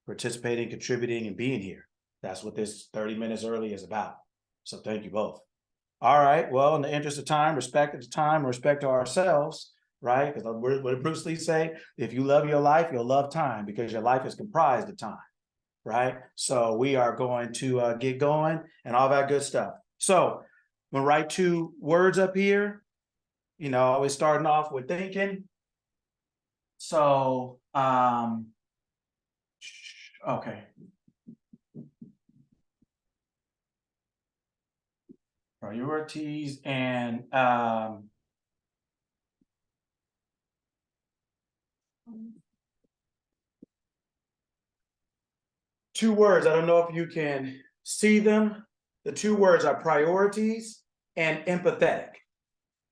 participating, contributing, and being here. That's what this 30 minutes early is about. So thank you both. All right. Well, in the interest of time, respect to ourselves, right? Because what did Bruce Lee say? If you love your life, you'll love time, because your life is comprised of time, right? So we are going to get going and all that good stuff. So I'm gonna write 2 words up here. You know, always starting off with thinking. So, okay. Priorities and 2 words. I don't know if you can see them. The 2 words are priorities and empathetic.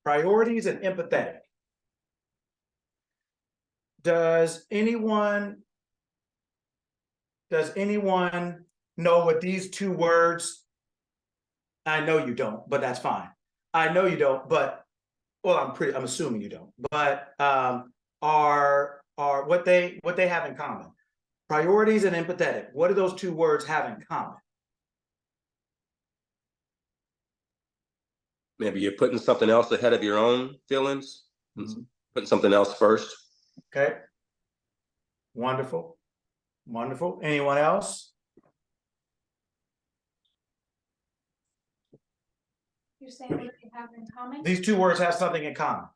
Priorities and empathetic. Does anyone know what these 2 words? I know you don't, but that's fine. I know you don't, but well, I'm assuming you don't, but are what they have in common. Priorities and empathetic. What do those 2 words have in common? Maybe you're putting something else ahead of your own feelings, putting something else first. Okay. Wonderful. Wonderful. Anyone else? You're saying what do they have in common? These 2 words have something in common.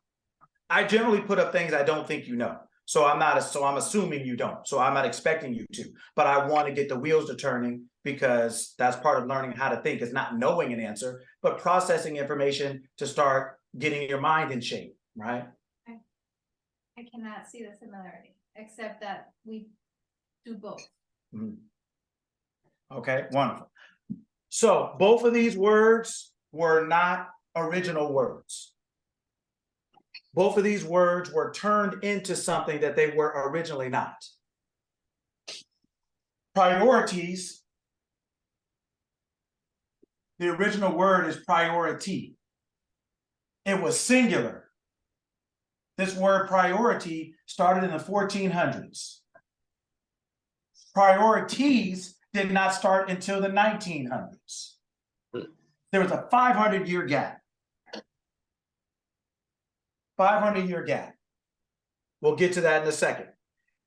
I generally put up things I don't think you know. So I'm assuming you don't. So I'm not expecting you to, but I want to get the wheels to turning, because that's part of learning how to think, is not knowing an answer, but processing information to start getting your mind in shape, right? I cannot see the similarity, except that we do both. Okay, wonderful. So both of these words were not original words. Both of these words were turned into something that they were originally not. Priorities, the original word is priority. It was singular. This word priority started in the 1400s. Priorities did not start until the 1900s. There was a 500-year gap. 500-year gap. We'll get to that in a second.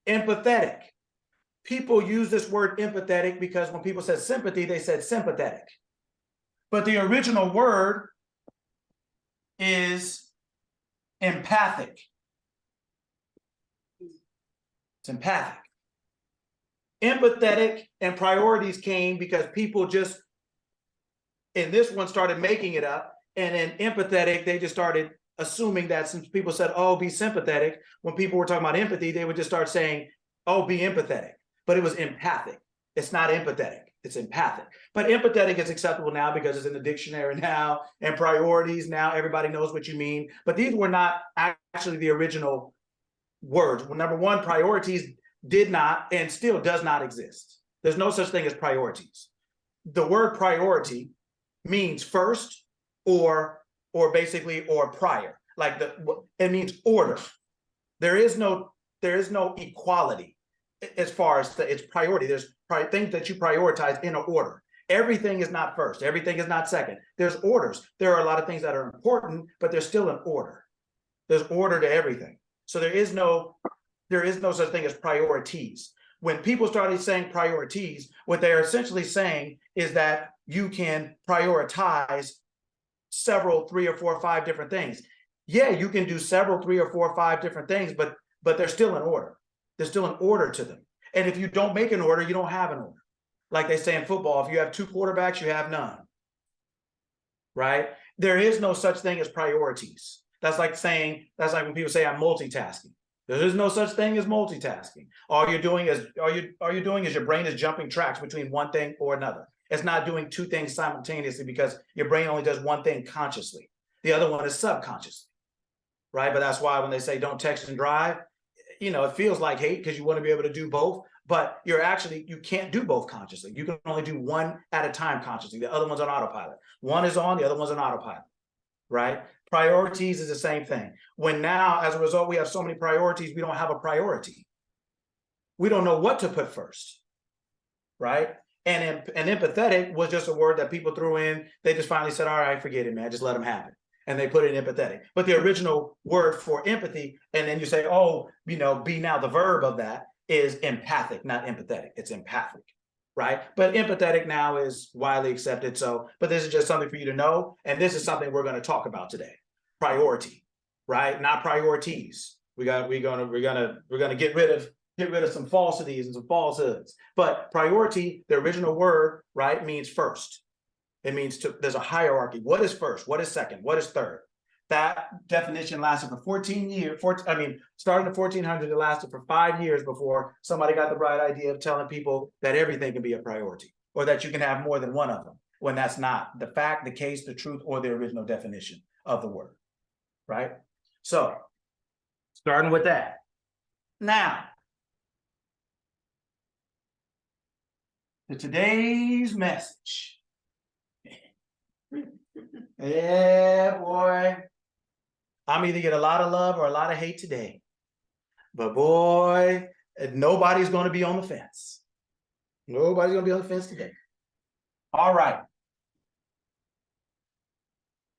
Empathetic. People use this word empathetic because when people said sympathy, they said sympathetic. But the original word is empathic. It's empathic. Empathetic and priorities came because people just, in this one, started making it up. And in empathetic, they just started assuming that, since people said, oh, be sympathetic, when people were talking about empathy, they would just start saying, oh, be empathetic. But it was empathic. It's not empathetic, it's empathic. But empathetic is acceptable now because it's in the dictionary now, and priorities now, everybody knows what you mean. But these were not actually the original words. Well, number one, priorities did not and still does not exist. There's no such thing as priorities. The word priority means first or prior. Like it means order. There is no equality as far as its priority. There's things that you prioritize in an order. Everything is not first. Everything is not second. There's orders. There are a lot of things that are important, but there's still an order. There's order to everything. So there is no such thing as priorities. When people started saying priorities, what they're essentially saying is that you can prioritize several, 3 or 4 or 5 different things. Yeah, you can do several, 3 or 4 or 5 different things, but they're still in order. There's still an order to them. And if you don't make an order, you don't have an order. Like they say in football, if you have 2 quarterbacks, you have none. Right? There is no such thing as priorities. That's like when people say I'm multitasking. There is no such thing as multitasking. All you're doing is your brain is jumping tracks between one thing or another. It's not doing 2 things simultaneously because your brain only does one thing consciously. The other one is subconsciously, right? But that's why when they say don't text and drive, it feels like hate because you want to be able to do both, but you can't do both consciously. You can only do one at a time consciously. The other one's on autopilot. One is on, the other one's on autopilot, right? Priorities is the same thing. When now, as a result, we have so many priorities, we don't have a priority. We don't know what to put first. right? And empathetic was just a word that people threw in. They just finally said, all right, forget it, man, just let them have it. And they put it in empathetic. But the original word for empathy, and then you say, oh, be now the verb of that is empathic, not empathetic. It's empathic, right? But empathetic now is widely accepted. So, but this is just something for you to know. And this is something we're going to talk about today. Priority, right? Not priorities. We're gonna get rid of some falsities and some falsehoods. But priority, the original word, right, means first. It means there's a hierarchy. What is first? What is second? What is third? That definition lasted for 14 years. Starting in the 1400s, it lasted for 5 years before somebody got the bright idea of telling people that everything can be a priority, or that you can have more than one of them, when that's not the fact, the case, the truth, or the original definition of the word, right? So, starting with that. Now, to today's message. Yeah, boy. I'm either get a lot of love or a lot of hate today. But boy, nobody's going to be on the fence. Nobody's going to be on the fence today. All right.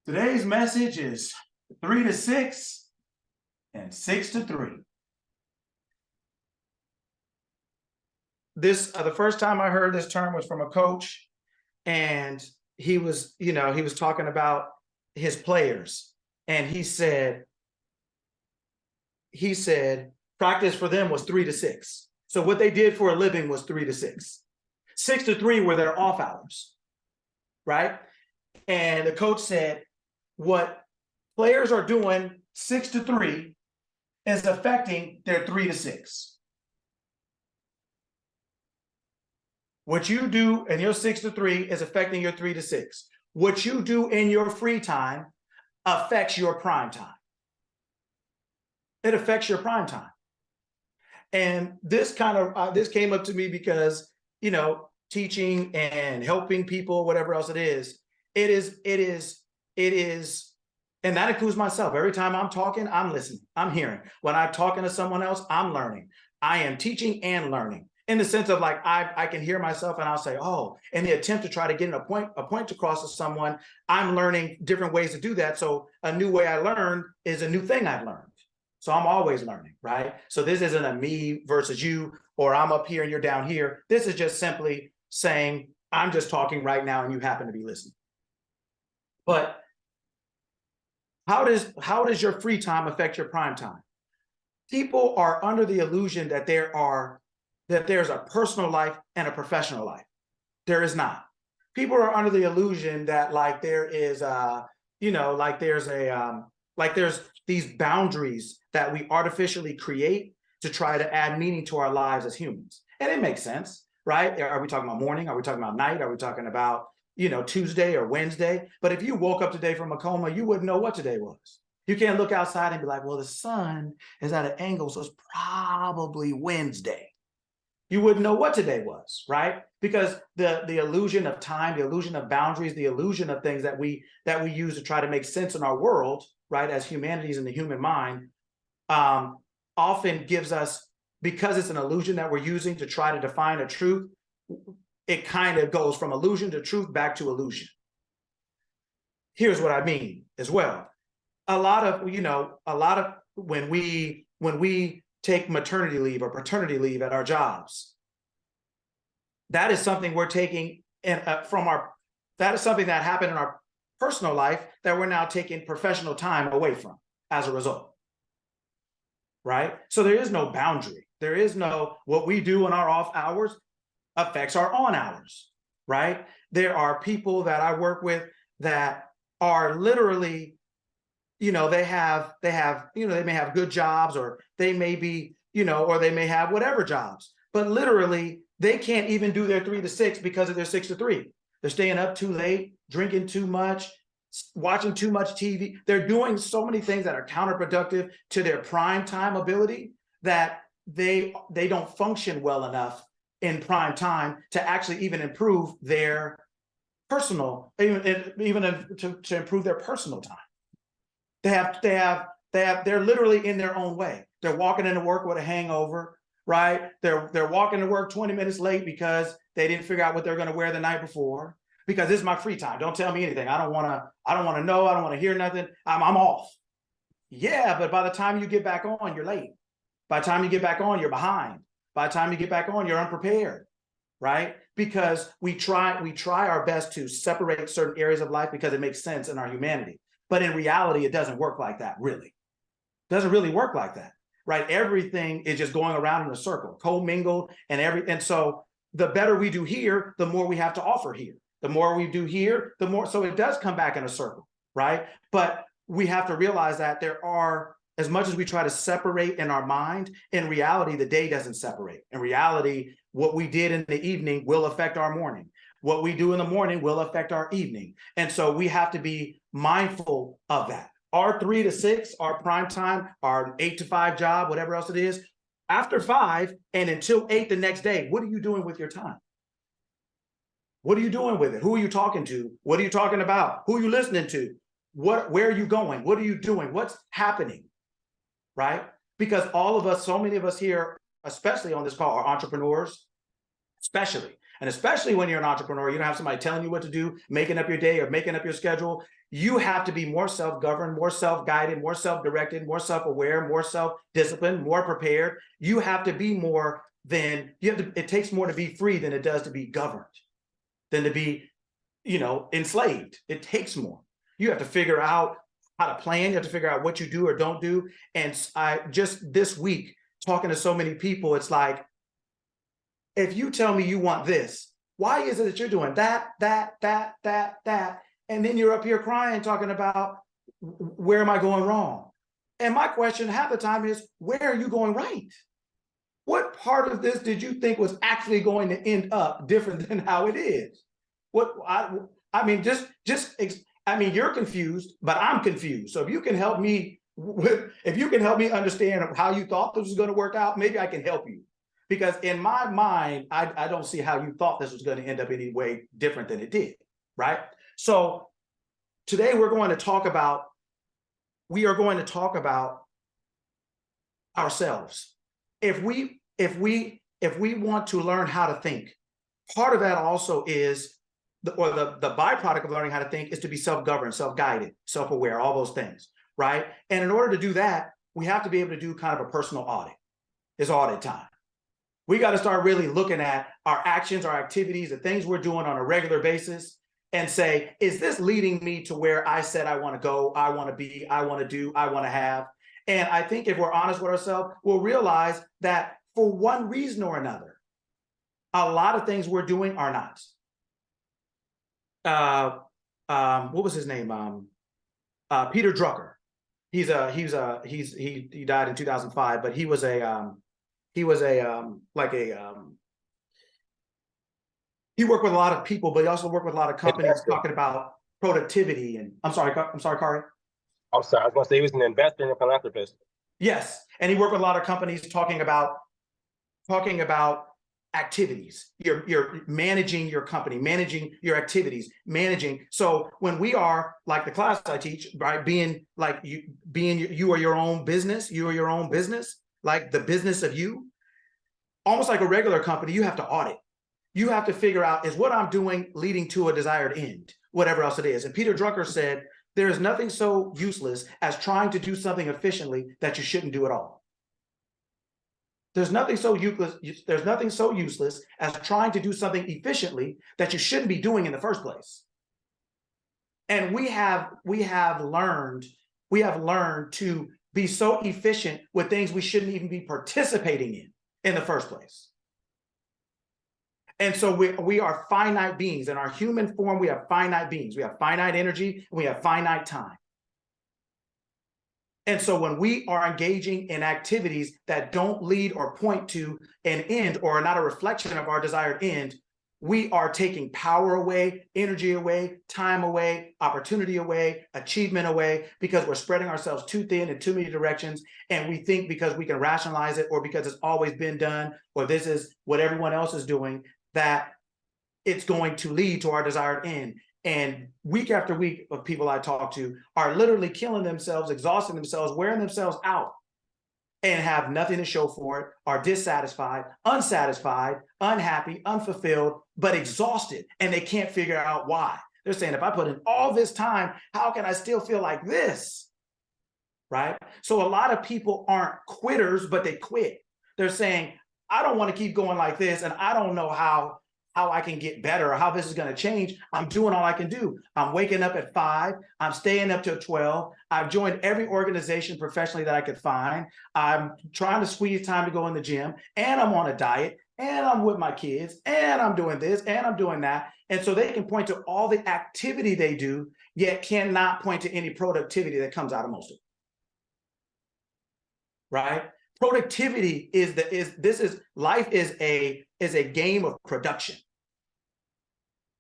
Today's message is 3 to 6 and 6 to 3. This the first time I heard this term was from a coach, and he was talking about his players, and he said practice for them was 3 to 6. So what they did for a living was 3 to 6. 6 to 3 were their off hours, right? And the coach said what players are doing 6 to 3 is affecting their 3 to 6. What you do in your 6 to 3 is affecting your 3 to 6. What you do in your free time affects your prime time. It affects your prime time. And this came up to me because, teaching and helping people, whatever else it is, and that includes myself. Every time I'm talking, I'm listening, I'm hearing. When I'm talking to someone else, I'm learning. I am teaching and learning. In the sense of like, I can hear myself and I'll say, oh, in the attempt to try to get a point across to someone, I'm learning different ways to do that. So a new way I learn is a new thing I've learned. So I'm always learning, right? So this isn't a me versus you, or I'm up here and you're down here. This is just simply saying, I'm just talking right now and you happen to be listening. But how does your free time affect your prime time? People are under the illusion that there's a personal life and a professional life. There is not. People are under the illusion that like there is there's these boundaries that we artificially create to try to add meaning to our lives as humans. And it makes sense, right? Are we talking about morning? Are we talking about night? Are we talking about, Tuesday or Wednesday? But if you woke up today from a coma, you wouldn't know what today was. You can't look outside and be like, well, the sun is at an angle, so it's probably Wednesday. You wouldn't know what today was, right? Because the illusion of time, the illusion of boundaries, the illusion of things that we use to try to make sense in our world, right, as humanities and the human mind, often gives us, because it's an illusion that we're using to try to define a truth, it kind of goes from illusion to truth back to illusion. Here's what I mean as well. A lot of when we take maternity leave or paternity leave at our jobs, that is something we're taking that is something that happened in our personal life that we're now taking professional time away from as a result, right? So there is no boundary. There is no, what we do in our off hours affects our on hours, right? There are people that I work with that are literally, they may have good jobs, or they may be, or they may have whatever jobs, but literally they can't even do their 3 to 6 because of their 6 to 3. They're staying up too late, drinking too much, watching too much TV. They're doing so many things that are counterproductive to their prime time ability that they don't function well enough in prime time to actually even improve their personal, to improve their personal time. They're literally in their own way. They're walking into work with a hangover. right? They're walking to work 20 minutes late because they didn't figure out what they're going to wear the night before. Because this is my free time. Don't tell me anything. I don't want to know. I don't want to hear nothing. I'm off. Yeah, but by the time you get back on, you're late. By the time you get back on, you're behind. By the time you get back on, you're unprepared, right? Because we try our best to separate certain areas of life because it makes sense in our humanity. But in reality, it doesn't work like that, really. It doesn't really work like that, right? Everything is just going around in a circle, co-mingled, and so the better we do here, the more we have to offer here. The more we do here, the more, so it does come back in a circle, right? But we have to realize that there are, as much as we try to separate in our mind, in reality, the day doesn't separate. In reality, what we did in the evening will affect our morning. What we do in the morning will affect our evening. And so we have to be mindful of that. Our 3 to 6, our prime time, our 8 to 5 job, whatever else it is, after 5 and until 8 the next day, what are you doing with your time? What are you doing with it? Who are you talking to? What are you talking about? Who are you listening to? Where are you going? What are you doing? What's happening? Right? Because all of us, so many of us here, especially on this call, are entrepreneurs, especially. And especially when you're an entrepreneur, you don't have somebody telling you what to do, making up your day or making up your schedule. You have to be more self-governed, more self-guided, more self-directed, more self-aware, more self-disciplined, more prepared. You have to be more than, it takes more to be free than it does to be governed, than to be, enslaved. It takes more. You have to figure out how to plan. You have to figure out what you do or don't do. And I just this week, talking to so many people, it's like, if you tell me you want this, why is it that you're doing that, and then you're up here crying, talking about where am I going wrong? And my question half the time is, where are you going right? What part of this did you think was actually going to end up different than how it is? You're confused, but I'm confused. So if you can help me understand how you thought this was going to work out, maybe I can help you. Because in my mind, I don't see how you thought this was going to end up any way different than it did, right? So today we are going to talk about ourselves. If we want to learn how to think, part of that also is, the byproduct of learning how to think is to be self-governed, self-guided, self-aware, all those things, right? And in order to do that, we have to be able to do kind of a personal audit. It's audit time. We got to start really looking at our actions, our activities, the things we're doing on a regular basis and say, is this leading me to where I said I want to go, I want to be, I want to do, I want to have? And I think if we're honest with ourselves, we'll realize that for one reason or another, a lot of things we're doing are not. What was his name? Peter Drucker. He died in 2005, but he worked with a lot of people, but he also worked with a lot of companies talking about productivity. And I'm sorry, Kari. I'm sorry, I was going to say he was an investor and a philanthropist. Yes, and he worked with a lot of companies talking about activities. You're managing your company, managing your activities, managing. So when we are like the class I teach, right, you are your own business, like the business of you, almost like a regular company, you have to audit. You have to figure out, is what I'm doing leading to a desired end, whatever else it is. And Peter Drucker said, there is nothing so useless as trying to do something efficiently that you shouldn't do at all. There's nothing so useless as trying to do something efficiently that you shouldn't be doing in the first place. And we have learned to be so efficient with things we shouldn't even be participating in the first place. And so we are finite beings. In our human form, we have finite beings. We have finite energy, and we have finite time. And so when we are engaging in activities that don't lead or point to an end or are not a reflection of our desired end, we are taking power away, energy away, time away, opportunity away, achievement away, because we're spreading ourselves too thin in too many directions. And we think because we can rationalize it or because it's always been done or this is what everyone else is doing, that it's going to lead to our desired end. And week after week of people I talk to are literally killing themselves, exhausting themselves, wearing themselves out. and have nothing to show for it, are dissatisfied, unsatisfied, unhappy, unfulfilled, but exhausted, and they can't figure out why. They're saying, if I put in all this time, how can I still feel like this? Right? So a lot of people aren't quitters, but they quit. They're saying, I don't want to keep going like this, and I don't know how I can get better or how this is going to change. I'm doing all I can do. I'm waking up at 5. I'm staying up till 12. I've joined every organization professionally that I could find. I'm trying to squeeze time to go in the gym, and I'm on a diet, and I'm with my kids, and I'm doing this, and I'm doing that. And so they can point to all the activity they do, yet cannot point to any productivity that comes out of most of it. Right? Productivity life is a game of production.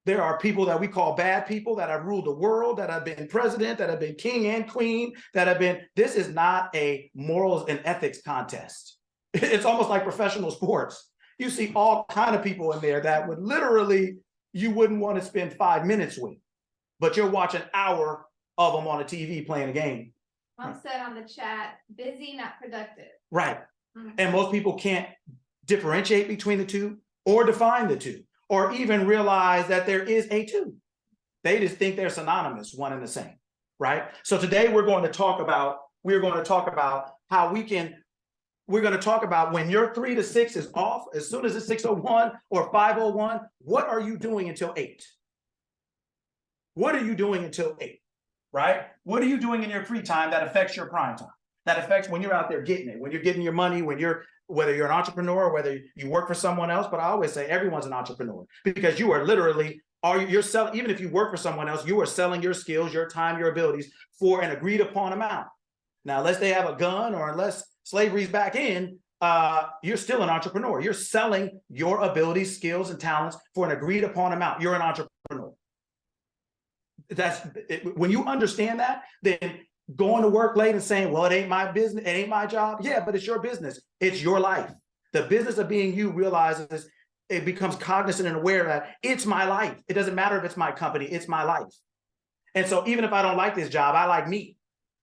There are people that we call bad people that have ruled the world, that have been president, that have been king and queen, this is not a morals and ethics contest. It's almost like professional sports. You see all kind of people in there that would literally, you wouldn't want to spend 5 minutes with, but you'll watch an hour of them on a TV playing a game. Mom said on the chat, busy, not productive. Right. Mhm. And most people can't differentiate between the two or define the two or even realize that there is a two. They just think they're synonymous, one and the same. Right. So today we're going to talk about how we're going to talk about when your 3 to 6 is off, as soon as it's 6:01 or 5:01, what are you doing until 8? What are you doing until 8? Right? What are you doing in your free time that affects your prime time? That affects when you're out there getting it, when you're getting your money, whether you're an entrepreneur, whether you work for someone else. But I always say everyone's an entrepreneur because you are literally, you're selling, even if you work for someone else, you are selling your skills, your time, your abilities for an agreed upon amount. Now, unless they have a gun or unless slavery's back in, you're still an entrepreneur. You're selling your abilities, skills, and talents for an agreed upon amount. You're an entrepreneur. When you understand that, then going to work late and saying, well, it ain't my business, it ain't my job. Yeah, but it's your business. It's your life. The business of being you realizes it becomes cognizant and aware that it's my life. It doesn't matter if it's my company, it's my life. And so even if I don't like this job, I like me.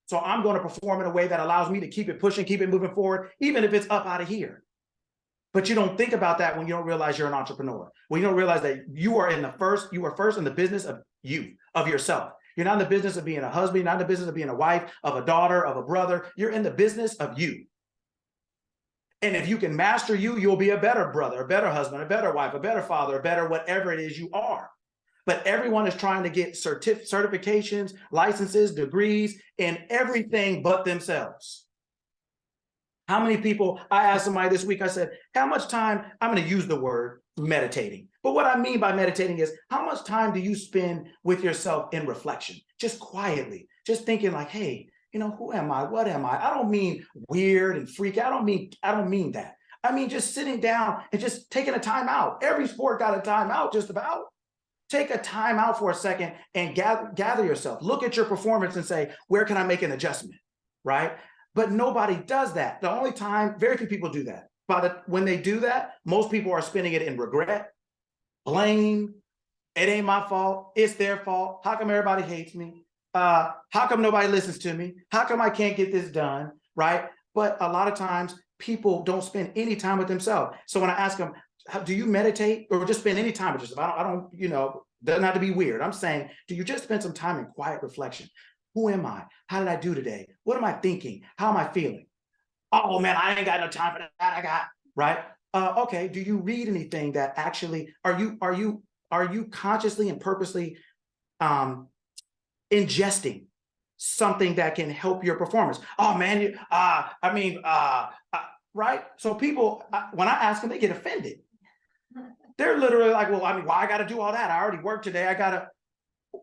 So I'm going to perform in a way that allows me to keep it pushing, keep it moving forward, even if it's up out of here. But you don't think about that when you don't realize you're an entrepreneur. When you don't realize that you are first in the business of you, of yourself. You're not in the business of being a husband, you're not in the business of being a wife, of a daughter, of a brother. You're in the business of you. And if you can master you, you'll be a better brother, a better husband, a better wife, a better father, a better whatever it is you are. But everyone is trying to get certifications, licenses, degrees, and everything but themselves. How many people, I asked somebody this week, I said, how much time, I'm going to use the word meditating. But what I mean by meditating is how much time do you spend with yourself in reflection, just quietly, just thinking like, hey, who am I? What am I? I don't mean weird and freaky. I don't mean that. I mean, just sitting down and just taking a time out. Every sport got a time out, just about. Take a time out for a second and gather yourself. Look at your performance and say, where can I make an adjustment? Right? But nobody does that. The only time, very few people do that. When they do that, most people are spending it in regret, blame. It ain't my fault. It's their fault. How come everybody hates me? How come nobody listens to me? How come I can't get this done? Right? But a lot of times people don't spend any time with themselves. So when I ask them, do you meditate or just spend any time with yourself? I don't, doesn't have to be weird. I'm saying, do you just spend some time in quiet reflection? Who am I? How did I do today? What am I thinking? How am I feeling? Oh man, I ain't got no time for that. Right? Okay. Do you read anything that actually, are you consciously and purposely ingesting something that can help your performance? Oh man, right? So people, when I ask them, they get offended. They're literally like, well, why I got to do all that? I already worked today. I got to,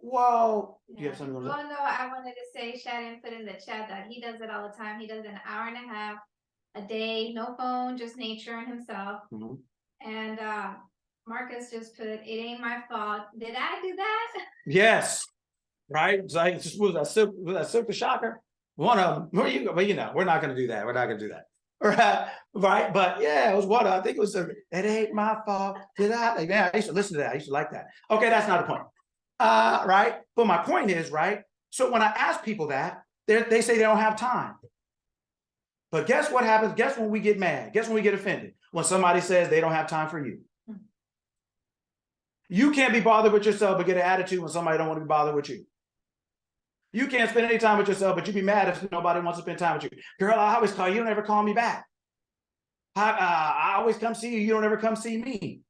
well, Yeah. do you have something? Well, no, I wanted to say, Shannon put in the chat that he does it all the time. He does an hour and a half a day, no phone, just nature and himself. Mm-hmm. And Marcus just put, it ain't my fault. Did I do that? Yes. Right? It's like, was that Silk the Shocker? One of them. Where you go? But we're not going to do that. We're not going to do that. Right? But yeah, it was one. I think it was, it ain't my fault. Did I? Yeah, I used to listen to that. I used to like that. Okay, that's not the point. Right? But my point is, right? So when I ask people that, they say they don't have time. But guess what happens? Guess when we get mad? Guess when we get offended? When somebody says they don't have time for you. You can't be bothered with yourself but get an attitude when somebody don't want to be bothered with you. You can't spend any time with yourself, but you be mad if nobody wants to spend time with you. Girl, I always call you, you don't ever call me back. I always come see you, you don't ever come see me.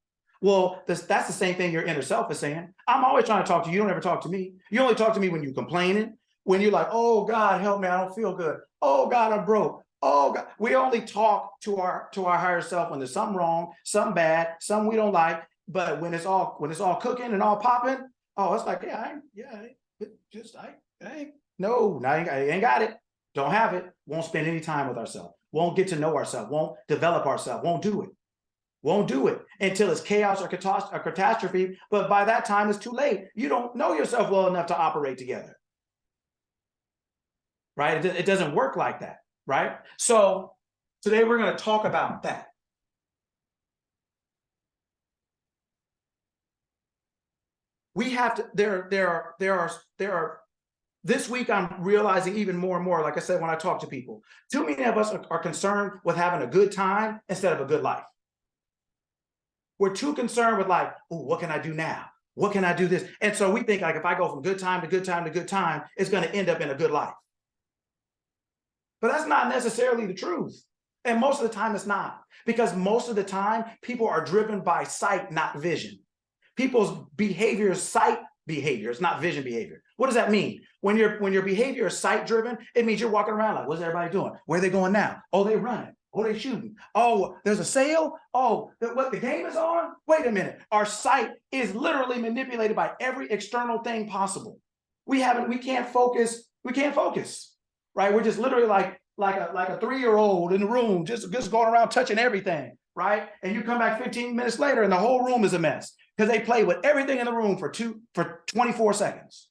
Well, that's the same thing your inner self is saying. I'm always trying to talk to you, you don't ever talk to me. You only talk to me when you're complaining, when you're like, oh God, help me, I don't feel good. Oh God, I'm broke. Oh God, we only talk to our higher self when there's something wrong, something bad, something we don't like. But when it's all cooking and all popping, oh, it's like, I ain't got it. Don't have it. Won't spend any time with ourselves. Won't get to know ourselves. Won't develop ourselves. Won't do it. Won't do it until it's chaos or catastrophe. But by that time, it's too late. You don't know yourself well enough to operate together. Right? It doesn't work like that. Right? So today we're going to talk about that. We have to, there are, this week I'm realizing even more and more, like I said, when I talk to people, too many of us are concerned with having a good time instead of a good life. We're too concerned with like, oh, what can I do now? What can I do this? And so we think like, if I go from good time to good time to good time, it's going to end up in a good life. But that's not necessarily the truth. And most of the time it's not, because most of the time people are driven by sight, not vision. People's behavior is sight behavior, it's not vision behavior. What does that mean? When your behavior is sight driven, it means you're walking around like, what's everybody doing? Where are they going now? Oh, they running. Oh, they shooting. Oh, there's a sale. Oh, the game is on. Wait a minute. Our sight is literally manipulated by every external thing possible. We can't focus. We can't focus, right? We're just literally like a 3-year-old in the room, just going around touching everything, right? And you come back 15 minutes later and the whole room is a mess because they played with everything in the room for 24 seconds.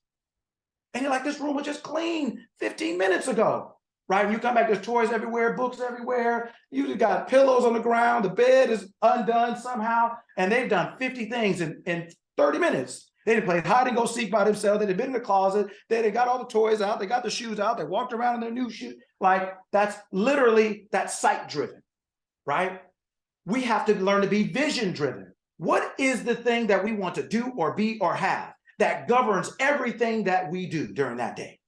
And you're like, this room was just clean 15 minutes ago, right? And you come back, there's toys everywhere, books everywhere. You got pillows on the ground. The bed is undone somehow. And they've done 50 things in 30 minutes. They didn't play hide and go seek by themselves. They'd been in the closet. They got all the toys out. They got the shoes out. They walked around in their new shoes. Like that's sight driven, right? We have to learn to be vision driven. What is the thing that we want to do or be or have that governs everything that we do during that day?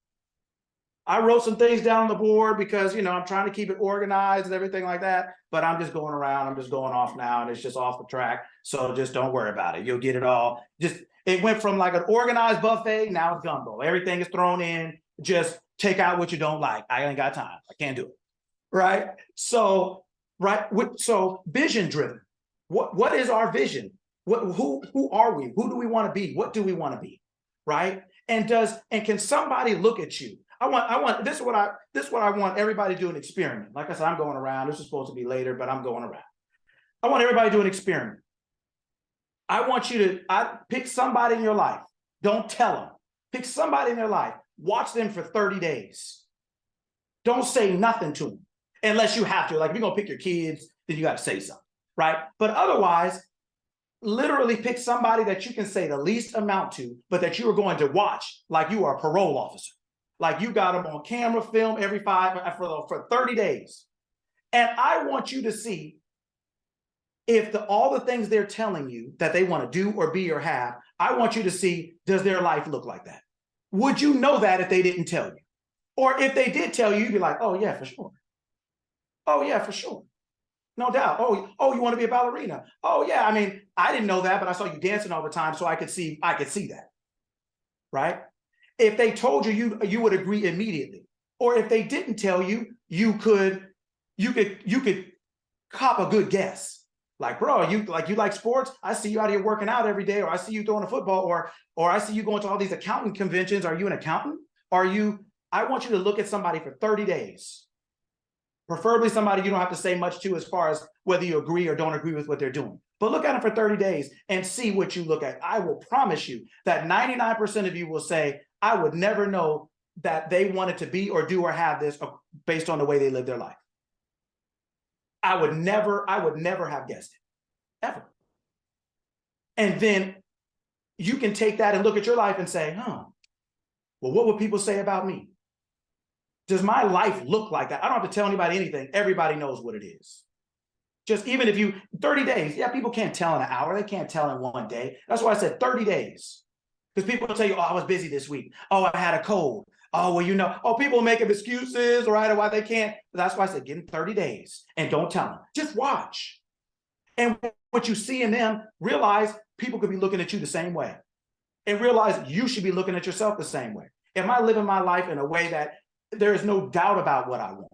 I wrote some things down on the board because, I'm trying to keep it organized and everything like that, but I'm just going around. I'm just going off now and it's just off the track. So just don't worry about it. You'll get it all. It went from like an organized buffet. Now it's gumbo. Everything is thrown in. Just take out what you don't like. I ain't got time. I can't do it. Right. So, So vision driven. What is our vision? Who are we? Who do we want to be? What do we want to be? Right. And can somebody look at you? This is what I want everybody to do, an experiment. Like I said, I'm going around. This is supposed to be later, but I'm going around. I want everybody to do an experiment. I want you to pick somebody in your life. Don't tell them. Pick somebody in their life. Watch them for 30 days. Don't say nothing to them unless you have to. Like if you're going to pick your kids, then you got to say something, right? But otherwise, literally pick somebody that you can say the least amount to, but that you are going to watch like you are a parole officer. Like you got them on camera, film for 30 days. And I want you to see if all the things they're telling you that they want to do or be or have, I want you to see, does their life look like that? Would you know that if they didn't tell you? Or if they did tell you, you'd be like, oh yeah, for sure. Oh yeah, for sure. No doubt. Oh, you want to be a ballerina? Oh yeah. I mean, I didn't know that, but I saw you dancing all the time, so I could see that. Right? If they told you, you would agree immediately. Or if they didn't tell you, you could cop a good guess. Like, bro, you like sports? I see you out here working out every day, or I see you throwing a football, or I see you going to all these accounting conventions. Are you an accountant? I want you to look at somebody for 30 days. Preferably somebody you don't have to say much to as far as whether you agree or don't agree with what they're doing. But look at them for 30 days and see what you look at. I will promise you that 99% of you will say, I would never know that they wanted to be or do or have this based on the way they live their life. I would never have guessed it, ever. And then you can take that and look at your life and say, well, what would people say about me? Does my life look like that? I don't have to tell anybody anything. Everybody knows what it is. Just even if you, 30 days, yeah, people can't tell in an hour. They can't tell in one day. That's why I said 30 days. Because people will tell you, oh, I was busy this week. Oh, I had a cold. Oh, well, you know, oh, people make up excuses, right, or why they can't. That's why I said, give them 30 days and don't tell them. Just watch. And what you see in them, realize people could be looking at you the same way. And realize you should be looking at yourself the same way. Am I living my life in a way that there is no doubt about what I want,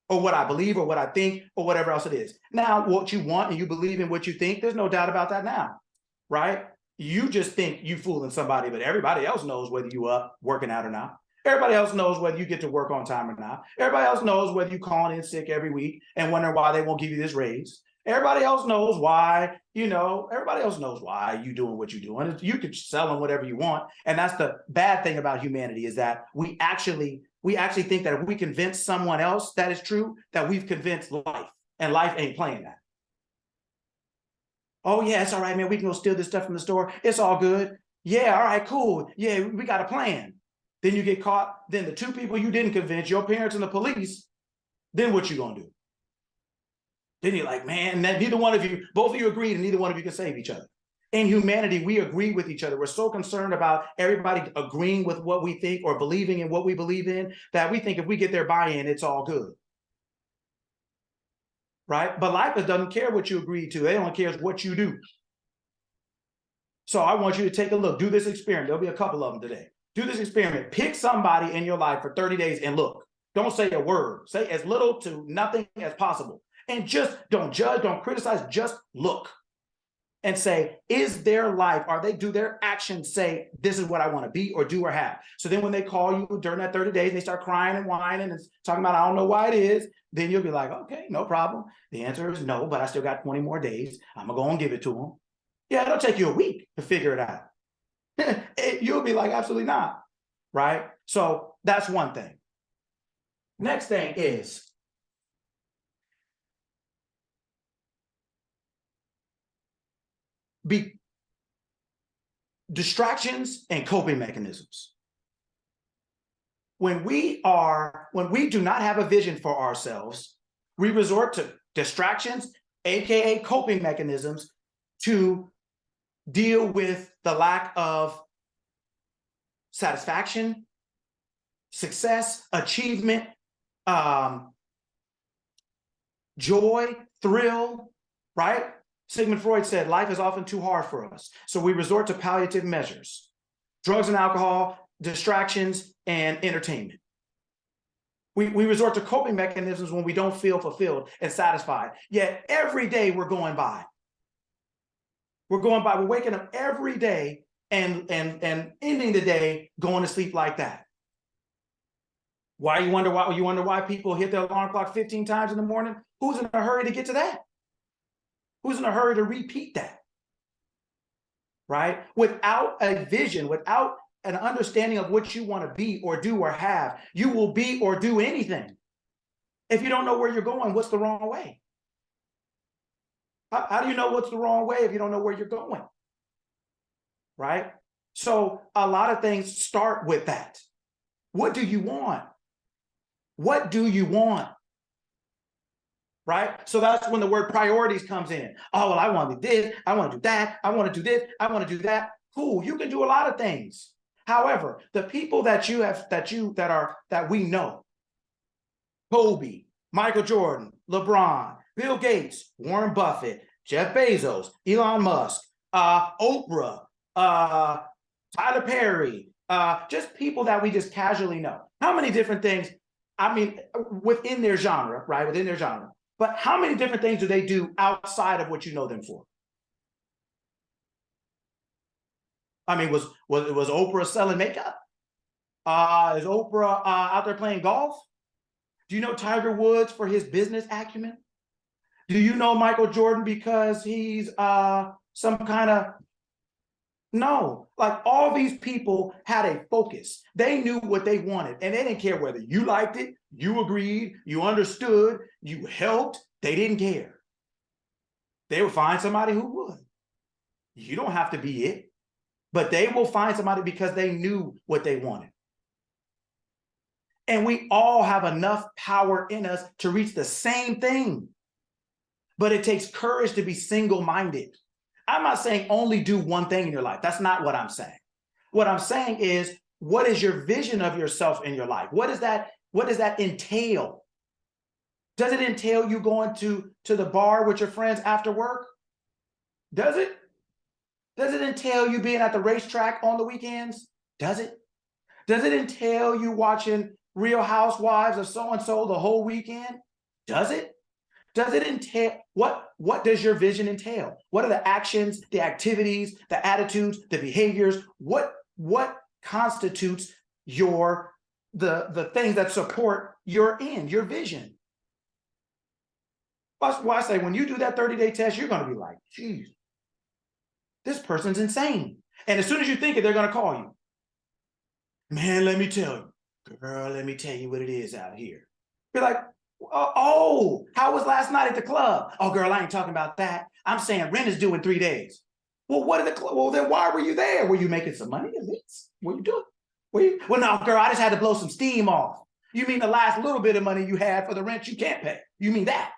or what I believe, or what I think, or whatever else it is? Now, what you want and you believe in what you think, there's no doubt about that now, right? You just think you fooling somebody, but everybody else knows whether you up working out or not. Everybody else knows whether you get to work on time or not. Everybody else knows whether you calling in sick every week and wondering why they won't give you this raise. Everybody else knows why, you know, everybody else knows why you doing what you're doing. You could sell them whatever you want. And that's the bad thing about humanity, is that we actually think that if we convince someone else that is true, that we've convinced life, and life ain't playing that. Oh yeah, it's all right, man. We can go steal this stuff from the store. It's all good. Yeah, all right, cool. Yeah, we got a plan. Then you get caught. Then the two people you didn't convince, your parents and the police, then what you gonna do? Then you're like, man, neither one of you, both of you agreed, and neither one of you can save each other. In humanity, we agree with each other. We're so concerned about everybody agreeing with what we think or believing in what we believe in, that we think if we get their buy-in, it's all good. Right? But life doesn't care what you agree to. They only cares what you do. So I want you to take a look. Do this experiment. There'll be a couple of them today. Do this experiment. Pick somebody in your life for 30 days and look. Don't say a word. Say as little to nothing as possible. And just don't judge, don't criticize, just look and say, is their life, do their actions say, this is what I want to be or do or have? So then when they call you during that 30 days, they start crying and whining and talking about, I don't know why it is. Then you'll be like, okay, no problem. The answer is no, but I still got 20 more days. I'm gonna go and give it to them. Yeah, it'll take you a week to figure it out. You'll be like, absolutely not, right? So that's one thing. Next thing is, distractions and coping mechanisms. When we do not have a vision for ourselves, we resort to distractions, AKA coping mechanisms, to deal with the lack of satisfaction, success, achievement, joy, thrill, right? Sigmund Freud said, life is often too hard for us. So we resort to palliative measures, drugs and alcohol, distractions, and entertainment. We resort to coping mechanisms when we don't feel fulfilled and satisfied. Yet every day we're going by. We're waking up every day and ending the day going to sleep like that. You wonder why people hit their alarm clock 15 times in the morning? Who's in a hurry to get to that? Who's in a hurry to repeat that? Right? Without a vision, without an understanding of what you want to be or do or have, you will be or do anything. If you don't know where you're going, what's the wrong way? How do you know what's the wrong way if you don't know where you're going? Right? So a lot of things start with that. What do you want? What do you want? Right? So that's when the word priorities comes in. Oh, well, I want to do this. I want to do that. I want to do this. I want to do that. Cool. You can do a lot of things. However, the people that we know, Kobe, Michael Jordan, LeBron, Bill Gates, Warren Buffett, Jeff Bezos, Elon Musk, Oprah, Tyler Perry, just people that we just casually know. How many different things, I mean, within their genre, right? Within their genre. But how many different things do they do outside of what you know them for? I mean, was Oprah selling makeup? Is Oprah out there playing golf? Do you know Tiger Woods for his business acumen? Do you know Michael Jordan because he's some kind of... No, like all these people had a focus. They knew what they wanted and they didn't care whether you liked it, you agreed, you understood, you helped. They didn't care. They would find somebody who would. You don't have to be it, but they will find somebody because they knew what they wanted. And we all have enough power in us to reach the same thing. But it takes courage to be single-minded. I'm not saying only do one thing in your life. That's not what I'm saying. What I'm saying is, what is your vision of yourself in your life? What does that entail? Does it entail you going to the bar with your friends after work? Does it? Does it entail you being at the racetrack on the weekends? Does it? Does it entail you watching Real Housewives of so-and-so the whole weekend? Does it? Does it entail, what does your vision entail? What are the actions, the activities, the attitudes, the behaviors? What constitutes the things that support your end, your vision? That's why I say, when you do that 30-day test, you're going to be like, geez, this person's insane. And as soon as you think it, they're going to call you. Man, let me tell you, girl, let me tell you what it is out here. You're like, oh, how was last night at the club? Oh, girl, I ain't talking about that. I'm saying rent is due in 3 days. Well, well, then why were you there? Were you making some money at least? What you doing? Well, no, girl, I just had to blow some steam off. You mean the last little bit of money you had for the rent you can't pay? You mean that?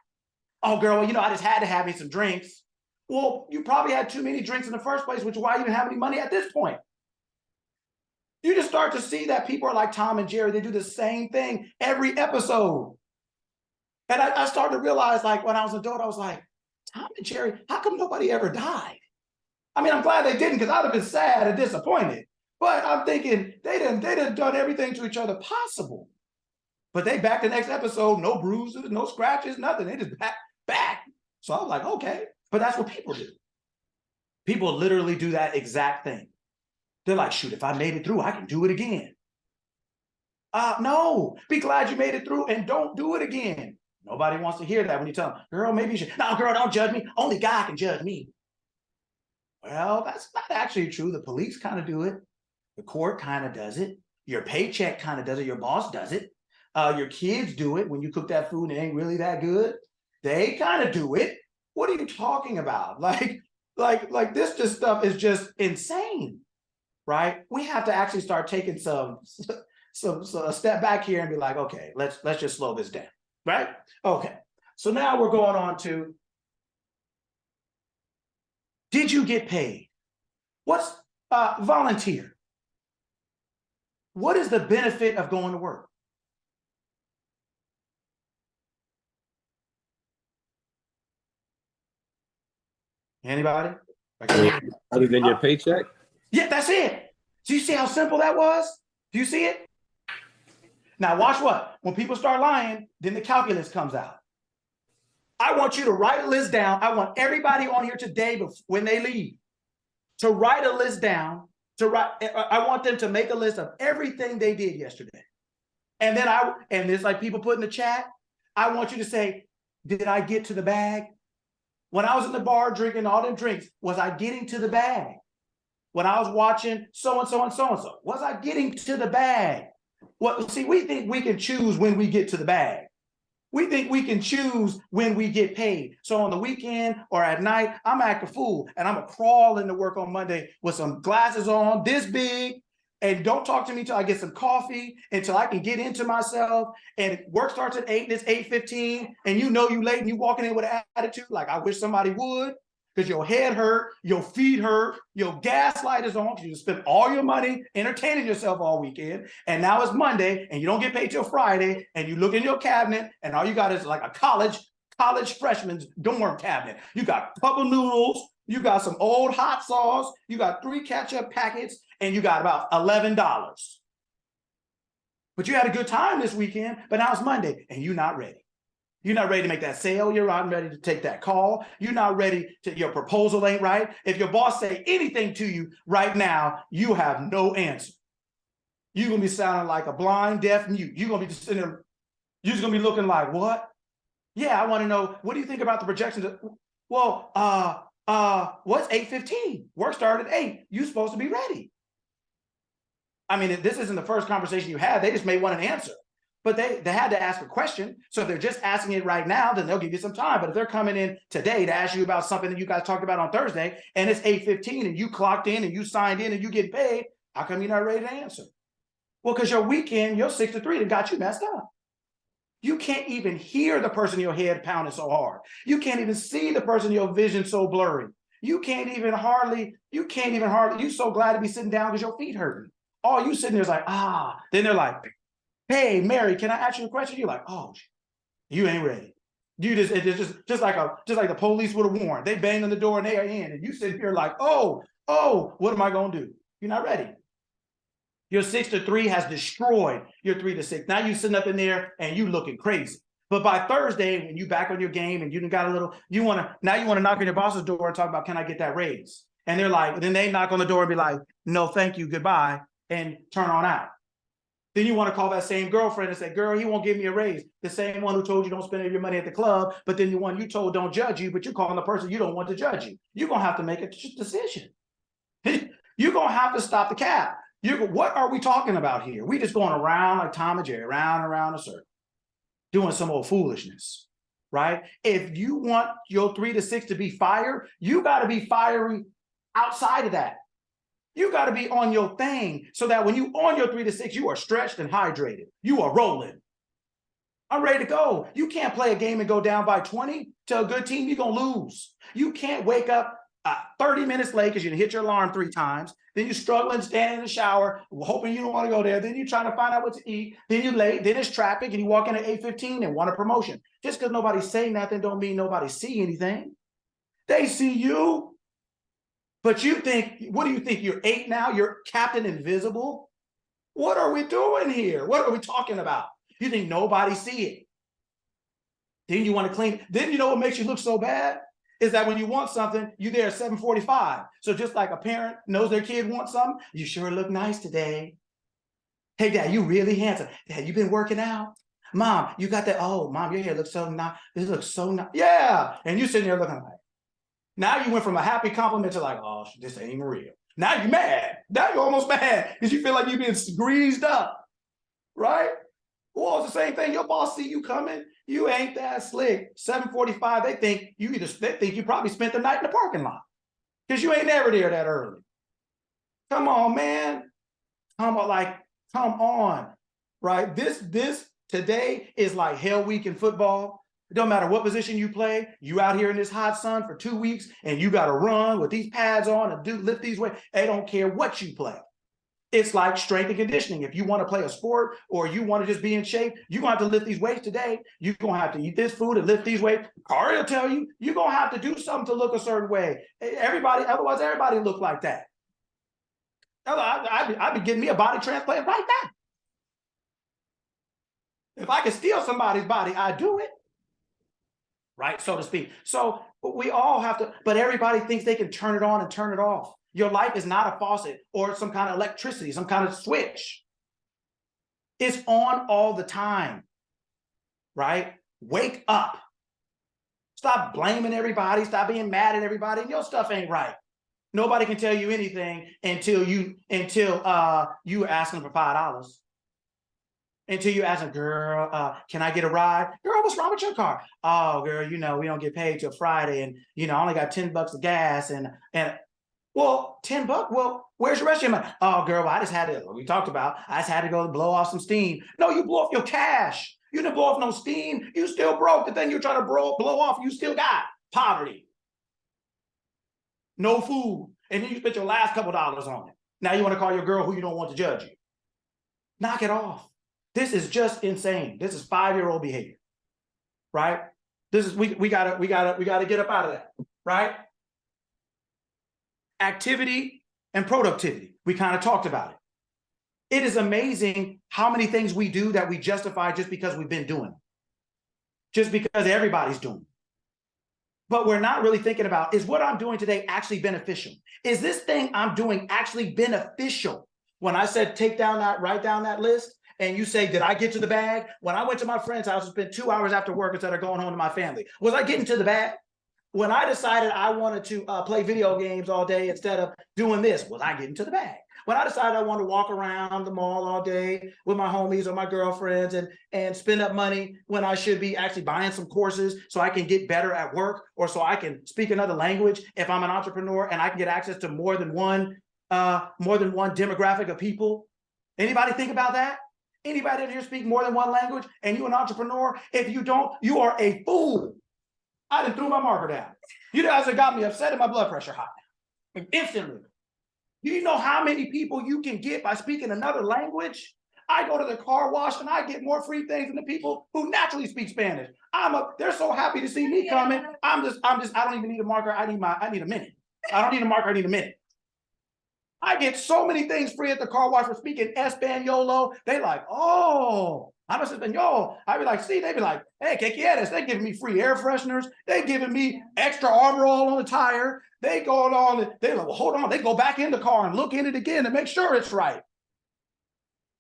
Oh, girl, well, I just had to have me some drinks. Well, you probably had too many drinks in the first place, which is why you didn't have any money at this point. You just start to see that people are like Tom and Jerry. They do the same thing every episode. And I started to realize, like, when I was an adult, I was like, Tom and Jerry, how come nobody ever died? I mean, I'm glad they didn't, because I'd have been sad and disappointed. But I'm thinking they done done everything to each other possible. But they back the next episode, no bruises, no scratches, nothing. They just back. So I was like, okay. But that's what people do. People literally do that exact thing. They're like, shoot, if I made it through, I can do it again. No, be glad you made it through and don't do it again. Nobody wants to hear that when you tell them, girl, maybe you should. No, girl, don't judge me. Only God can judge me. Well, that's not actually true. The police kind of do it. The court kind of does it. Your paycheck kind of does it. Your boss does it. Your kids do it when you cook that food and it ain't really that good. They kind of do it. What are you talking about? Like this just stuff is just insane, right? We have to actually start taking a step back here and be like, okay, let's just slow this down, right? Okay, so now we're going on to, did you get paid? What's volunteer? What is the benefit of going to work? Anybody? Other than your paycheck? Yeah, that's it. Do you see how simple that was? Do you see it? Now watch what? When people start lying, then the calculus comes out. I want you to write a list down. I want everybody on here today, when they leave, to write a list down. I want them to make a list of everything they did yesterday. And then and it's like people put in the chat, I want you to say, did I get to the bag? When I was in the bar drinking all them drinks, was I getting to the bag? When I was watching so-and-so and so-and-so, was I getting to the bag? Well, see, we think we can choose when we get to the bag. We think we can choose when we get paid. So on the weekend or at night, I'm acting a fool and I'm gonna crawl into work on Monday with some glasses on this big, and don't talk to me till I get some coffee, until I can get into myself. And work starts at 8 and it's 8:15, and you know you late and you walking in with an attitude like, I wish somebody would, because your head hurt, your feet hurt, your gas light is on because you spent all your money entertaining yourself all weekend, and now it's Monday and you don't get paid till Friday, and you look in your cabinet and all you got is like a college freshman's dorm cabinet. You got a couple noodles, you got some old hot sauce, you got 3 ketchup packets, and you got about $11. But you had a good time this weekend, but now it's Monday and you're not ready. You're not ready to make that sale. You're not ready to take that call. You're not ready your proposal ain't right. If your boss say anything to you right now, you have no answer. You're going to be sounding like a blind, deaf mute. You're going to be just sitting there, you're just going to be looking like, what? Yeah, I want to know, what do you think about the projections? Well, what's 8:15? Work started at 8. You're supposed to be ready. I mean, this isn't the first conversation you had. They just may want an answer. But they had to ask a question. So if they're just asking it right now, then they'll give you some time. But if they're coming in today to ask you about something that you guys talked about on Thursday, and it's 8:15 and you clocked in and you signed in and you get paid, how come you're not ready to answer? Well, because your weekend, your 6 to 3 that got you messed up. You can't even hear the person in your head pounding so hard. You can't even see the person in your vision so blurry. You can't even hardly, you so glad to be sitting down because your feet hurting. All you sitting there is like, ah. Then they're like, hey, Mary, can I ask you a question? You're like, oh, you ain't ready. You it's just like the police would have warned. They bang on the door and they are in, and you sitting here like, oh, what am I gonna do? You're not ready. Your 6 to 3 has destroyed your 3 to 6. Now you sitting up in there and you looking crazy. But by Thursday, when you back on your game and you got a little, you want to knock on your boss's door and talk about, can I get that raise? And they're like, then they knock on the door and be like, no, thank you, goodbye, and turn on out. Then you want to call that same girlfriend and say, girl, he won't give me a raise. The same one who told you don't spend your money at the club, but then the one you told don't judge you, but you're calling the person you don't want to judge you. You're going to have to make a decision. You're going to have to stop the cap. What are we talking about here? We just going around like Tom and Jerry, around and around a circle, doing some old foolishness, right? If you want your 3 to 6 to be fired, you got to be fiery outside of that. You got to be on your thing so that when you on your 3 to 6, you are stretched and hydrated. You are rolling. I'm ready to go. You can't play a game and go down by 20 to a good team. You're going to lose. You can't wake up 30 minutes late because you hit your alarm 3 times. Then you're struggling, standing in the shower, hoping you don't want to go there. Then you're trying to find out what to eat. Then you're late. Then it's traffic and you walk in at 8:15 and want a promotion. Just because nobody say nothing don't mean nobody see anything. They see you. But you think, what do you think? You're 8 now? You're Captain Invisible? What are we doing here? What are we talking about? You think nobody see it. Then you want to clean. Then you know what makes you look so bad? Is that when you want something, you're there at 7:45. So just like a parent knows their kid wants something, you sure look nice today. Hey, Dad, you really handsome. Dad, you been working out? Mom, you got that? Oh, Mom, your hair looks so nice. This looks so nice. Yeah. And you sitting there looking like, now you went from a happy compliment to like, oh, this ain't real. Now you're mad. Now you're almost mad because you feel like you're being greased up, right? Well, it's the same thing. Your boss see you coming. You ain't that slick. 7:45. They think you probably spent the night in the parking lot because you ain't never there that early. Come on, man. Come on, right? This today is like hell week in football. It don't matter what position you play. You out here in this hot sun for 2 weeks and you got to run with these pads on and lift these weights. They don't care what you play. It's like strength and conditioning. If you want to play a sport or you want to just be in shape, you're going to have to lift these weights today. You're going to have to eat this food and lift these weights. Kari will tell you, you're going to have to do something to look a certain way. Otherwise everybody look like that. I'd be getting me a body transplant right now. If I could steal somebody's body, I'd do it. Right, so to speak. So we all have to, but everybody thinks they can turn it on and turn it off. Your life is not a faucet or some kind of electricity, some kind of switch. It's on all the time, right? Wake up. Stop blaming everybody. Stop being mad at everybody. Your stuff ain't right. Nobody can tell you anything until you ask them for $5. Until you ask a girl, can I get a ride? Girl, what's wrong with your car? Oh, girl, we don't get paid till Friday, and I only got $10 of gas, and well, $10. Well, where's the rest of your money? Oh, girl, well, I just had to. We talked about. I just had to go blow off some steam. No, you blow off your cash. You didn't blow off no steam. You still broke. The thing you're trying to blow off, you still got poverty, no food, and then you spent your last couple dollars on it. Now you want to call your girl who you don't want to judge you. Knock it off. This is just insane. This is 5-year-old behavior, right? This is we gotta get up out of that, right? Activity and productivity. We kind of talked about it. It is amazing how many things we do that we justify just because we've been doing, just because everybody's doing. But we're not really thinking about, is what I'm doing today actually beneficial? Is this thing I'm doing actually beneficial? When I said write down that list, and you say, did I get to the bag? When I went to my friend's house and spent 2 hours after work instead of going home to my family, was I getting to the bag? When I decided I wanted to play video games all day instead of doing this, was I getting to the bag? When I decided I wanted to walk around the mall all day with my homies or my girlfriends and spend up money when I should be actually buying some courses so I can get better at work, or so I can speak another language if I'm an entrepreneur and I can get access to more than one demographic of people. Anybody think about that? Anybody in here speak more than one language and you an entrepreneur? If you don't, you are a fool. I done threw my marker down. You guys have got me upset and my blood pressure high. Instantly. Do you know how many people you can get by speaking another language? I go to the car wash and I get more free things than the people who naturally speak Spanish. They're so happy to see me coming. I don't even need a marker. I need a minute. I don't need a marker. I need a minute. I get so many things free at the car wash for speaking Espanolo. They like, oh, I'm Espanol. I be like, see, they be like, hey, ¿qué quieres? They giving me free air fresheners. They giving me extra Armor All on the tire. They going on, they like, well, hold on. They go back in the car and look in it again to make sure it's right.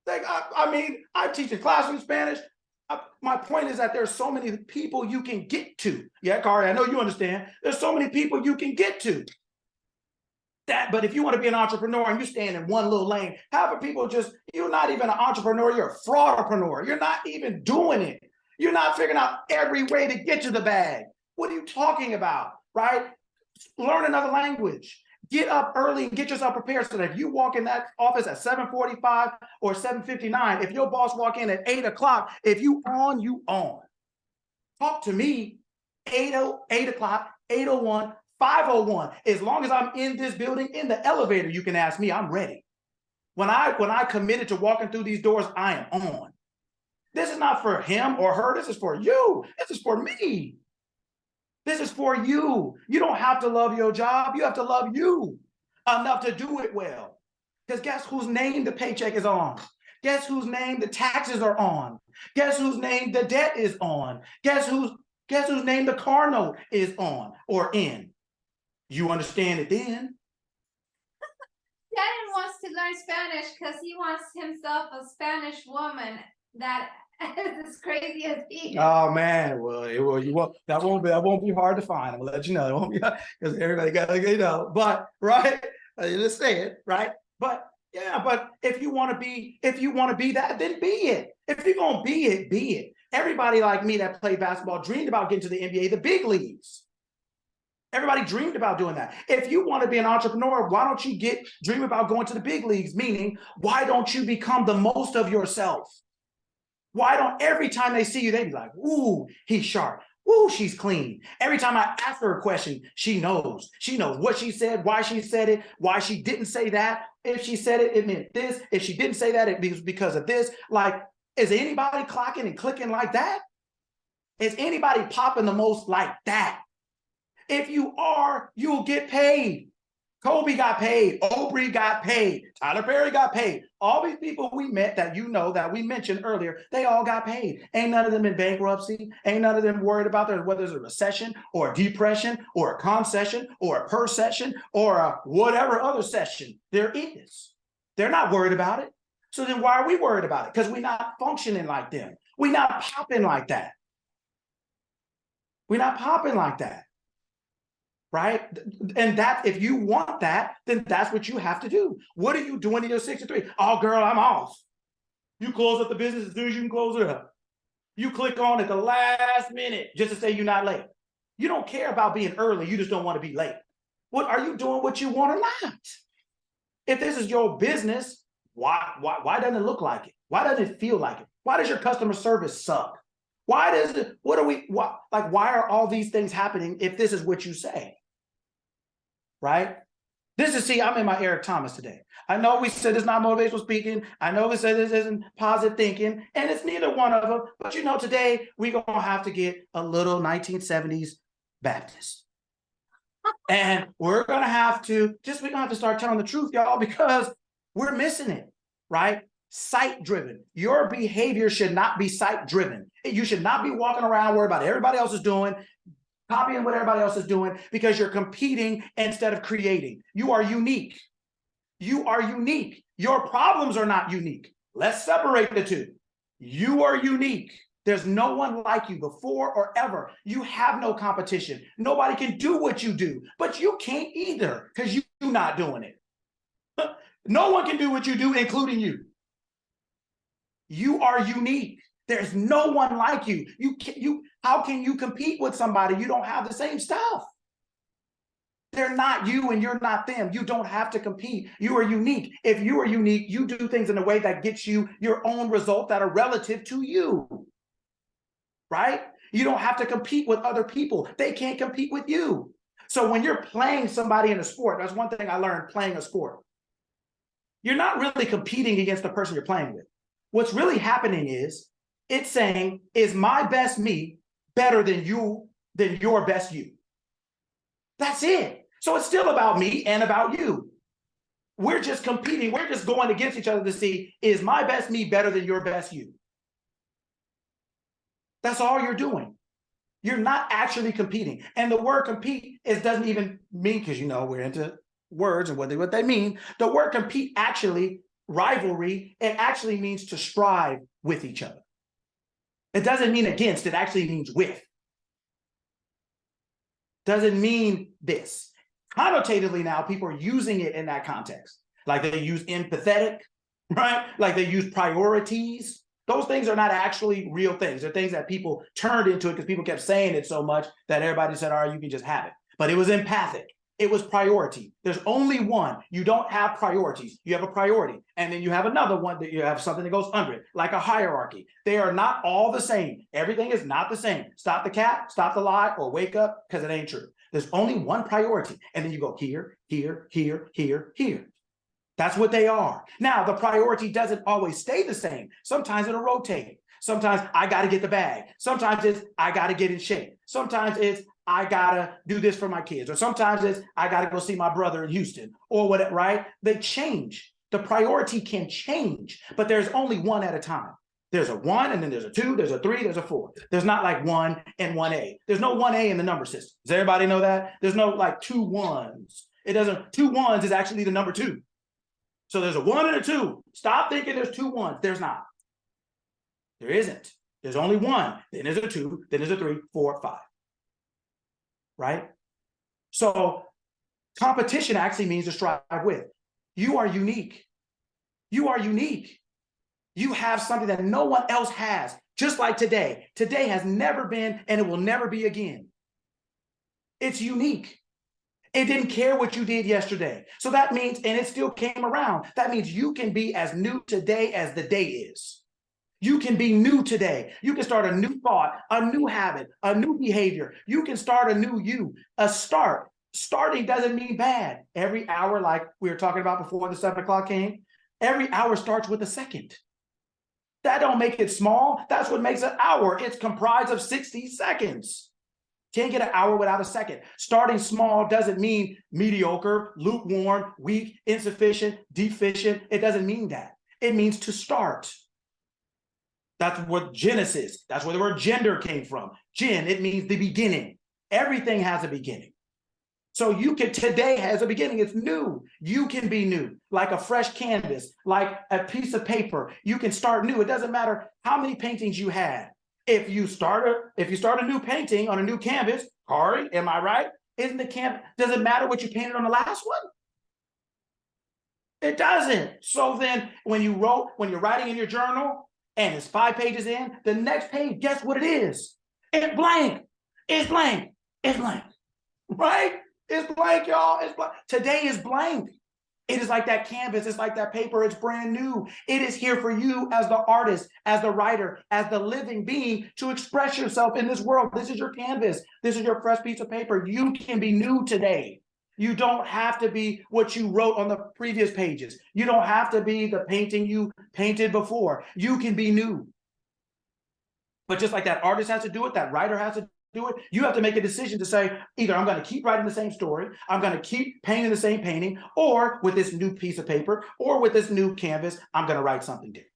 I teach a class in Spanish. My point is that there's so many people you can get to. Yeah, Kari, I know you understand. There's so many people you can get to. But if you want to be an entrepreneur and you stand in one little lane, half of people you're not even an entrepreneur, you're a fraudpreneur. You're not even doing it. You're not figuring out every way to get to the bag. What are you talking about, right? Learn another language. Get up early and get yourself prepared so that if you walk in that office at 7:45 or 7:59, if your boss walk in at 8 o'clock, if you on, you on. Talk to me 8 o'clock, 8:01, 5:01. As long as I'm in this building, in the elevator, you can ask me, I'm ready. When I committed to walking through these doors, I am on. This is not for him or her. This is for you. This is for me. This is for you. You don't have to love your job. You have to love you enough to do it well. Because guess whose name the paycheck is on? Guess whose name the taxes are on? Guess whose name the debt is on? Guess whose name the car note is on or in? You understand it then. Shannon wants to learn Spanish because he wants himself a Spanish woman that is as crazy as he is. Oh man, that won't be hard to find. I'm gonna let you know. It won't be because everybody got but right, let's say it, right? But yeah, but if you want to be that, then be it. If you're gonna be it, be it. Everybody like me that played basketball dreamed about getting to the NBA, the big leagues. Everybody dreamed about doing that. If you want to be an entrepreneur, why don't you dream about going to the big leagues? Meaning, why don't you become the most of yourself? Why don't every time they see you, they be like, ooh, he's sharp. Ooh, she's clean. Every time I ask her a question, she knows. She knows what she said, why she said it, why she didn't say that. If she said it, it meant this. If she didn't say that, it was because of this. Like, is anybody clocking and clicking like that? Is anybody popping the most like that? If you are, you'll get paid. Kobe got paid. Aubrey got paid. Tyler Perry got paid. All these people we met that that we mentioned earlier, they all got paid. Ain't none of them in bankruptcy. Ain't none of them worried about whether it's a recession or a depression or a concession or a per session or a whatever other session there is. They're not worried about it. So then why are we worried about it? Because we're not functioning like them. We're not popping like that. We're not popping like that. Right? And that if you want that, then that's what you have to do. What are you doing in your 63? Oh, girl, I'm off. You close up the business as soon as you can close it up. You click on at the last minute just to say you're not late. You don't care about being early. You just don't want to be late. What are you doing what you want or not? If this is your business, why doesn't it look like it? Why doesn't it feel like it? Why does your customer service suck? Why are all these things happening if this is what you say? Right? I'm in my Eric Thomas today. I know we said it's not motivational speaking. I know we said this isn't positive thinking, and it's neither one of them. But today we're going to have to get a little 1970s Baptist. And we're going to have to start telling the truth, y'all, because we're missing it, right? Sight driven. Your behavior should not be sight driven. You should not be walking around worried about everybody else is doing, copying what everybody else is doing, because you're competing instead of creating. You are unique. You are unique. Your problems are not unique. Let's separate the two. You are unique. There's no one like you before or ever. You have no competition. Nobody can do what you do, but you can't either because you're not doing it. No one can do what you do, including you. You are unique. There's no one like you. How can you compete with somebody you don't have the same stuff? They're not you and you're not them. You don't have to compete. You are unique. If you are unique, you do things in a way that gets you your own results that are relative to you, right? You don't have to compete with other people. They can't compete with you. So when you're playing somebody in a sport, that's one thing I learned playing a sport. You're not really competing against the person you're playing with. What's really happening is it's saying, is my best me better than you, than your best you? That's it. So it's still about me and about you. We're just competing. We're just going against each other to see, is my best me better than your best you? That's all you're doing. You're not actually competing. And the word compete doesn't even mean, because we're into words and what they mean. The word compete actually, rivalry, it actually means to strive with each other. It doesn't mean against, it actually means with. Doesn't mean this. Connotatively now, people are using it in that context. Like they use empathetic, right? Like they use priorities. Those things are not actually real things. They're things that people turned into it because people kept saying it so much that everybody said, all right, you can just have it. But it was empathic. It was priority. There's only one. You don't have priorities. You have a priority. And then you have another one that you have something that goes under it, like a hierarchy. They are not all the same. Everything is not the same. Stop the cat, stop the lie, or wake up, because it ain't true. There's only one priority. And then you go here, here, here, here, here. That's what they are. Now, the priority doesn't always stay the same. Sometimes it'll rotate. Sometimes I got to get the bag. Sometimes it's I got to get in shape. Sometimes it's I got to do this for my kids. Or sometimes it's I got to go see my brother in Houston or whatever, right? They change. The priority can change, but there's only one at a time. There's a 1, and then there's a 2, there's a 3, there's a 4. There's not like 1 and 1A. There's no 1A in the number system. Does everybody know that? There's no like 2 1s. It doesn't, 2 1s is actually the number 2. So there's a 1 and a 2. Stop thinking there's 2 1s. There's not. There isn't. There's only 1. Then there's a 2. Then there's a 3, 4, 5. Right? So competition actually means to strive with. You are unique. You are unique. You have something that no one else has. Just like today. Today has never been, and it will never be again. It's unique. It didn't care what you did yesterday. So that means, and it still came around, that means you can be as new today as the day is. You can be new today. You can start a new thought, a new habit, a new behavior. You can start a new you, a start. Starting doesn't mean bad. Every hour, like we were talking about before the 7 o'clock came, every hour starts with a second. That don't make it small. That's what makes an hour. It's comprised of 60 seconds. Can't get an hour without a second. Starting small doesn't mean mediocre, lukewarm, weak, insufficient, deficient. It doesn't mean that. It means to start. That's what Genesis, that's where the word gender came from. Gen, it means the beginning. Everything has a beginning. So you can, today has a beginning. It's new. You can be new, like a fresh canvas, like a piece of paper. You can start new. It doesn't matter how many paintings you had. If you start a new painting on a new canvas, Ari, am I right? Isn't the canvas, does it matter what you painted on the last one? It doesn't. So then when you're writing in your journal and it's 5 pages in, the next page, guess what it is? It's blank. It's blank. It's blank. Right? It's blank, y'all. It's blank. Today is blank. It is like that canvas. It's like that paper. It's brand new. It is here for you as the artist, as the writer, as the living being to express yourself in this world. This is your canvas. This is your fresh piece of paper. You can be new today. You don't have to be what you wrote on the previous pages. You don't have to be the painting you painted before. You can be new. But just like that artist has to do it, that writer has to do it, you have to make a decision to say, either I'm going to keep writing the same story, I'm going to keep painting the same painting, or with this new piece of paper, or with this new canvas, I'm going to write something different.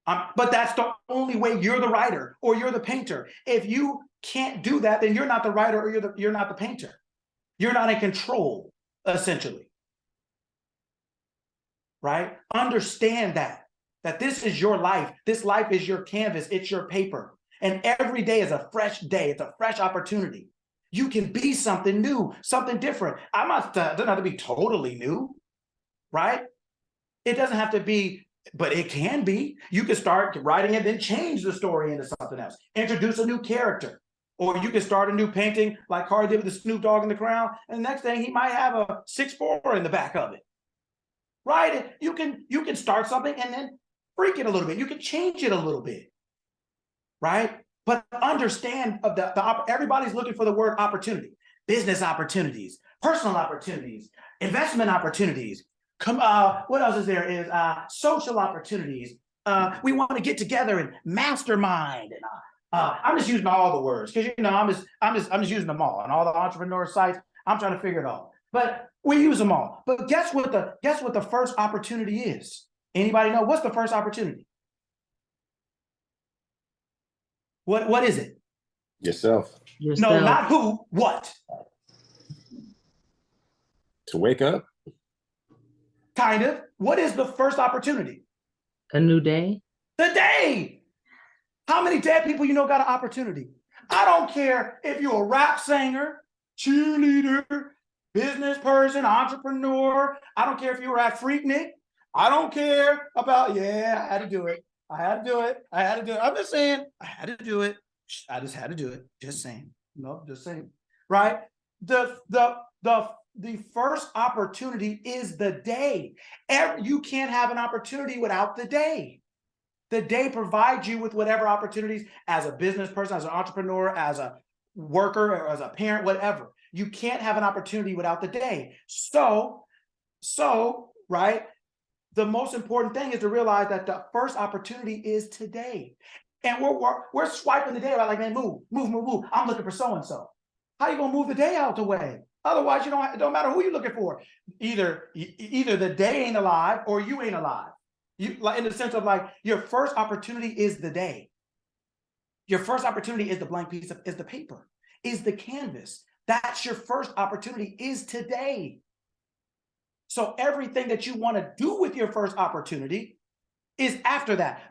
But that's the only way you're the writer or you're the painter. If you can't do that, then you're not the writer or you're not the painter. You're not in control, essentially. Right? Understand that this is your life. This life is your canvas. It's your paper. And every day is a fresh day. It's a fresh opportunity. You can be something new, something different. It doesn't have to be totally new, right? It doesn't have to be, but it can be. You can start writing and then change the story into something else. Introduce a new character Or you can start a new painting like Cardi did with the Snoop Dogg in the crown, and the next thing he might have a 6'4" in the back of it. Right? You can start something and then freak it a little bit. You can change it a little bit. Right? But understand of everybody's looking for the word opportunity, business opportunities, personal opportunities, investment opportunities. What else is there? Is social opportunities. We want to get together and mastermind. And I'm just using all the words because I'm just using them all on all the entrepreneur sites. I'm trying to figure it all, but we use them all. But guess what the first opportunity is? Anybody know what's the first opportunity? What is it? Yourself. No, not who. What? To wake up. Kind of. What is the first opportunity? A new day. The day. How many dead people you know got an opportunity? I don't care if you're a rap singer, cheerleader, business person, entrepreneur. I don't care if you were at Freaknik. I don't care about, I had to do it. I'm just saying, I had to do it. I just had to do it. Just saying. No, just saying. Right? The first opportunity is the day. You can't have an opportunity without the day. The day provides you with whatever opportunities as a business person, as an entrepreneur, as a worker, or as a parent, whatever. You can't have an opportunity without the day. So, right? The most important thing is to realize that the first opportunity is today. And we're swiping the day out like, man, move. I'm looking for so-and-so. How you gonna move the day out the way? Otherwise, it don't matter who you're looking for. Either the day ain't alive or you ain't alive. You, like, in the sense of like, your first opportunity is the day. Your first opportunity is the blank piece is the paper, is the canvas. That's your first opportunity, is today. So everything that you want to do with your first opportunity is after that.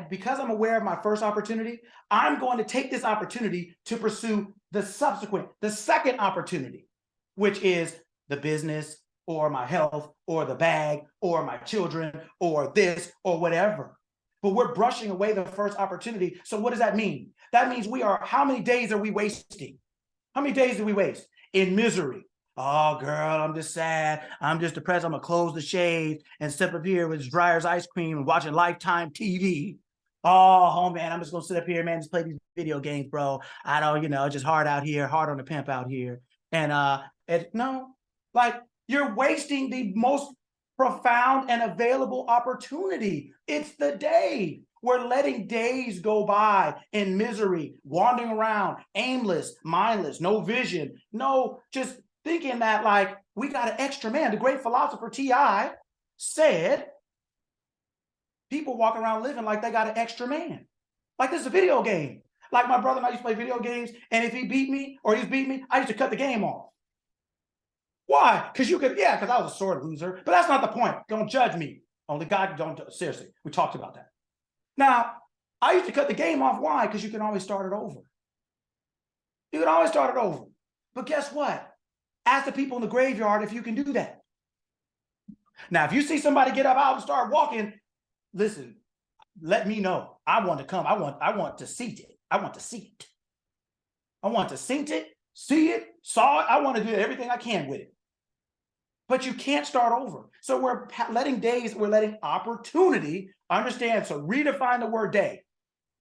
Because I'm aware of my first opportunity, I'm going to take this opportunity to pursue the second opportunity, which is the business or my health or the bag or my children or this or whatever. But we're brushing away the first opportunity. So what does that mean? That means how many days are we wasting? How many days do we waste in misery? Oh, girl, I'm just sad. I'm just depressed. I'm going to close the shade and step up here with Dreyer's ice cream and watching Lifetime TV. Oh, man, I'm just going to sit up here, man, just play these video games, bro. I don't, it's just hard out here, hard on the pimp out here. And no, like, you're wasting the most profound and available opportunity. It's the day. We're letting days go by in misery, wandering around, aimless, mindless, no vision, just thinking that like we got an extra man. The great philosopher T.I. said, people walk around living like they got an extra man. Like this is a video game. Like my brother and I used to play video games, and if he beat me or he's beat me, I used to cut the game off. Why? Because because I was a sore loser, but that's not the point. Don't judge me. Only God don't, seriously, we talked about that. Now, I used to cut the game off. Why? Because you can always start it over. You can always start it over. But guess what? Ask the people in the graveyard if you can do that. Now, if you see somebody get up out and start walking, listen, let me know. I want to come. I want to see it. I want to see it. I want to see it, saw it. I want to do everything I can with it. But you can't start over. So we're letting opportunity, understand. So redefine the word day.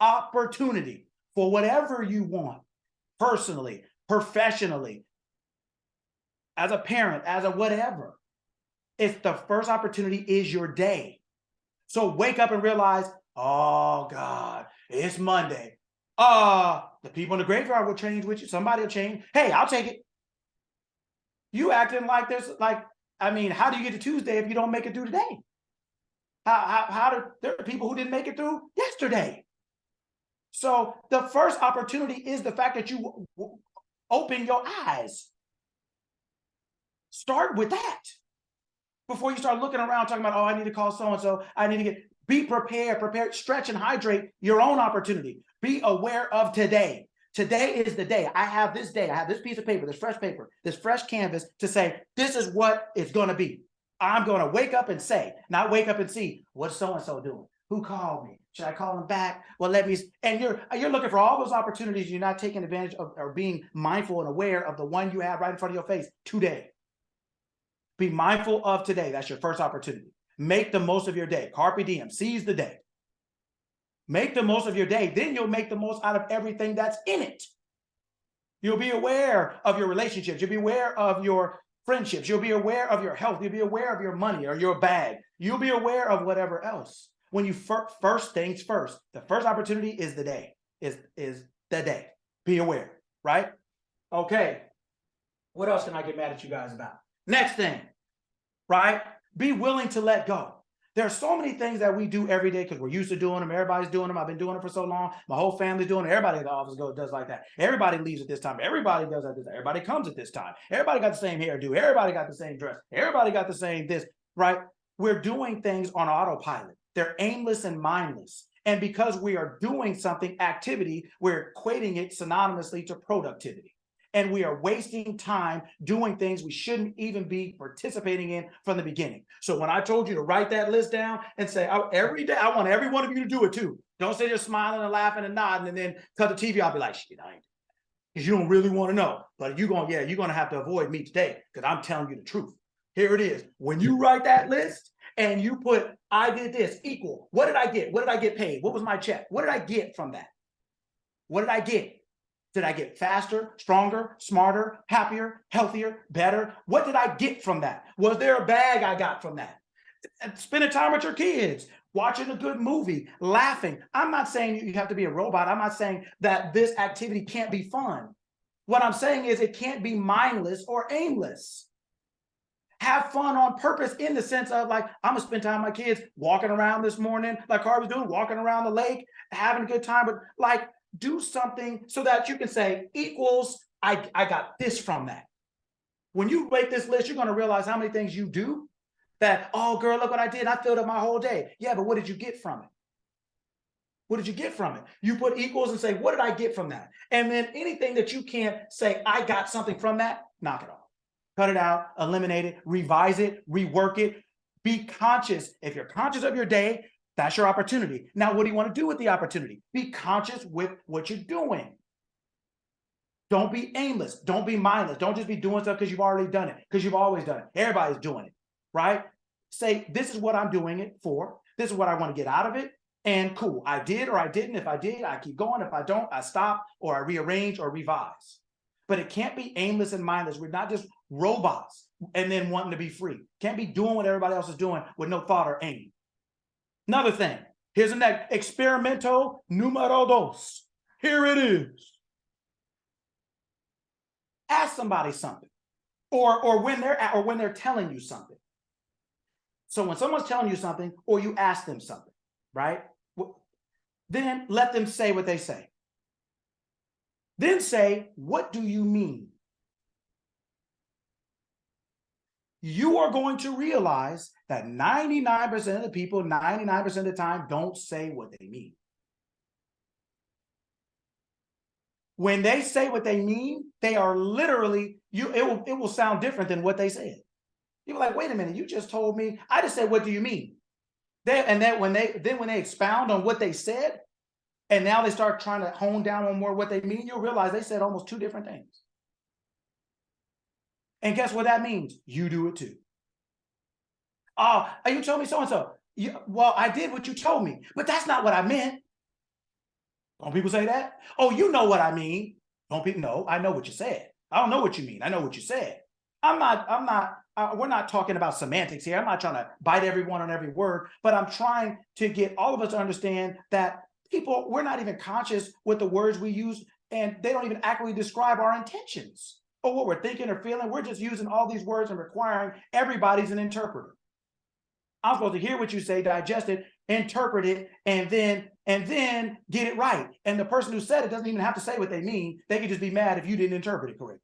Opportunity for whatever you want, personally, professionally, as a parent, as a whatever. It's the first opportunity is your day. So wake up and realize, oh God, it's Monday. The people in the graveyard will change with you. Somebody will change. Hey, I'll take it. You acting like how do you get to Tuesday if you don't make it through today? There are people who didn't make it through yesterday. So the first opportunity is the fact that you open your eyes. Start with that before you start looking around talking about, oh, I need to call so-and-so. I need to be prepared, stretch and hydrate your own opportunity. Be aware of today. Today is the day. I have this day. I have this piece of paper, this fresh canvas to say, this is what it's going to be. I'm going to wake up and say, not wake up and see, what's so-and-so doing? Who called me? Should I call him back? Well, let me, and you're looking for all those opportunities. You're not taking advantage of or being mindful and aware of the one you have right in front of your face today. Be mindful of today. That's your first opportunity. Make the most of your day. Carpe diem, seize the day. Make the most of your day. Then you'll make the most out of everything that's in it. You'll be aware of your relationships. You'll be aware of your friendships. You'll be aware of your health. You'll be aware of your money or your bag. You'll be aware of whatever else. When you first things first, the first opportunity is the day, is the day. Be aware, right? Okay. What else can I get mad at you guys about? Next thing, right? Be willing to let go. There are so many things that we do every day because we're used to doing them. Everybody's doing them. I've been doing it for so long. My whole family's doing it. Everybody in the office does like that. Everybody leaves at this time. Everybody does at this time. Everybody comes at this time. Everybody got the same hairdo. Everybody got the same dress. Everybody got the same this, right? We're doing things on autopilot. They're aimless and mindless. And because we are doing something, activity, we're equating it synonymously to productivity. And we are wasting time doing things we shouldn't even be participating in from the beginning. So when I told you to write that list down and say, every day, I want every one of you to do it too. Don't sit there smiling and laughing and nodding and then cut the TV. I'll be like, shit, I ain't. Because you don't really want to know. But you're going to have to avoid me today because I'm telling you the truth. Here it is. When you write that list and you put, I did this equal, what did I get? What did I get paid? What was my check? What did I get from that? What did I get? Did I get faster, stronger, smarter, happier, healthier, better? What did I get from that? Was there a bag I got from that? Spending time with your kids, watching a good movie, laughing. I'm not saying you have to be a robot. I'm not saying that this activity can't be fun. What I'm saying is it can't be mindless or aimless. Have fun on purpose in the sense of like, I'm gonna spend time with my kids walking around this morning, like Carl was doing, walking around the lake, having a good time, but like, do something so that you can say equals, I got this from that. When you make this list, you're going to realize how many things you do that, oh, girl, look what I did. I filled up my whole day. Yeah, but what did you get from it? What did you get from it? You put equals and say, what did I get from that? And then anything that you can't say, I got something from that, knock it off. Cut it out, eliminate it, revise it, rework it. Be conscious. If you're conscious of your day, that's your opportunity. Now, what do you want to do with the opportunity? Be conscious with what you're doing. Don't be aimless. Don't be mindless. Don't just be doing stuff because you've already done it, because you've always done it. Everybody's doing it, right? Say, this is what I'm doing it for. This is what I want to get out of it. And cool, I did or I didn't. If I did, I keep going. If I don't, I stop or I rearrange or revise. But it can't be aimless and mindless. We're not just robots and then wanting to be free. Can't be doing what everybody else is doing with no thought or aim. Another thing, here's the next, experimento numero dos. Here it is. Ask somebody something, or when they're telling you something. So when someone's telling you something, or you ask them something, right? Then let them say what they say. Then say, what do you mean? You are going to realize that 99% of the people, 99% of the time, don't say what they mean. When they say what they mean, they are literally, it will sound different than what they said. You're like, wait a minute, you just told me, I just said, what do you mean? When they expound on what they said, and now they start trying to hone down on more what they mean, you'll realize they said almost two different things. And guess what that means? You do it too. Oh, you told me so-and-so. Well, I did what you told me, but that's not what I meant. Don't people say that? Oh, you know what I mean. Don't people know? I know what you said. I don't know what you mean. I know what you said. We're not talking about semantics here. I'm not trying to bite everyone on every word, but I'm trying to get all of us to understand that we're not even conscious with the words we use, and they don't even accurately describe our intentions or what we're thinking or feeling. We're just using all these words and requiring everybody's an interpreter. I'm supposed to hear what you say, digest it, interpret it, and then get it right. And the person who said it doesn't even have to say what they mean. They could just be mad if you didn't interpret it correctly.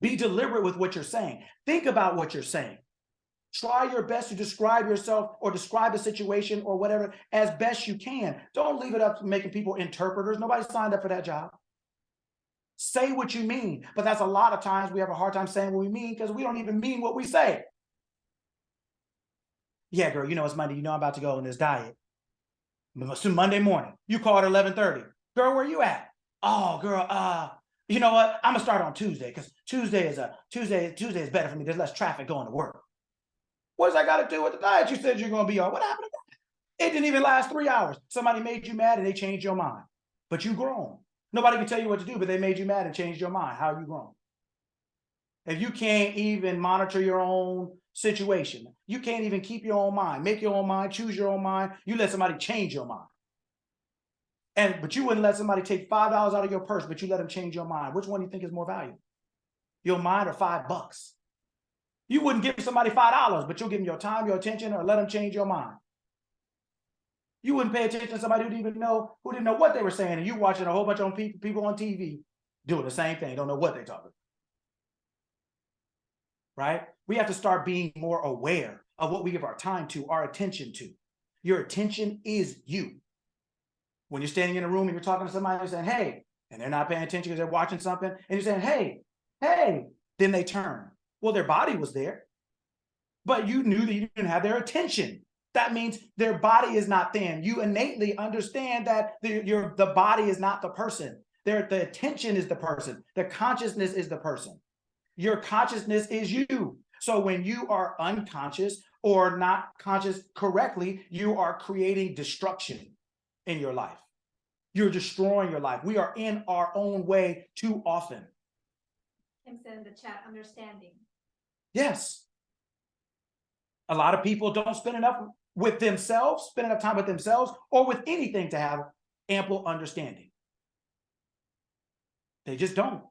Be deliberate with what you're saying. Think about what you're saying. Try your best to describe yourself or describe a situation or whatever as best you can. Don't leave it up to making people interpreters. Nobody signed up for that job. Say what you mean. But that's a lot of times we have a hard time saying what we mean because we don't even mean what we say. Yeah, girl, you know it's Monday. You know I'm about to go on this diet. Monday morning. You call at 11:30. Girl, where you at? Oh, girl, you know what? I'm gonna start on Tuesday because Tuesday is better for me. There's less traffic going to work. What does that got to do with the diet you said you're gonna be on? What happened to that? It didn't even last 3 hours. Somebody made you mad and they changed your mind. But you grown. Nobody can tell you what to do, but they made you mad and changed your mind. How are you grown? If you can't even monitor your own situation, you can't even keep your own mind, make your own mind, choose your own mind, you let somebody change your mind. But you wouldn't let somebody take $5 out of your purse, but you let them change your mind. Which one do you think is more valuable? Your mind or $5? You wouldn't give somebody $5, but you'll give them your time, your attention, or let them change your mind. You wouldn't pay attention to somebody who didn't know what they were saying, and you watching a whole bunch of people on TV doing the same thing, don't know what they're talking about. Right? We have to start being more aware of what we give our time to, our attention to. Your attention is you. When you're standing in a room and you're talking to somebody and saying, hey, and they're not paying attention because they're watching something, and you're saying, hey, then they turn. Well, their body was there, but you knew that you didn't have their attention. That means their body is not thin. You innately understand that the body is not the person. The attention is the person. The consciousness is the person. Your consciousness is you. So when you are unconscious or not conscious correctly, you are creating destruction in your life. You're destroying your life. We are in our own way too often. Kim said in the chat, understanding. Yes. A lot of people don't spend enough with themselves, spend enough time with themselves or with anything to have ample understanding. They just don't.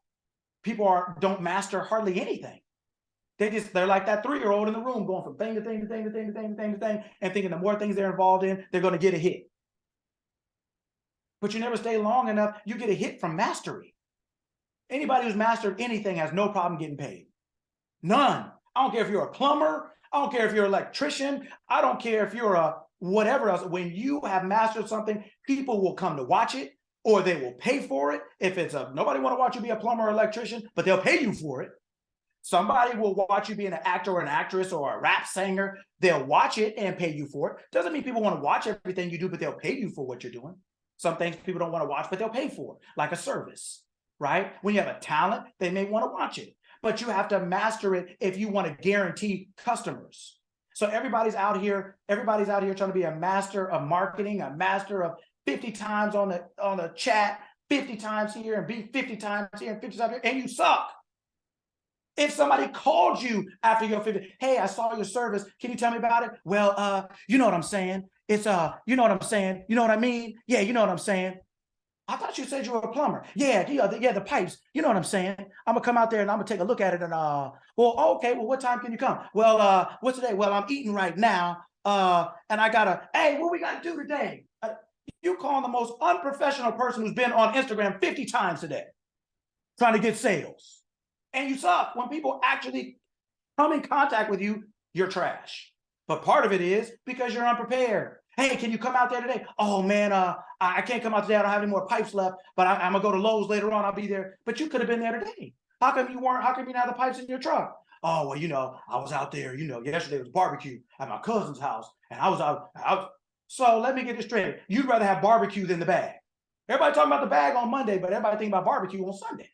People don't master hardly anything. They're like that 3-year-old in the room going from thing to thing to thing to thing to thing to thing to thing and thinking the more things they're involved in, they're going to get a hit. But you never stay long enough, you get a hit from mastery. Anybody who's mastered anything has no problem getting paid. None. I don't care if you're a plumber. I don't care if you're an electrician. I don't care if you're a whatever else. When you have mastered something, people will come to watch it or they will pay for it. If it's nobody want to watch you be a plumber or electrician, but they'll pay you for it. Somebody will watch you be an actor or an actress or a rap singer. They'll watch it and pay you for it. Doesn't mean people want to watch everything you do, but they'll pay you for what you're doing. Some things people don't want to watch, but they'll pay for it, like a service, right? When you have a talent, they may want to watch it, but you have to master it if you want to guarantee customers. So everybody's out here trying to be a master of marketing, a master of 50 times on the chat, 50 times here and be 50 times here and 50 times here, and you suck. If somebody called you after your 50, hey, I saw your service. Can you tell me about it? Well, you know what I'm saying. It's you know what I'm saying. You know what I mean? Yeah, you know what I'm saying. I thought you said you were a plumber. Yeah, the pipes. You know what I'm saying. I'm gonna come out there and I'm gonna take a look at it and well, okay, well, what time can you come? Well, what's today? Well, I'm eating right now. And I gotta, hey, what we gotta do today? You calling the most unprofessional person who's been on Instagram 50 times today, trying to get sales. And you suck. When people actually come in contact with you, you're trash. But part of it is because you're unprepared. Hey, can you come out there today? Oh man, I can't come out today. I don't have any more pipes left, but I'm gonna go to Lowe's later on. I'll be there. But you could have been there today. How come you weren't? How come you didn't have the pipes in your truck? Oh, well, I was out there, yesterday was barbecue at my cousin's house, and I was out. So let me get this straight. You'd rather have barbecue than the bag. Everybody talking about the bag on Monday, but everybody thinking about barbecue on Sunday.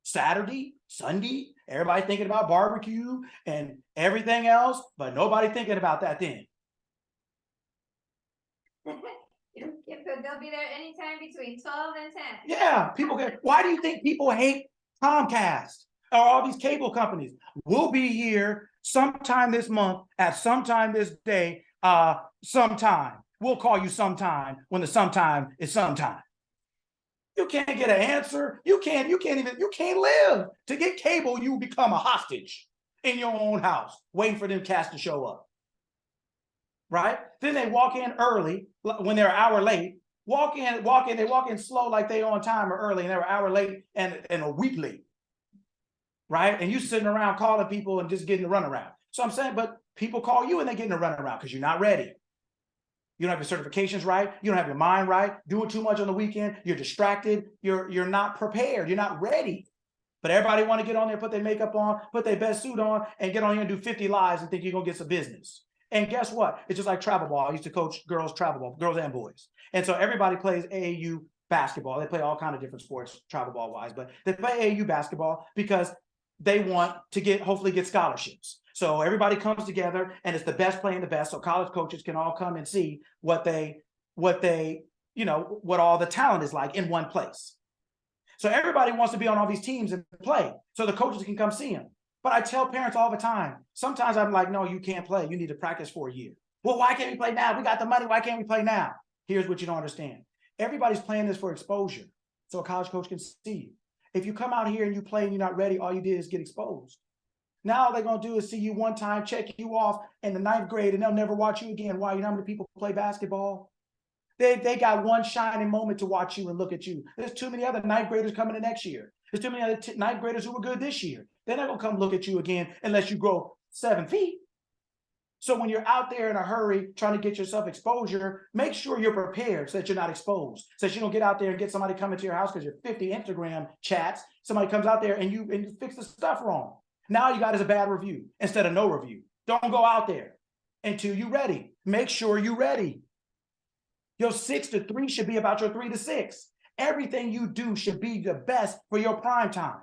Saturday, Sunday, everybody thinking about barbecue and everything else, but nobody thinking about that then. They'll be there anytime between 12 and 10. Yeah, why do you think people hate Comcast or all these cable companies? We'll be here sometime this month at sometime this day, sometime. We'll call you sometime when the sometime is sometime. You can't get an answer. You can't live. To get cable, you become a hostage in your own house, waiting for them cats to show up. Right? Then they walk in early when they're an hour late. They walk in slow like they on time or early, and they're an hour late and a week late. Right? And you sitting around calling people and just getting the runaround. So I'm saying, but people call you and they get in the runaround because you're not ready. You don't have your certifications right. You don't have your mind right. Doing too much on the weekend. You're distracted. You're not prepared. You're not ready. But everybody want to get on there, put their makeup on, put their best suit on, and get on here and do 50 lives and think you're going to get some business. And guess what? It's just like travel ball. I used to coach girls travel ball, girls and boys. And so everybody plays AAU basketball. They play all kind of different sports, travel ball wise, but they play AAU basketball because they want to hopefully get scholarships. So everybody comes together and it's the best playing the best. So college coaches can all come and see what all the talent is like in one place. So everybody wants to be on all these teams and play so the coaches can come see them. But I tell parents all the time, sometimes I'm like, no, you can't play. You need to practice for a year. Well, why can't we play now? We got the money. Why can't we play now? Here's what you don't understand. Everybody's playing this for exposure so a college coach can see you. If you come out here and you play and you're not ready, all you did is get exposed. Now all they're going to do is see you one time, check you off in the 9th grade, and they'll never watch you again. Why? You know how many people play basketball? They got one shining moment to watch you and look at you. There's too many other 9th graders coming in next year. There's too many other 9th graders who were good this year. They're not going to come look at you again unless you grow 7 feet. So when you're out there in a hurry trying to get yourself exposure, make sure you're prepared so that you're not exposed. So that you don't get out there and get somebody coming to your house because you're 50 Instagram chats. Somebody comes out there and you fix the stuff wrong. Now you got is a bad review instead of no review. Don't go out there until you're ready. Make sure you're ready. Your 6 to 3 should be about your 3 to 6. Everything you do should be the best for your prime time.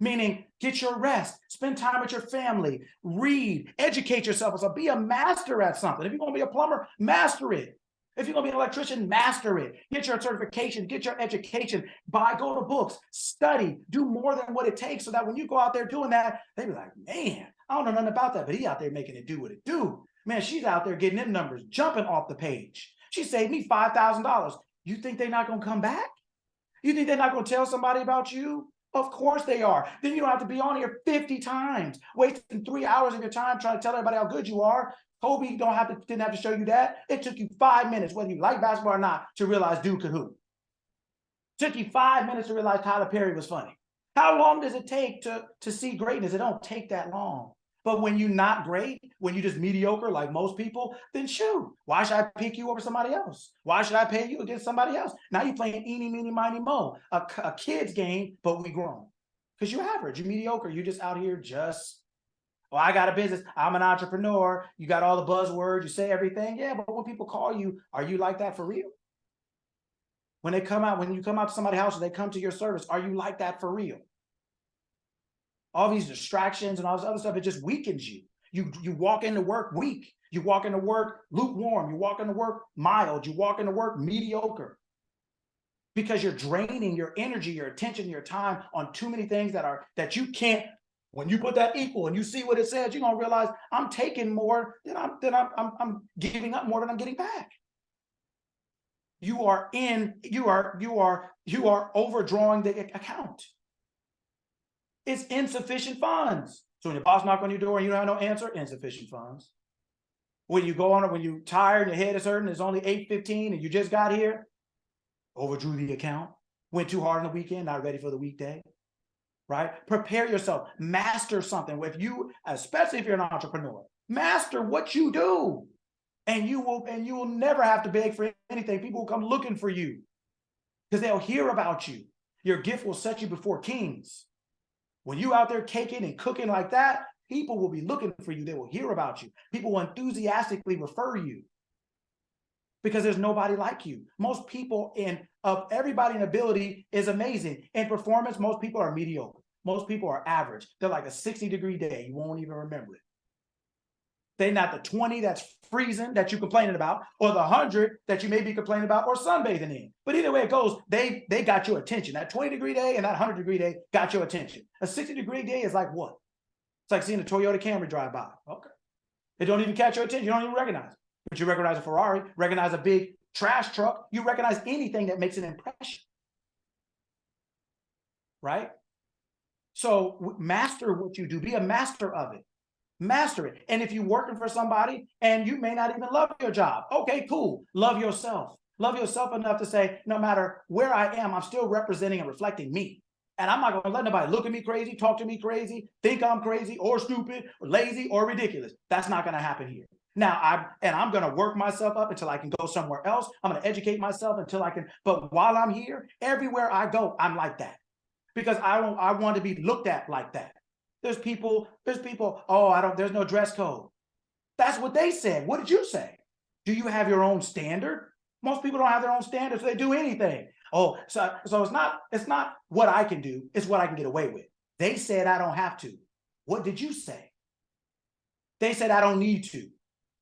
Meaning, get your rest, spend time with your family, read, educate yourself. So be a master at something. If you're going to be a plumber, master it. If you're going to be an electrician, master it. Get your certification, get your education, go to books, study, do more than what it takes so that when you go out there doing that, they be like, man, I don't know nothing about that, but he out there making it do what it do. Man, she's out there getting them numbers, jumping off the page. She saved me $5,000. You think they're not going to come back? You think they're not going to tell somebody about you? Of course they are. Then you don't have to be on here 50 times, wasting 3 hours of your time trying to tell everybody how good you are. Kobe didn't have to show you that. It took you 5 minutes, whether you like basketball or not, to realize Duke could hoop. It took you 5 minutes to realize Tyler Perry was funny. How long does it take to see greatness? It don't take that long. But when you're not great, when you're just mediocre like most people, then shoot, why should I pick you over somebody else? Why should I pay you against somebody else? Now you're playing eeny, meeny, miny, mo, a kid's game, but we grown. Because you're average, you're mediocre. You're just out here I got a business. I'm an entrepreneur. You got all the buzzwords. You say everything. Yeah, but when people call you, are you like that for real? When you come out to somebody's house and they come to your service, are you like that for real? All these distractions and all this other stuff, it just weakens you. You walk into work weak. You walk into work lukewarm. You walk into work mild. You walk into work mediocre. Because you're draining your energy, your attention, your time on too many things that you can't. When you put that equal and you see what it says, you're gonna realize I'm taking more than I'm giving up more than I'm getting back. You are overdrawing the account. It's insufficient funds. So when your boss knocks on your door and you don't have no answer, insufficient funds. When you when you're tired and your head is hurting, it's only 8:15 and you just got here, overdrew the account, went too hard on the weekend, not ready for the weekday, right? Prepare yourself, master something. Especially if you're an entrepreneur, master what you do, and you will never have to beg for anything. People will come looking for you because they'll hear about you. Your gift will set you before kings. When you out there caking and cooking like that, people will be looking for you. They will hear about you. People will enthusiastically refer you because there's nobody like you. Most people everybody in ability is amazing. In performance, most people are mediocre. Most people are average. They're like a 60-degree day. You won't even remember it. They're not the 20 that's freezing that you're complaining about, or the 100 that you may be complaining about or sunbathing in. But either way it goes, they got your attention. That 20-degree day and that 100-degree day got your attention. A 60-degree day is like what? It's like seeing a Toyota Camry drive by. Okay. It don't even catch your attention. You don't even recognize it. But you recognize a Ferrari, recognize a big trash truck. You recognize anything that makes an impression. Right? So master what you do. Be a master of it. Master it. And if you're working for somebody and you may not even love your job, okay, cool. Love yourself. Love yourself enough to say, no matter where I am, I'm still representing and reflecting me. And I'm not going to let nobody look at me crazy, talk to me crazy, think I'm crazy or stupid or lazy or ridiculous. That's not going to happen here. Now, I'm going to work myself up until I can go somewhere else. I'm going to educate myself until I can. But while I'm here, everywhere I go, I'm like that. Because I want to be looked at like that. There's people, there's no dress code. That's what they said. What did you say? Do you have your own standard? Most people don't have their own standards, so they do anything. Oh, so it's not what I can do, it's what I can get away with. They said I don't have to. What did you say? They said I don't need to.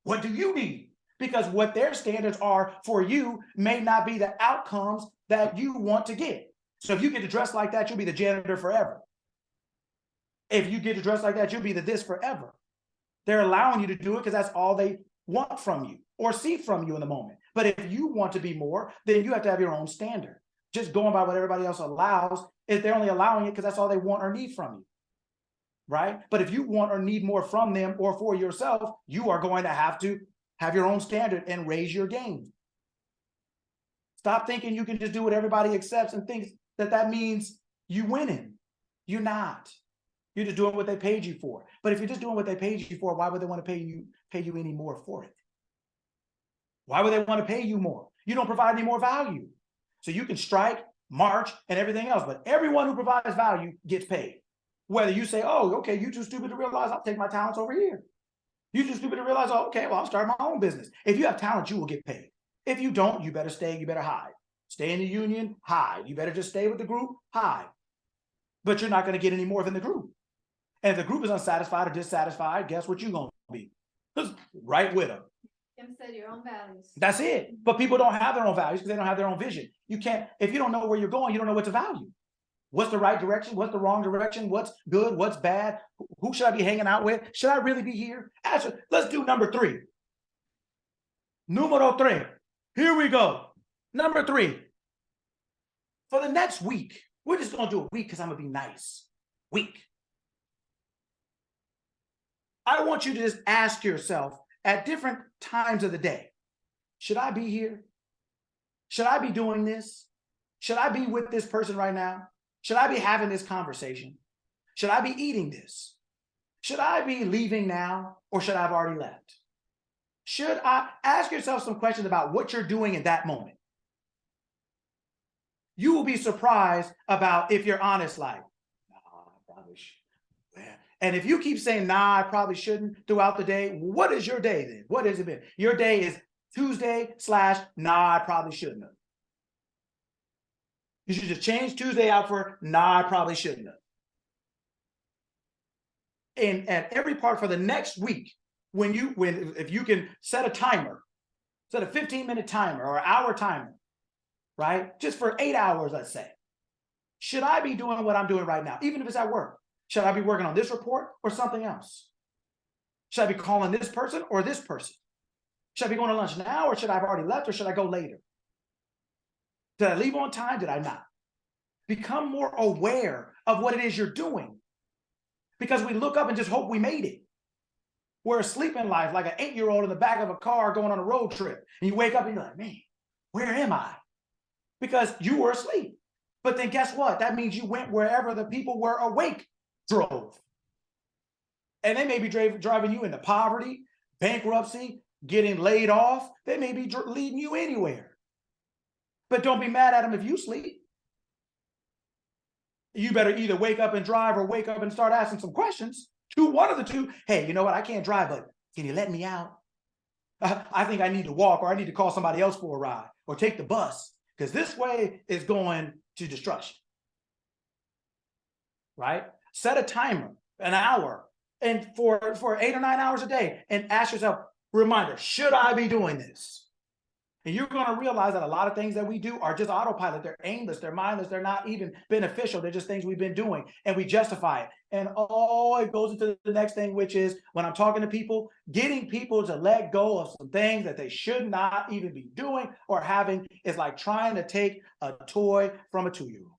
What do you need? Because what their standards are for you may not be the outcomes that you want to get. So if you get to dress like that, you'll be the janitor forever. If you get to dress like that, you'll be the this forever. They're allowing you to do it because that's all they want from you or see from you in the moment. But if you want to be more, then you have to have your own standard. Just going by what everybody else allows, if they're only allowing it because that's all they want or need from you. Right? But if you want or need more from them or for yourself, you are going to have your own standard and raise your game. Stop thinking you can just do what everybody accepts and thinks that means you winning. You're not. You're just doing what they paid you for. But if you're just doing what they paid you for, why would they want to pay you any more for it? Why would they want to pay you more? You don't provide any more value. So you can strike, march, and everything else, but everyone who provides value gets paid. Whether you say, oh, okay, you're too stupid to realize I'll take my talents over here. You're too stupid to realize, oh, okay, well, I'll start my own business. If you have talent, you will get paid. If you don't, you better stay, you better hide. Stay in the union, hide. You better just stay with the group, hide. But you're not going to get any more than the group. And if the group is unsatisfied or dissatisfied, guess what you're going to be? Right with them. Jim said your own values. That's it. But people don't have their own values because they don't have their own vision. You can't, if you don't know where you're going, you don't know what to value. What's the right direction? What's the wrong direction? What's good? What's bad? Who should I be hanging out with? Should I really be here? Actually, let's do number 3. Numero 3. Here we go. Number 3. For the next week, we're just going to do a week because I'm going to be nice. Week. I want you to just ask yourself at different times of the day, should I be here? Should I be doing this? Should I be with this person right now? Should I be having this conversation? Should I be eating this? Should I be leaving now or should I have already left? Should I ask yourself some questions about what you're doing in that moment? You will be surprised about if you're honest, like, nah, I probably should. And if you keep saying, nah, I probably shouldn't throughout the day, what is your day then? What has it been? Your day is Tuesday / nah, I probably shouldn't have. You should just change Tuesday out for, nah, I probably shouldn't have. And at every part for the next week, if you can set a timer, set a 15-minute timer or an hour timer, right? Just for 8 hours, let's say. Should I be doing what I'm doing right now, even if it's at work? Should I be working on this report or something else? Should I be calling this person or this person? Should I be going to lunch now or should I have already left or should I go later? Did I leave on time? Did I not? Become more aware of what it is you're doing. Because we look up and just hope we made it. We're asleep in life like an 8-year-old in the back of a car going on a road trip. And you wake up and you're like, man, where am I? Because you were asleep. But then guess what? That means you went wherever the people were awake drove. And they may be driving you into poverty, bankruptcy, getting laid off. They may be leading you anywhere. But don't be mad at them if you sleep. You better either wake up and drive or wake up and start asking some questions. One of the two. Hey, you know what? I can't drive, but can you let me out? I think I need to walk or I need to call somebody else for a ride or take the bus because this way is going to destruction. Right? Set a timer, an hour, and for 8 or 9 hours a day and ask yourself, reminder, should I be doing this? And you're going to realize that a lot of things that we do are just autopilot. They're aimless. They're mindless. They're not even beneficial. They're just things we've been doing and we justify it. And it goes into the next thing, which is when I'm talking to people, getting people to let go of some things that they should not even be doing or having is like trying to take a toy from a 2-year-old.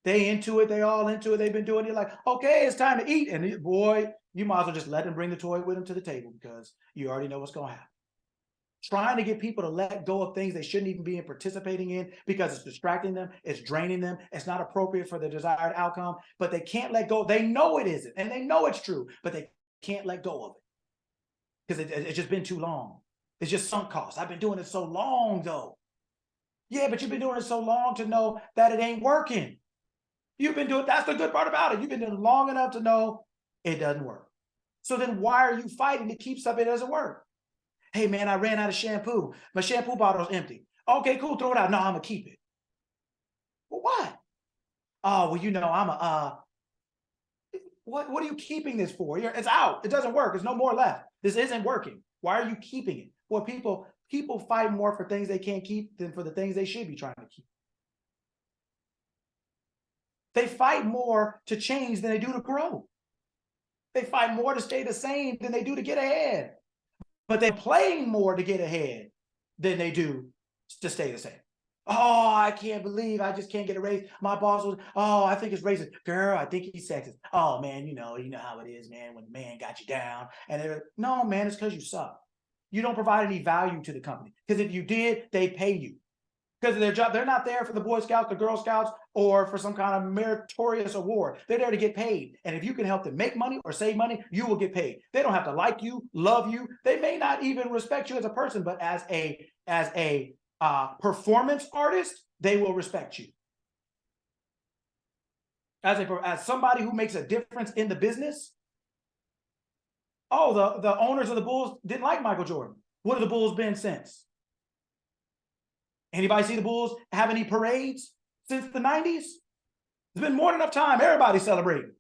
They into it. They all into it. They've been doing it. Like, okay, it's time to eat. And boy, you might as well just let them bring the toy with them to the table because you already know what's going to happen. Trying to get people to let go of things they shouldn't even be participating in because it's distracting them, it's draining them, it's not appropriate for the desired outcome, but they can't let go. They know it isn't, and they know it's true, but they can't let go of it because it's just been too long. It's just sunk cost. I've been doing it so long, though. Yeah, but you've been doing it so long to know that it ain't working. You've been doing, that's the good part about it. You've been doing it long enough to know it doesn't work. So then why are you fighting to keep something that doesn't work? Hey man, I ran out of shampoo. My shampoo bottle's empty. Okay, cool, throw it out. No, I'm gonna keep it. Well, what? Oh, well, you know, what are you keeping this for? It's out. It doesn't work. There's no more left. This isn't working. Why are you keeping it? Well, people fight more for things they can't keep than for the things they should be trying to keep. They fight more to change than they do to grow. They fight more to stay the same than they do to get ahead. But they're playing more to get ahead than they do to stay the same. Oh, I can't believe I just can't get a raise. My boss was, oh, I think it's racist. Girl, I think he's sexist. Oh man, you know how it is, man, when the man got you down. And no, man, it's because you suck. You don't provide any value to the company. Because if you did, they pay you. Because of their job, they're not there for the Boy Scouts, the Girl Scouts, or for some kind of meritorious award. They're there to get paid. And if you can help them make money or save money, you will get paid. They don't have to like you, love you. They may not even respect you as a person, but as a performance artist, they will respect you. As somebody who makes a difference in the business. Oh, the owners of the Bulls didn't like Michael Jordan. What have the Bulls been since? Anybody see the Bulls have any parades since the 90s? There's been more than enough time. Everybody's celebrating,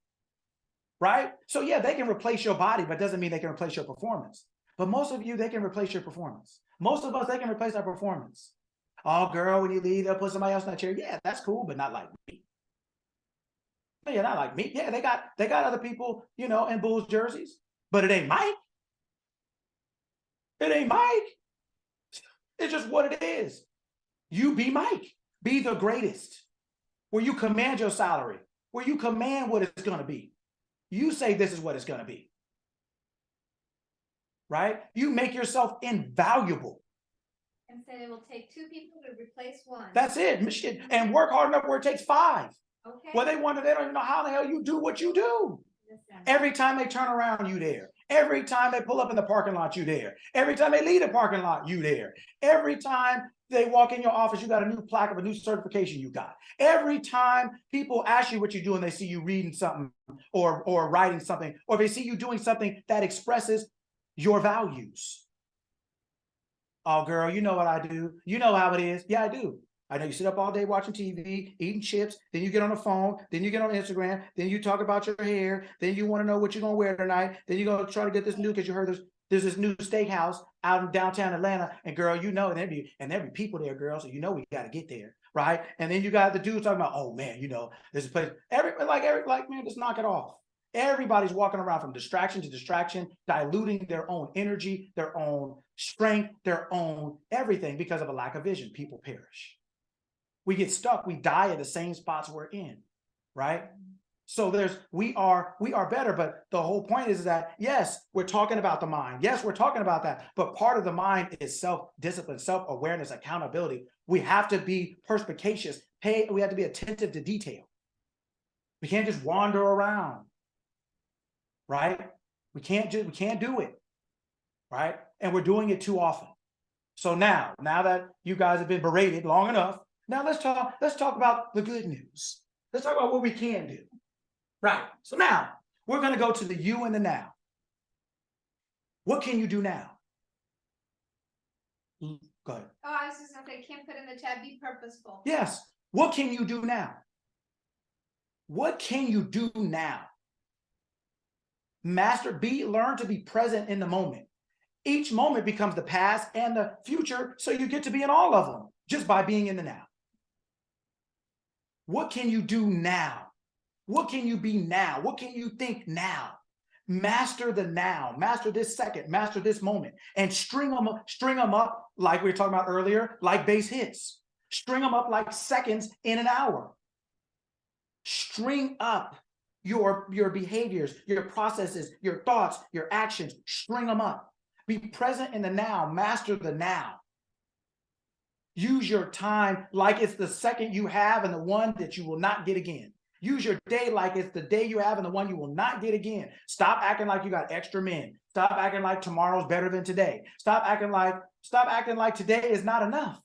right? So yeah, they can replace your body, but doesn't mean they can replace your performance. But most of you, they can replace your performance. Most of us, they can replace our performance. Oh, girl, when you leave, they'll put somebody else in that chair. Yeah, that's cool, but not like me. Yeah, not like me. Yeah, they got other people, in Bulls jerseys, but it ain't Mike. It ain't Mike. It's just what it is. You be Mike. Be the greatest. Where you command your salary. Where you command what it's going to be. You say this is what it's going to be. Right? You make yourself invaluable. And said it will take 2 people to replace one. That's it. And work hard enough where it takes 5. Okay. Well, they don't even know how the hell you do what you do. Listen. Every time they turn around, you there. Every time they pull up in the parking lot, you there. Every time they leave the parking lot, you there. Every time they walk in your office, you got a new plaque of a new certification you got. Every time people ask you what you do and they see you reading something or writing something, or they see you doing something that expresses your values. Oh, girl, you know what I do. You know how it is. Yeah, I do. I know you sit up all day watching TV, eating chips, then you get on the phone, then you get on Instagram, then you talk about your hair, then you want to know what you're going to wear tonight, then you're going to try to get this new, because you heard there's this new steakhouse out in downtown Atlanta, and girl, and there'll be people there, girl, so we got to get there, right? And then you got the dude talking about, oh man, there's a place, man, just knock it off. Everybody's walking around from distraction to distraction, diluting their own energy, their own strength, their own everything because of a lack of vision. People perish. We get stuck. We die at the same spots we're in, right? So we are better, but the whole point is that, yes, we're talking about the mind. Yes, we're talking about that, but part of the mind is self-discipline, self-awareness, accountability. We have to be perspicacious. We have to be attentive to detail. We can't just wander around, right? We can't do it, right? And we're doing it too often. So now that you guys have been berated long enough, now let's talk about the good news. Let's talk about what we can do. Right. So now we're going to go to the you and the now. What can you do now? Go ahead. Oh, I was just going to say, Kim put in the chat, be purposeful. Yes. What can you do now? What can you do now? Learn to be present in the moment. Each moment becomes the past and the future, so you get to be in all of them just by being in the now. What can you do now? What can you be now? What can you think now? Master the now, master this second, master this moment, and string them up like we were talking about earlier, like base hits. String them up like seconds in an hour. String up your behaviors, your processes, your thoughts, your actions. String them up. Be present in the now, master the now. Use your time like it's the second you have and the one that you will not get again. Use your day like it's the day you have and the one you will not get again. Stop acting like you got extra men. Stop acting like tomorrow's better than today. Stop acting like today is not enough.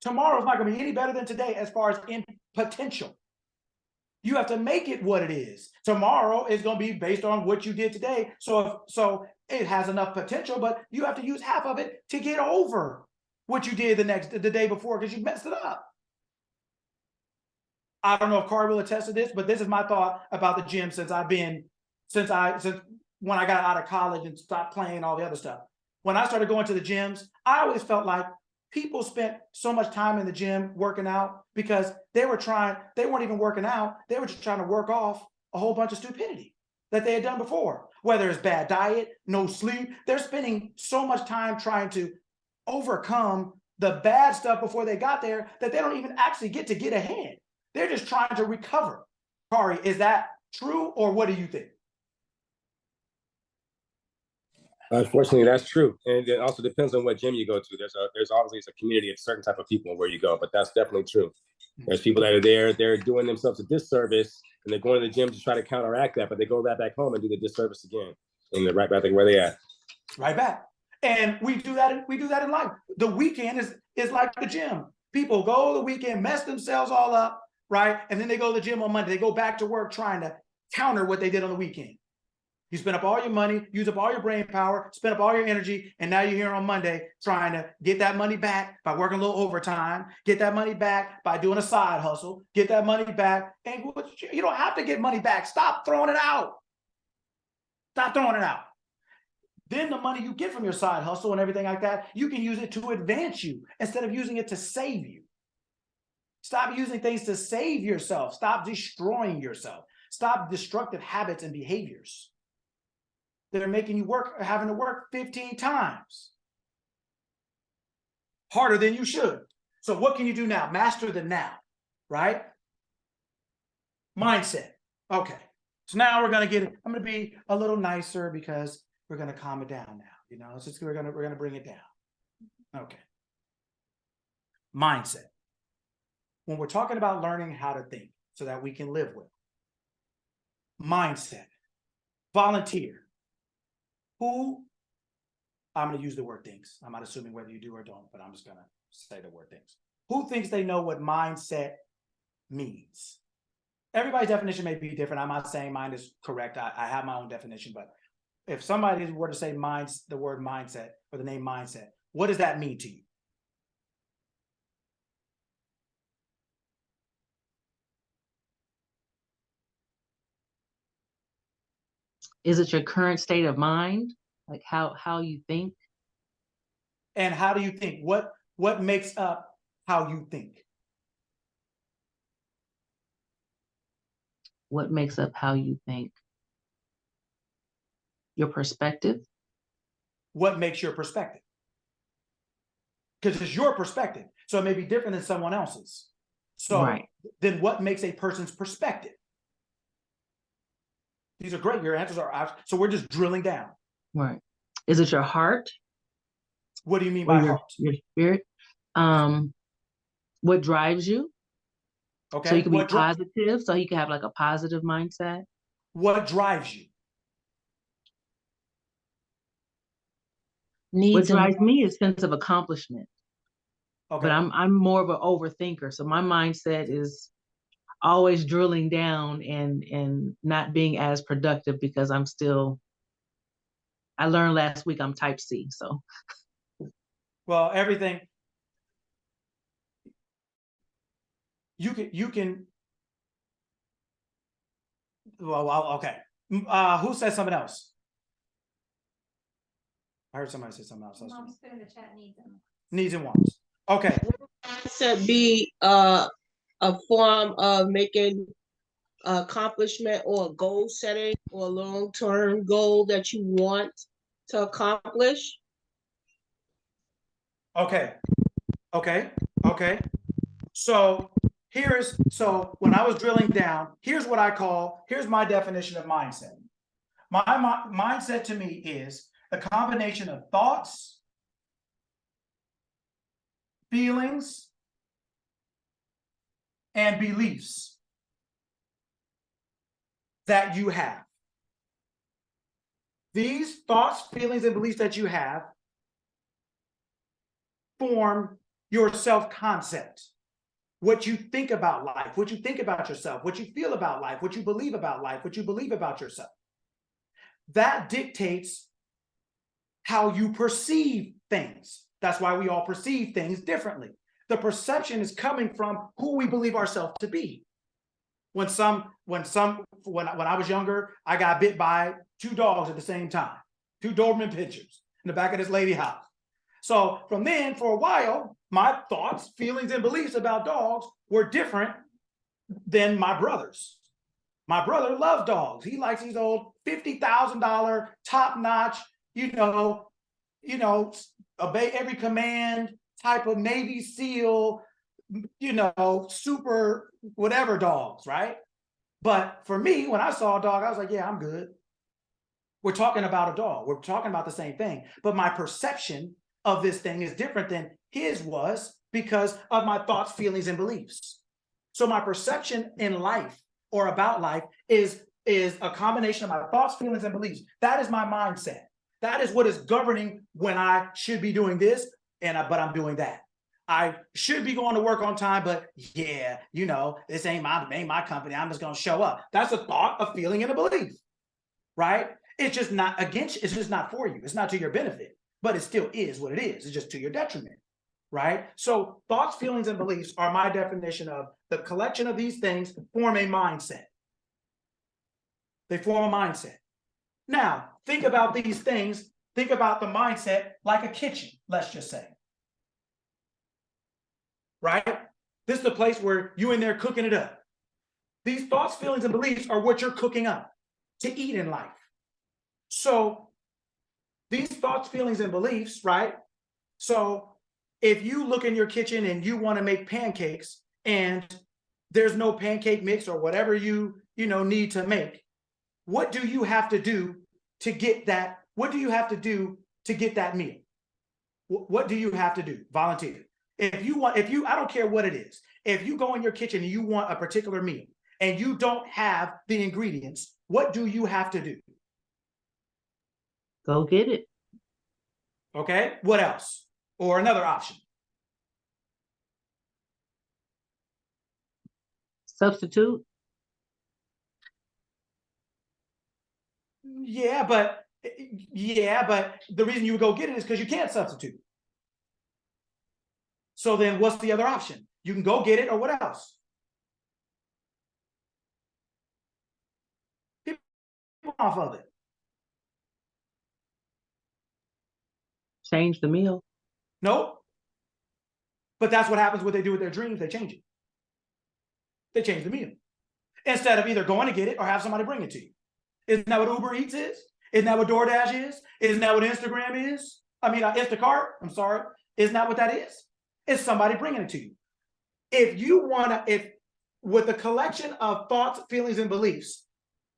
Tomorrow's not going to be any better than today as far as in potential. You have to make it what it is. Tomorrow is going to be based on what you did today. So it has enough potential, but you have to use half of it to get over what you did the day before because you messed it up. I don't know if Carl will attest to this, but this is my thought about the gym since when I got out of college and stopped playing all the other stuff. When I started going to the gyms, I always felt like people spent so much time in the gym working out because they weren't even working out. They were just trying to work off a whole bunch of stupidity that they had done before, whether it's bad diet, no sleep. They're spending so much time trying to overcome the bad stuff before they got there that they don't even actually get ahead. They're just trying to recover. Kari, is that true or what do you think? Unfortunately, that's true, and it also depends on what gym you go to. There's obviously a community of certain type of people where you go, but that's definitely true. There's people that are there, they're doing themselves a disservice, and they're going to the gym to try to counteract that, but they go right back home and do the disservice again, and they're right back where they at. Right back, and we do that in life. The weekend is like the gym. People go the weekend, mess themselves all up, right, and then they go to the gym on Monday. They go back to work trying to counter what they did on the weekend. You spend up all your money, use up all your brain power, spend up all your energy, and now you're here on Monday trying to get that money back by working a little overtime, get that money back by doing a side hustle, get that money back. And you don't have to get money back. Stop throwing it out. Stop throwing it out. Then the money you get from your side hustle and everything like that, you can use it to advance you instead of using it to save you. Stop using things to save yourself. Stop destroying yourself. Stop destructive habits and behaviors that are making you having to work 15 times harder than you should. So what can you do now? Master the now, right? Mindset. Okay. So now I'm going to be a little nicer because we're going to calm it down now. You know, we're going to bring it down. Okay. Mindset. When we're talking about learning how to think so that we can live well. Mindset. Volunteer. Who, I'm going to use the word thinks. I'm not assuming whether you do or don't, but I'm just going to say the word thinks. Who thinks they know what mindset means? Everybody's definition may be different. I'm not saying mine is correct. I have my own definition, but if somebody were to say the word mindset or the name mindset, what does that mean to you? Is it your current state of mind? Like how you think? And how do you think? What makes up how you think? What makes up how you think? Your perspective? What makes your perspective? Because it's your perspective. So it may be different than someone else's. So right. Then what makes a person's perspective? These are great. Your answers are, so we're just drilling down. Right. Is it your heart? What do you mean by heart? Your spirit? What drives you? Okay. So you can be positive, so you can have like a positive mindset. What drives you? What drives me is sense of accomplishment. Okay. But I'm more of an overthinker. So my mindset is always drilling down and not being as productive because I learned last week I'm type C, so. Well, everything, you can, well, okay. Who said something else? I heard somebody say something else. Mom's put in the chat Needs and wants. Okay. Mindset be a form of making accomplishment or a goal setting or a long-term goal that you want to accomplish? Okay. So when I was drilling down, here's my definition of mindset. My mindset to me is a combination of thoughts, feelings, and beliefs that you have. These thoughts, feelings, and beliefs that you have form your self-concept. what you think about life, what you think about yourself, what you feel about life, what you believe about life, what you believe about yourself. That dictates how you perceive things. That's why we all perceive things differently. The perception is coming from who we believe ourselves to be. When I was younger, I got bit by 2 dogs at the same time, 2 Doberman pinschers in the back of this lady house. So from then, for a while, my thoughts, feelings, and beliefs about dogs were different than my brother's. My brother loves dogs. He likes these old $50,000 top-notch, obey every command type of Navy SEAL, super whatever dogs, right? But for me, when I saw a dog, I was like, yeah, I'm good. We're talking about a dog. We're talking about the same thing. But my perception of this thing is different than his was because of my thoughts, feelings, and beliefs. So my perception in life or about life is a combination of my thoughts, feelings, and beliefs. That is my mindset. That is what is governing when I should be doing this, but I'm doing that. I should be going to work on time, but yeah, this ain't my company. I'm just going to show up. That's a thought, a feeling, and a belief, right? It's just not against, it's just not for you. It's not to your benefit, but it still is what it is. It's just to your detriment, right? So thoughts, feelings, and beliefs are my definition of the collection of these things form a mindset. They form a mindset. Now, think about these things. Think about the mindset like a kitchen, let's just say. Right? This is the place where you in there cooking it up. These thoughts, feelings, and beliefs are what you're cooking up to eat in life. So these thoughts, feelings, and beliefs, right? So if you look in your kitchen and you want to make pancakes and there's no pancake mix or whatever you need to make, what do you have to do to get that? What do you have to do to get that meal? What do you have to do? Volunteer. I don't care what it is. If you go in your kitchen and you want a particular meal and you don't have the ingredients, what do you have to do? Go get it. Okay, what else? Or another option. Substitute. Yeah, but the reason you would go get it is because you can't substitute. So then what's the other option? You can go get it, or what else? People off of it. Change the meal. Nope. But that's what happens when they do with their dreams. They change it. They change the meal. Instead of either going to get it or have somebody bring it to you. Isn't that what Uber Eats is? Isn't that what DoorDash is? Isn't that what Instagram is? Instacart, I'm sorry. Isn't that what that is? It's somebody bringing it to you. If with a collection of thoughts, feelings, and beliefs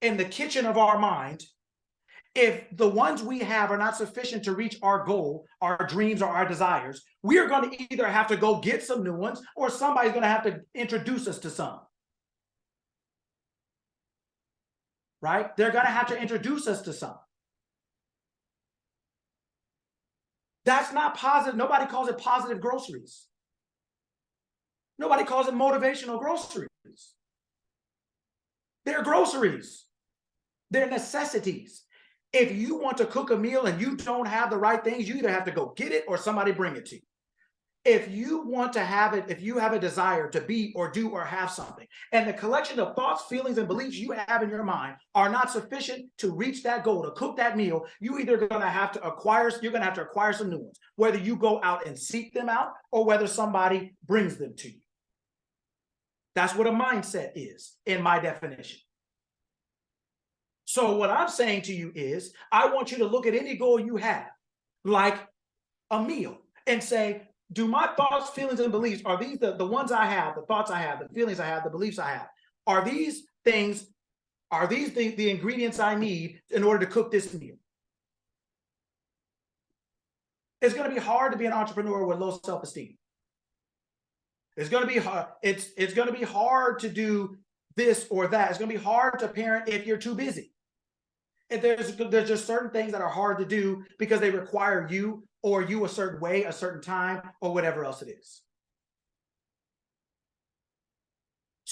in the kitchen of our mind, if the ones we have are not sufficient to reach our goal, our dreams, or our desires, we are going to either have to go get some new ones or somebody's going to have to introduce us to some. Right? They're going to have to introduce us to some. That's not positive. Nobody calls it positive groceries. Nobody calls it motivational groceries. They're groceries. They're necessities. If you want to cook a meal and you don't have the right things, you either have to go get it or somebody bring it to you. If you want to have it, if you have a desire to be or do or have something, and the collection of thoughts, feelings, and beliefs you have in your mind are not sufficient to reach that goal, to cook that meal, you're going to have to acquire some new ones, whether you go out and seek them out or whether somebody brings them to you. That's what a mindset is in my definition. So what I'm saying to you is, I want you to look at any goal you have, like a meal, and say, do my thoughts, feelings, and beliefs, are these the ones I have, the thoughts I have, the feelings I have, the beliefs I have? Are these things, are these the ingredients I need in order to cook this meal? It's going to be hard to be an entrepreneur with low self-esteem. It's going to be hard. It's going to be hard to do this or that. It's going to be hard to parent if you're too busy. And there's just certain things that are hard to do because they require you or you a certain way, a certain time, or whatever else it is.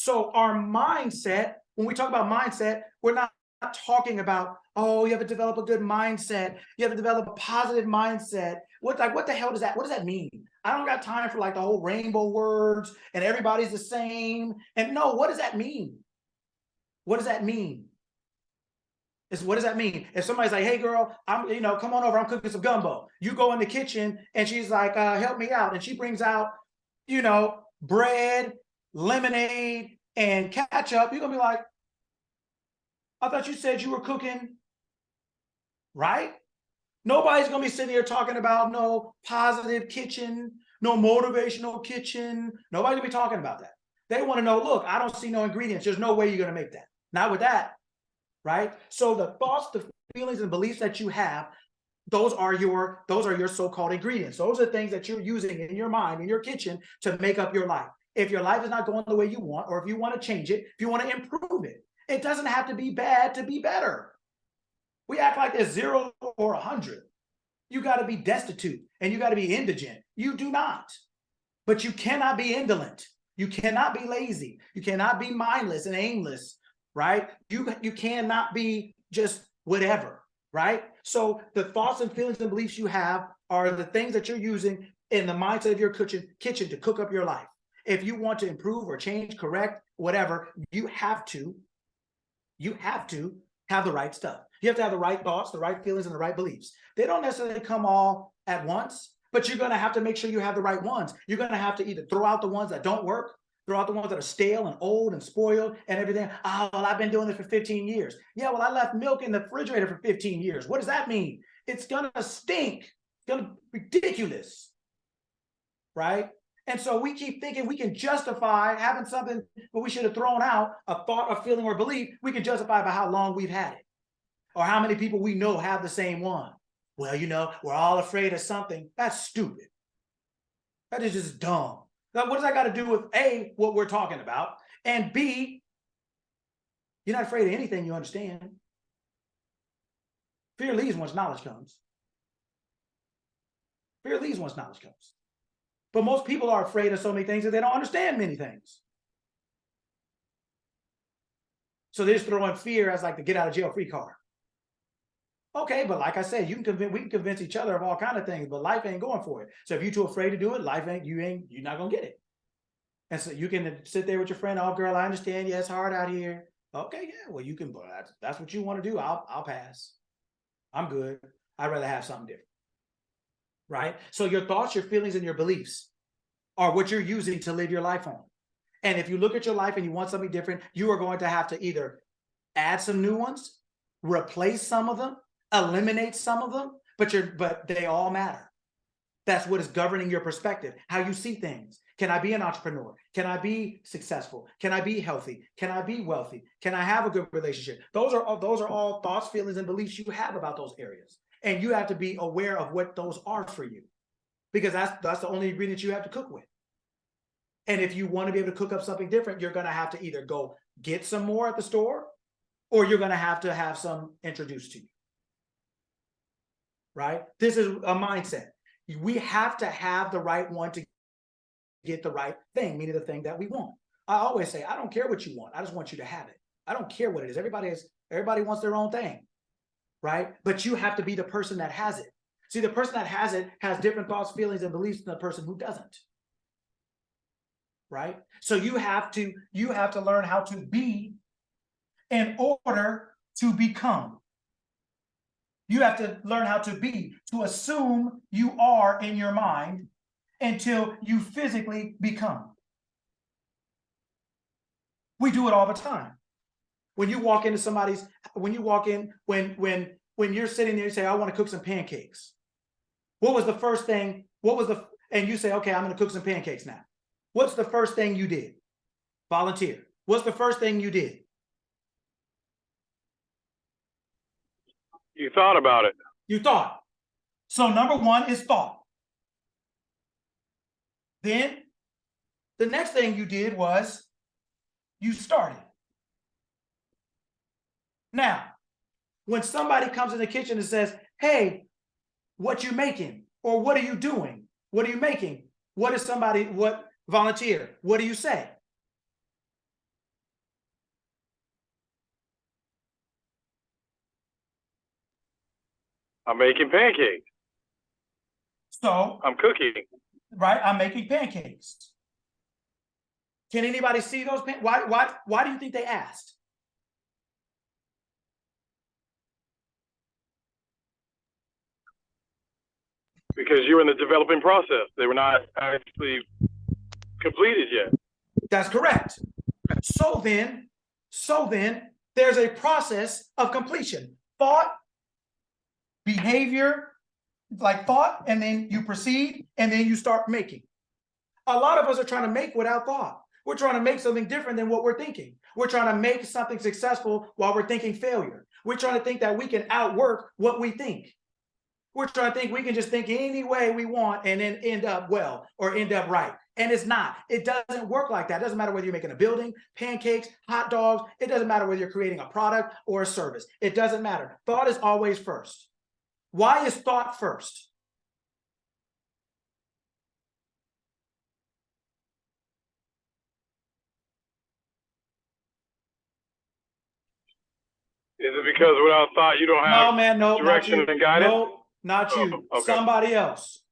So our mindset, when we talk about mindset, we're not talking about, oh, you have to develop a good mindset. You have to develop a positive mindset. What the hell does that, what does that mean? I don't got time for like the whole rainbow words and everybody's the same. And no, what does that mean? What does that mean? What does that mean? If somebody's like, hey girl, come on over, I'm cooking some gumbo. You go in the kitchen and she's like, help me out. And she brings out, bread, lemonade, and ketchup. You're gonna be like, I thought you said you were cooking, right? Nobody's gonna be sitting here talking about no positive kitchen, no motivational kitchen. Nobody's gonna be talking about that. They want to know, look, I don't see no ingredients. There's no way you're gonna make that. Not with that. Right? So the thoughts, the feelings, and beliefs that you have, those are your so-called ingredients. Those are things that you're using in your mind, in your kitchen, to make up your life. If your life is not going the way you want, or if you want to change it, if you want to improve it, it doesn't have to be bad to be better. We act like there's 0 or 100. You got to be destitute and you got to be indigent. You do not. But you cannot be indolent. You cannot be lazy. You cannot be mindless and aimless. Right? You cannot be just whatever, right? So the thoughts and feelings and beliefs you have are the things that you're using in the mindset of your kitchen to cook up your life. If you want to improve or change, correct, whatever, you have to have the right stuff. You have to have the right thoughts, the right feelings, and the right beliefs. They don't necessarily come all at once, but you're going to have to make sure you have the right ones. You're going to have to either throw out the ones that don't work, throw out the ones that are stale and old and spoiled and everything. Oh, well, I've been doing this for 15 years. Yeah, well, I left milk in the refrigerator for 15 years. What does that mean? It's going to stink. It's going to be ridiculous, right? And so we keep thinking we can justify having something that we should have thrown out, a thought, a feeling, or belief. We can justify by how long we've had it or how many people we know have the same one. Well, we're all afraid of something. That's stupid. That is just dumb. Now, what does that got to do with A, what we're talking about, and B, you're not afraid of anything you understand. Fear leaves once knowledge comes. Fear leaves once knowledge comes. But most people are afraid of so many things that they don't understand many things. So they're just throwing fear as like the get out of jail free card. Okay, but like I said, we can convince each other of all kinds of things, but life ain't going for it. So if you're too afraid to do it, you're not gonna get it. And so you can sit there with your friend, oh girl, I understand, yeah, it's hard out here. Okay, yeah, well you can, that's what you want to do. I'll pass. I'm good. I'd rather have something different. Right? So your thoughts, your feelings, and your beliefs are what you're using to live your life on. And if you look at your life and you want something different, you are going to have to either add some new ones, replace some of them, eliminate some of them, but they all matter. That's what is governing your perspective, how you see things. Can I be an entrepreneur? Can I be successful? Can I be healthy? Can I be wealthy? Can I have a good relationship? Those are all thoughts, feelings, and beliefs you have about those areas. And you have to be aware of what those are for you, because that's the only ingredient you have to cook with. And if you want to be able to cook up something different, you're going to have to either go get some more at the store, or you're going to have some introduced to you. Right? This is a mindset. We have to have the right one to get the right thing, meaning the thing that we want. I always say, I don't care what you want. I just want you to have it. I don't care what it is. Everybody wants their own thing, right? But you have to be the person that has it. See, the person that has it has different thoughts, feelings, and beliefs than the person who doesn't. Right? So you have to learn how to be in order to become. You have to learn how to be, to assume you are in your mind until you physically become. We do it all the time. When you walk into somebody's, when you're sitting there, you say, I want to cook some pancakes. What was the first thing? And you say, okay, I'm going to cook some pancakes now. What's the first thing you did? Volunteer. What's the first thing you did? You thought about it. You thought. So number one is thought. Then the next thing you did was you started. Now, when somebody comes in the kitchen and says, hey, what you making? Or what are you doing? What are you making? What volunteer? What do you say? I'm making pancakes. So, I'm cooking. right, I'm making pancakes. Can anybody see those? Why do you think they asked? Because you're in the developing process. They were not actually completed yet. That's correct. So then, there's a process of completion. Thought, behavior, like thought, and then you proceed, and then you start making. A lot of us are trying to make without thought. We're trying to make something different than what we're thinking. We're trying to make something successful while we're thinking failure. We're trying to think that we can outwork what we think. We're trying to think we can just think any way we want and then end up well or end up right. And it's not. It doesn't work like that. It doesn't matter whether you're making a building, pancakes, hot dogs. It doesn't matter whether you're creating a product or a service. It doesn't matter. Thought is always first. Why is thought first? Is it because without thought you don't have No, man, no, not direction you. and guidance? No, not you. Oh, okay. Somebody else.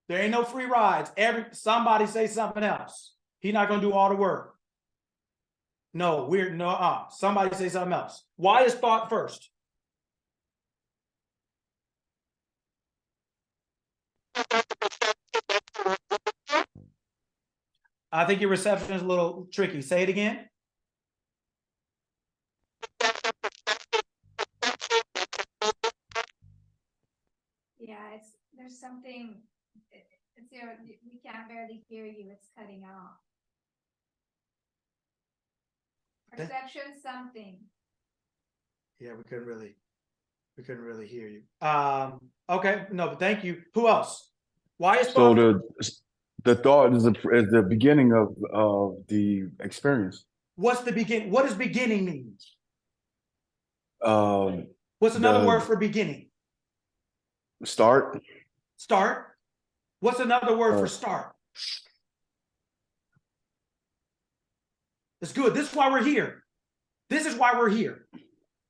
There ain't no free rides. Somebody say something else. He's not gonna do all the work. No, somebody say something else. Why is thought first? I think your reception is a little tricky. Say it again. Yeah, there's something, we can't barely hear you, it's cutting out. Perception something. Yeah, we couldn't really hear you. Okay, no, but thank you. Who else? Why is So thought? the thought is the beginning of the experience. What's the begin? What does beginning mean? Um, What's another the- word for beginning? Start. Start. What's another word for start? It's good. This is why we're here. This is why we're here.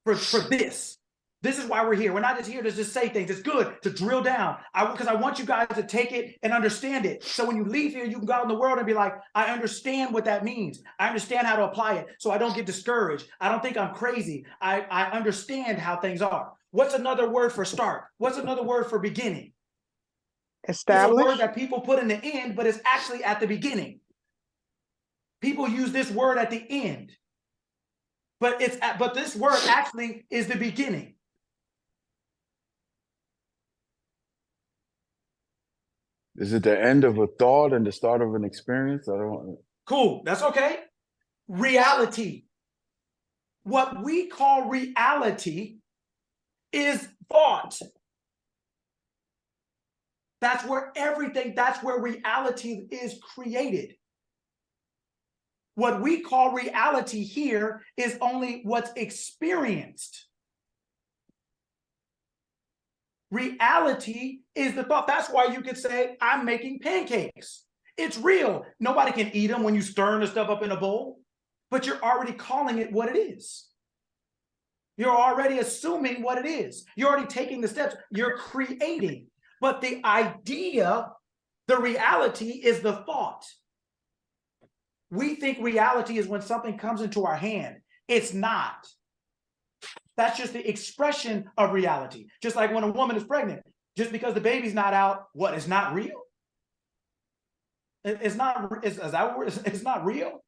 For this. This is why we're here. We're not just here to just say things. It's good to drill down. Because I want you guys to take it and understand it. So when you leave here, you can go out in the world and be like, I understand what that means. I understand how to apply it. So I don't get discouraged. I don't think I'm crazy. I understand how things are. What's another word for start? What's another word for beginning? It's a word that people put in the end, but it's actually at the beginning. People use this word at the end. But this word actually is the beginning. Is it the end of a thought and the start of an experience? I don't. Cool. That's okay. Reality. What we call reality is thought. That's where reality is created. What we call reality here is only what's experienced. Reality is the thought. That's why you could say, I'm making pancakes. It's real. Nobody can eat them when you stir the stuff up in a bowl, but you're already calling it what it is. You're already assuming what it is. You're already taking the steps. You're creating. But the idea, the reality is the thought. We think reality is when something comes into our hand. It's not. That's just the expression of reality. Just like when a woman is pregnant, just because the baby's not out, what, it's not real? It's not real?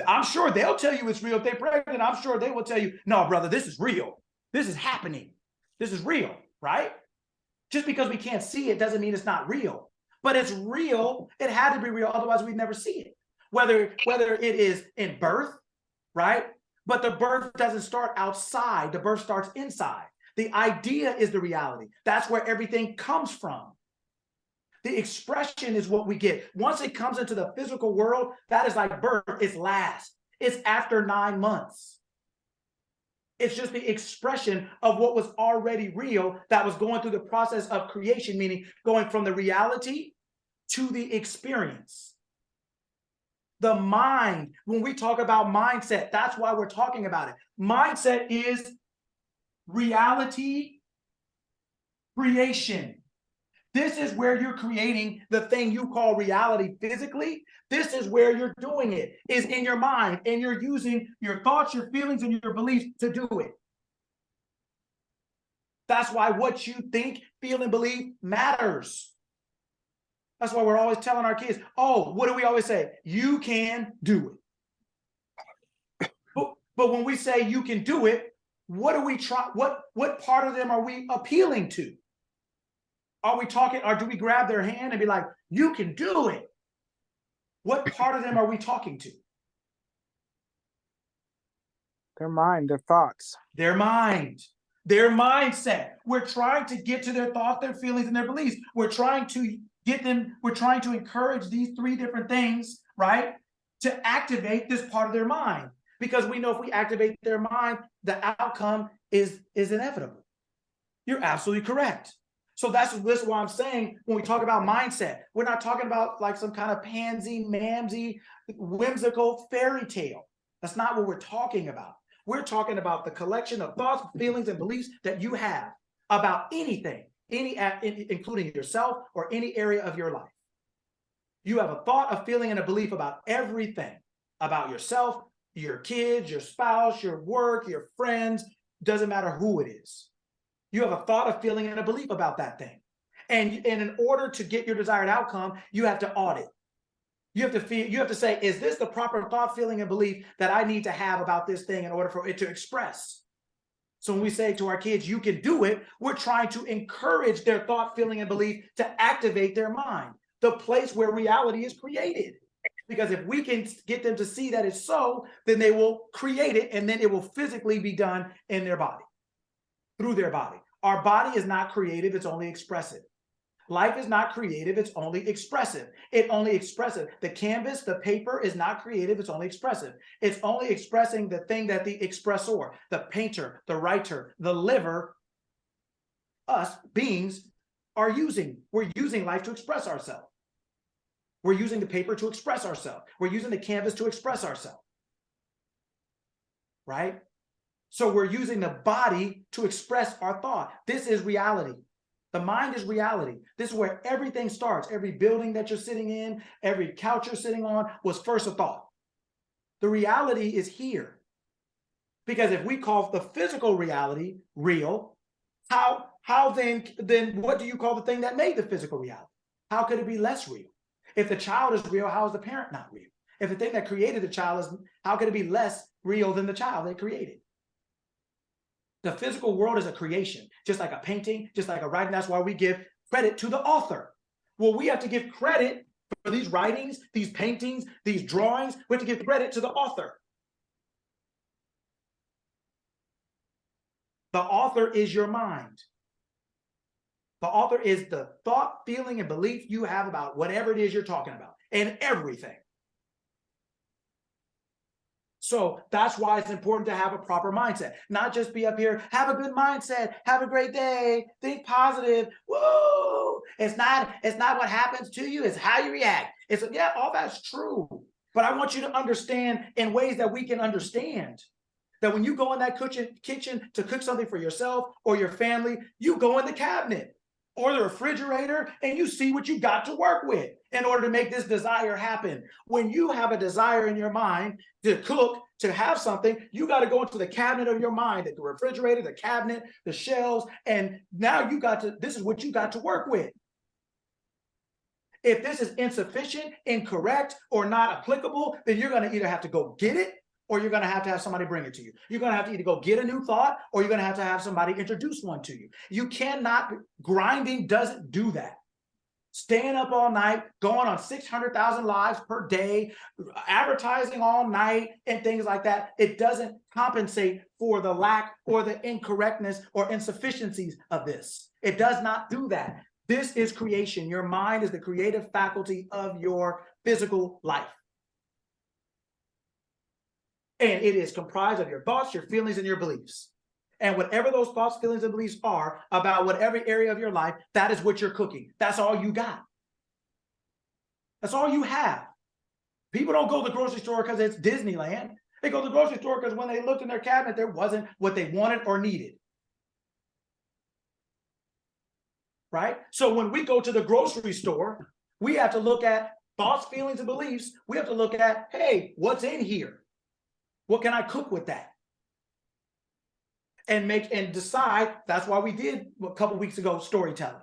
I'm sure they'll tell you it's real if they're pregnant. I'm sure they will tell you, no, brother, this is real. This is happening. This is real, right? Just because we can't see it doesn't mean it's not real. But it's real. It had to be real. Otherwise, we'd never see it. Whether it is in birth, right? But the birth doesn't start outside. The birth starts inside. The idea is the reality. That's where everything comes from. The expression is what we get. Once it comes into the physical world, that is like birth. It's last. It's after 9 months. It's just the expression of what was already real that was going through the process of creation, meaning going from the reality to the experience. The mind, when we talk about mindset, that's why we're talking about it. Mindset is reality creation. This is where you're creating the thing you call reality physically. This is where you're doing it, is in your mind, and you're using your thoughts, your feelings, and your beliefs to do it. That's why what you think, feel, and believe matters. That's why we're always telling our kids, oh, what do we always say? You can do it. But when we say you can do it, what do we try? What part of them are we appealing to? Are we talking, or do we grab their hand and be like, you can do it? What part of them are we talking to? Their mind, their thoughts. Their mind, their mindset. We're trying to get to their thoughts, their feelings, and their beliefs. We're trying to get them, we're trying to encourage these three different things, right? To activate this part of their mind. Because we know if we activate their mind, the outcome is inevitable. You're absolutely correct. So that's why I'm saying when we talk about mindset, we're not talking about like some kind of pansy, mamsy, whimsical fairy tale. That's not what we're talking about. We're talking about the collection of thoughts, feelings, and beliefs that you have about anything, including yourself or any area of your life. You have a thought, a feeling, and a belief about everything, about yourself, your kids, your spouse, your work, your friends, doesn't matter who it is. You have a thought, a feeling, and a belief about that thing. And in order to get your desired outcome, you have to audit. You have to say, is this the proper thought, feeling, and belief that I need to have about this thing in order for it to express? So when we say to our kids, you can do it, we're trying to encourage their thought, feeling, and belief to activate their mind, the place where reality is created. Because if we can get them to see that it's so, then they will create it, and then it will physically be done in their body, through their body. Our body is not creative, it's only expressive. Life is not creative, it's only expressive. It only expressive. The canvas, the paper is not creative, it's only expressive. It's only expressing the thing that the expressor, the painter, the writer, the liver, us beings are using. We're using life to express ourselves. We're using the paper to express ourselves. We're using the canvas to express ourselves. Right? So we're using the body to express our thought. This is reality. The mind is reality. This is where everything starts. Every building that you're sitting in, every couch you're sitting on was first a thought. The reality is here. Because if we call the physical reality real, how then what do you call the thing that made the physical reality? How could it be less real? If the child is real, how is the parent not real? If the thing that created the child is, how could it be less real than the child they created? The physical world is a creation, just like a painting, just like a writing. That's why we give credit to the author. Well, we have to give credit for these writings, these paintings, these drawings. We have to give credit to the author. The author is your mind. The author is the thought, feeling, and belief you have about whatever it is you're talking about, and everything. So that's why it's important to have a proper mindset, not just be up here, have a good mindset, have a great day, think positive. Whoa! It's not what happens to you, it's how you react. It's yeah, all that's true. But I want you to understand in ways that we can understand. That when you go in that kitchen to cook something for yourself or your family, you go in the cabinet or the refrigerator and you see what you got to work with in order to make this desire happen. When you have a desire in your mind to cook, to have something, you got to go into the cabinet of your mind, the refrigerator, the cabinet, the shelves, and now this is what you got to work with. If this is insufficient, incorrect, or not applicable, then you're going to either have to go get it or you're going to have somebody bring it to you. You're going to have to either go get a new thought or you're going to have somebody introduce one to you. You cannot, grinding doesn't do that. Staying up all night, going on 600,000 lives per day, advertising all night and things like that, it doesn't compensate for the lack or the incorrectness or insufficiencies of this. It does not do that. This is creation. Your mind is the creative faculty of your physical life. And it is comprised of your thoughts, your feelings, and your beliefs. And whatever those thoughts, feelings, and beliefs are about whatever area of your life, that is what you're cooking. That's all you got. That's all you have. People don't go to the grocery store because it's Disneyland. They go to the grocery store because when they looked in their cabinet, there wasn't what they wanted or needed. right? So when we go to the grocery store, we have to look at thoughts, feelings, and beliefs. We have to look at, hey, what's in here? What can I cook with that? And make and decide. That's why we did a couple weeks ago storytelling.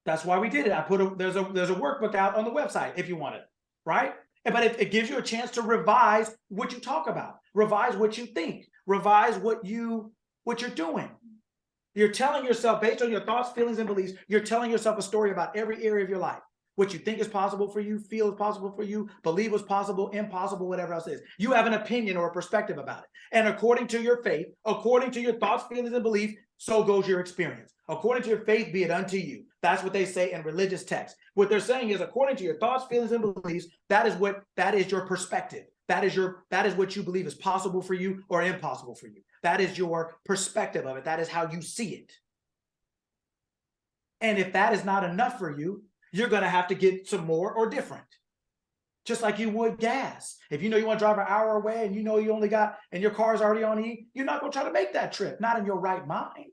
That's why we did it. I put there's a workbook out on the website if you want it, right? But it gives you a chance to revise what you talk about, revise what you think, revise what you're doing. You're telling yourself, based on your thoughts, feelings, and beliefs, you're telling yourself a story about every area of your life. What you think is possible for you, feel is possible for you, believe is possible, impossible, whatever else is. You have an opinion or a perspective about it. And according to your faith, according to your thoughts, feelings, and beliefs, so goes your experience. According to your faith, be it unto you. That's what they say in religious texts. What they're saying is, according to your thoughts, feelings, and beliefs, that is your perspective. That is what you believe is possible for you or impossible for you. That is your perspective of it. That is how you see it. And if that is not enough for you, you're going to have to get some more or different. Just like you would gas. If you know you want to drive an hour away and you know you only got, and your car's already on E, you're not going to try to make that trip, not in your right mind.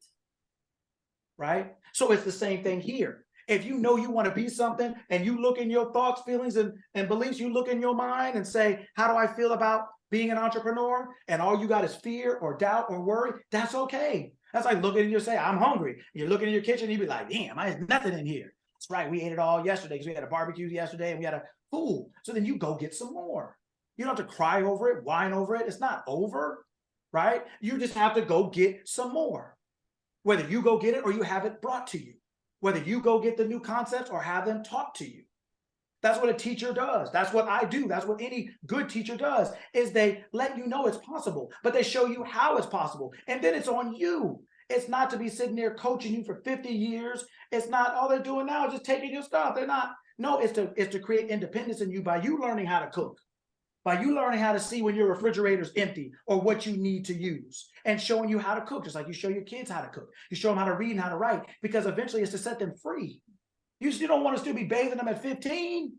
Right? So it's the same thing here. If you know you want to be something and you look in your thoughts, feelings, and beliefs, you look in your mind and say, how do I feel about being an entrepreneur? And all you got is fear or doubt or worry, that's okay. That's like looking in your say, I'm hungry. You're looking in your kitchen, you be like, damn, there's nothing in here. That's right. We ate it all yesterday because we had a barbecue yesterday and we had a food. So then you go get some more. You don't have to cry over it, whine over it. It's not over, right? You just have to go get some more. Whether you go get it or you have it brought to you. Whether you go get the new concepts or have them taught to you. That's what a teacher does. That's what I do. That's what any good teacher does, is they let you know it's possible, but they show you how it's possible. And then it's on you. It's not to be sitting there coaching you for 50 years. It's not all they're doing now is just taking your stuff. They're not. No, it's to create independence in you by you learning how to cook, by you learning how to see when your refrigerator's empty or what you need to use, and showing you how to cook, just like you show your kids how to cook. You show them how to read and how to write, because eventually it's to set them free. You don't want to still be bathing them at 15.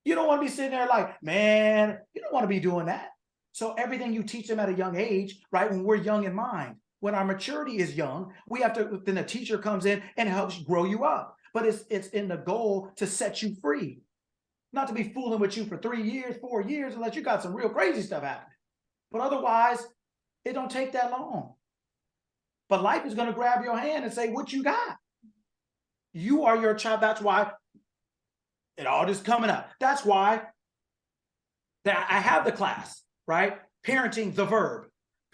You don't want to be sitting there like, man, you don't want to be doing that. So everything you teach them at a young age, right, when we're young in mind, when our maturity is young, we have to, then a teacher comes in and helps grow you up. But it's in the goal to set you free. Not to be fooling with you for 3 years, 4 years, unless you got some real crazy stuff happening. But otherwise, it don't take that long. But life is going to grab your hand and say, what you got? You are your child. That's why it all just coming up. That's why that I have the class, right? Parenting, the verb.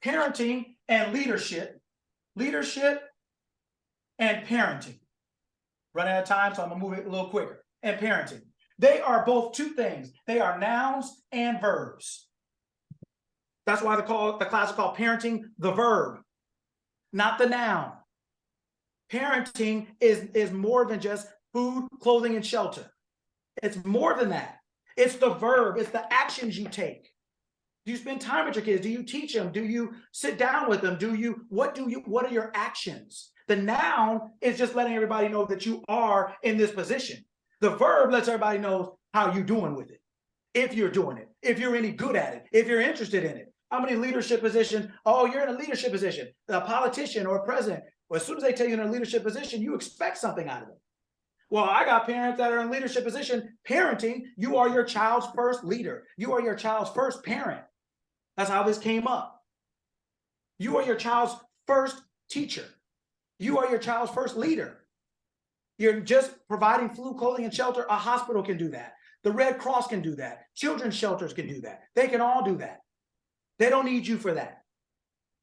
Parenting and leadership. Leadership and parenting. Running out of time, so I'm going to move it a little quicker. And parenting. They are both two things. They are nouns and verbs. That's why the class is called Parenting, the verb, not the noun. Parenting is more than just food, clothing, and shelter. It's more than that. It's the verb. It's the actions you take. Do you spend time with your kids? Do you teach them? Do you sit down with them? What are your actions? The noun is just letting everybody know that you are in this position. The verb lets everybody know how you're doing with it. If you're doing it, if you're any good at it, if you're interested in it. How many leadership positions? Oh, you're in a leadership position, a politician or a president. Well, as soon as they tell you in a leadership position, you expect something out of them. Well, I got parents that are in leadership position. Parenting, you are your child's first leader. You are your child's first parent. That's how this came up. You are your child's first teacher. You are your child's first leader. You're just providing food, clothing, and shelter. A hospital can do that. The Red Cross can do that. Children's shelters can do that. They can all do that. They don't need you for that.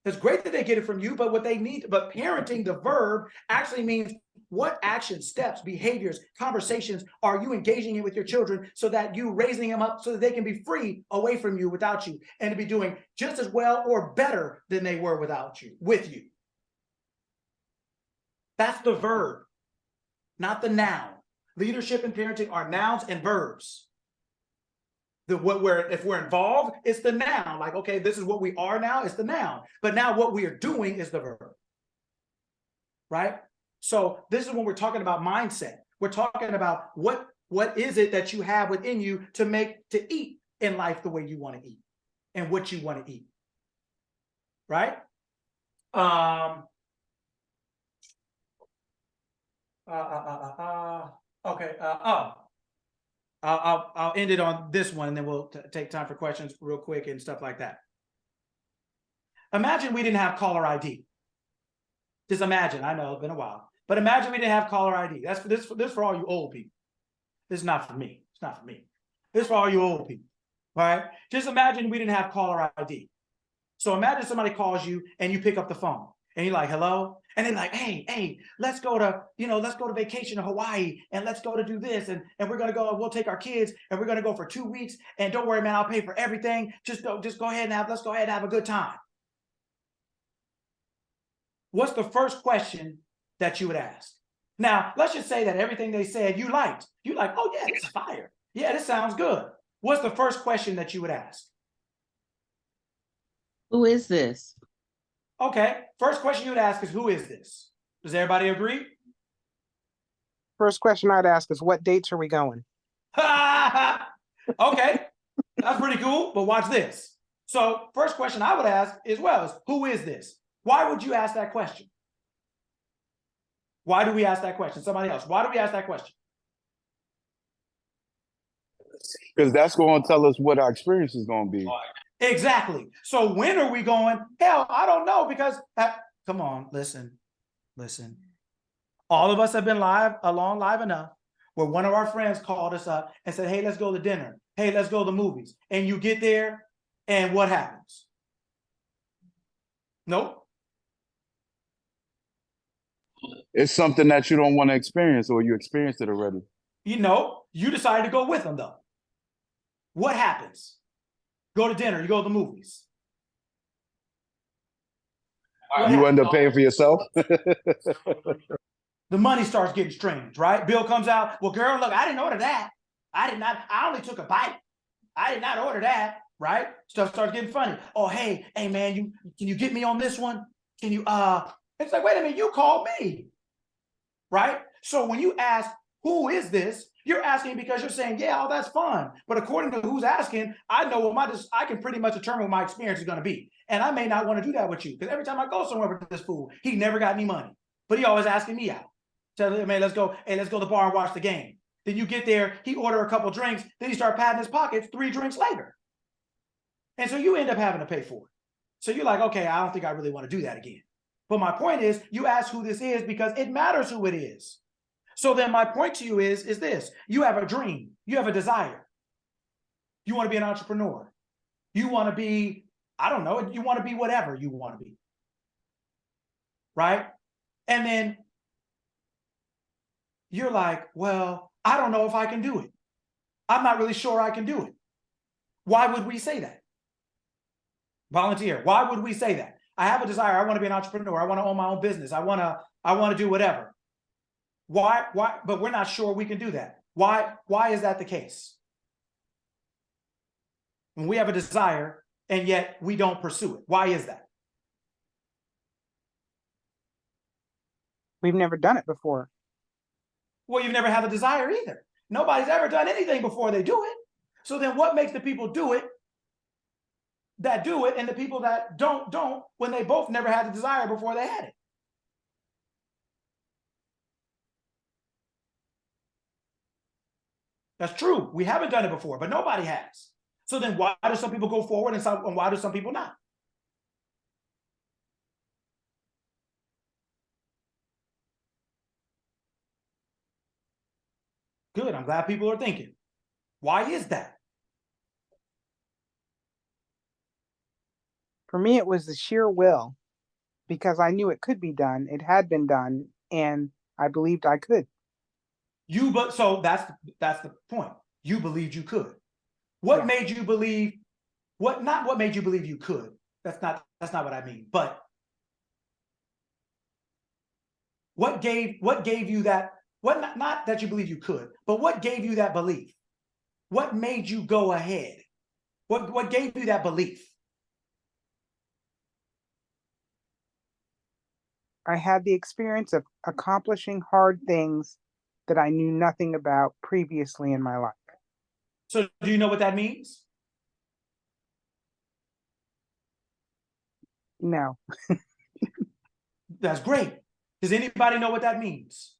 It's great that they get it from you, but what they need, but parenting, the verb, actually means what actions, steps, behaviors, conversations are you engaging in with your children so that you raising them up so that they can be free away from you, without you, and to be doing just as well or better than they were without you, with you. That's the verb, not the noun. Leadership and parenting are nouns and verbs. If we're involved, it's the noun. Like, okay, this is what we are now, it's the noun. But now what we are doing is the verb. Right? So this is when we're talking about mindset. We're talking about what is it that you have within you to eat in life the way you want to eat and what you want to eat. Right? Okay, I'll end it on this one and then we'll take time for questions real quick and stuff like that. Imagine we didn't have caller ID. Just imagine, I know it's been a while, but imagine we didn't have caller ID. That's for this for all you old people. This is not for me. It's not for me. This is for all you old people. All right. Just imagine we didn't have caller ID. So imagine somebody calls you and you pick up the phone and you're like, hello. And they're like, hey, let's go to vacation to Hawaii and let's go to do this. And we're going to go, we'll take our kids and we're going to go for 2 weeks. And don't worry, man, I'll pay for everything. Just go ahead and let's go ahead and have a good time. What's the first question that you would ask? Now, let's just say that everything they said you liked. You like, oh yeah, this is fire. Yeah, this sounds good. What's the first question that you would ask? Who is this? Okay, first question you would ask is, who is this? Does everybody agree? First question I'd ask is, what dates are we going? Okay, that's pretty cool, but watch this. So first question I would ask as well is, who is this? Why would you ask that question? Why do we ask that question? Somebody else, why do we ask that question? Because that's going to tell us what our experience is going to be. Exactly. So when are we going? Hell, I don't know, because come on, listen. All of us have been along live enough where one of our friends called us up and said, hey, let's go to dinner. Hey, let's go to the movies. And you get there and what happens? Nope. It's something that you don't want to experience, or you experienced it already. You decided to go with them though. What happens? Go to dinner, you go to the movies. You end up paying for yourself. The money starts getting strange, right? Bill comes out. Well, girl, look, I didn't order that. I only took a bite. I did not order that, right? Stuff starts getting funny. Oh, hey, man, can you get me on this one? Can you, it's like, wait a minute, you called me, right? So when you ask, who is this? You're asking because you're saying, yeah, oh, that's fun. But according to who's asking, I know I can pretty much determine what my experience is going to be. And I may not want to do that with you, because every time I go somewhere with this fool, he never got any money, but he always asking me out. Tell him, man, let's go to the bar and watch the game. Then you get there, he order a couple drinks, then he start patting his pockets 3 drinks later. And so you end up having to pay for it. So you're like, okay, I don't think I really want to do that again. But my point is, you ask who this is because it matters who it is. So then my point to you is this: you have a dream, you have a desire. You want to be an entrepreneur. You want to be, I don't know, you want to be whatever you want to be. Right? And then you're like, well, I don't know if I can do it. I'm not really sure I can do it. Why would we say that? Volunteer. Why would we say that? I have a desire. I want to be an entrepreneur. I want to own my own business. I want to do whatever. Why? But we're not sure we can do that. Why is that the case? When we have a desire and yet we don't pursue it. Why is that? We've never done it before. Well, you've never had a desire either. Nobody's ever done anything before they do it. So then what makes the people do it that do it and the people that don't when they both never had the desire before they had it? That's true. We haven't done it before, but nobody has. So then why do some people go forward and why do some people not? Good. I'm glad people are thinking. Why is that? For me, it was the sheer will, because I knew it could be done. It had been done, and I believed I could. So that's the point. You believed you could. What made you believe? What made you believe you could? That's not what I mean. But what gave you that? Not that you believe you could, but what gave you that belief? What made you go ahead? What gave you that belief? I had the experience of accomplishing hard things that I knew nothing about previously in my life. So do you know what that means? No. That's great. Does anybody know what that means?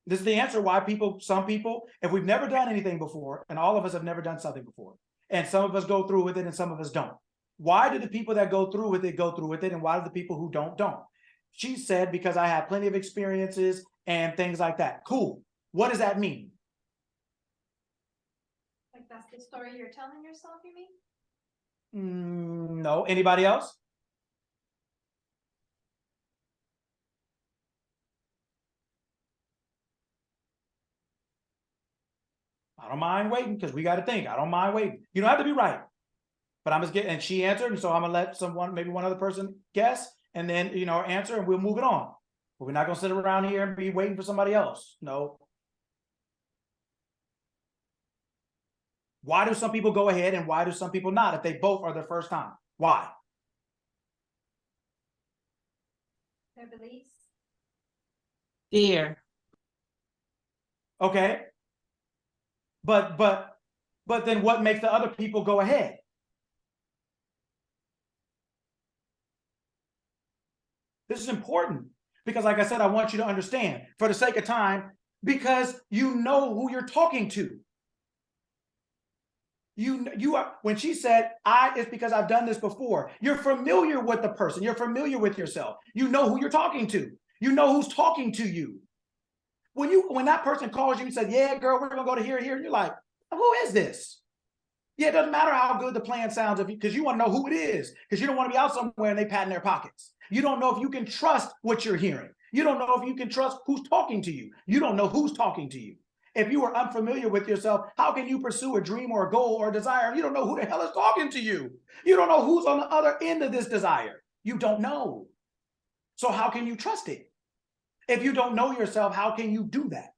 This is the answer why some people, if we've never done anything before, and all of us have never done something before, and some of us go through with it and some of us don't. Why do the people that go through with it, and why do the people who don't? She said, because I have plenty of experiences and things like that. Cool. What does that mean? Like that's the story you're telling yourself, you mean? No. Anybody else? I don't mind waiting because we got to think. I don't mind waiting. You don't have to be right. But I'm just getting, and she answered, and so I'm gonna let someone, maybe one other person guess, and then answer, and we'll move it on. But we're not gonna sit around here and be waiting for somebody else. No. Why do some people go ahead and why do some people not if they both are their first time? Why? Their beliefs. Fear. Okay. But then what makes the other people go ahead? This is important because, like I said, I want you to understand for the sake of time, because you know who you're talking to. You are, when she said, it's because I've done this before. You're familiar with the person. You're familiar with yourself. You know who you're talking to. You know who's talking to you. When that person calls you and says, yeah, girl, we're going to go to here, and you're like, who is this? Yeah, it doesn't matter how good the plan sounds because you want to know who it is, because you don't want to be out somewhere and they pat in their pockets. You don't know if you can trust what you're hearing. You don't know if you can trust who's talking to you. You don't know who's talking to you. If you are unfamiliar with yourself, how can you pursue a dream or a goal or a desire? You don't know who the hell is talking to you. You don't know who's on the other end of this desire. You don't know. So how can you trust it? If you don't know yourself, how can you do that?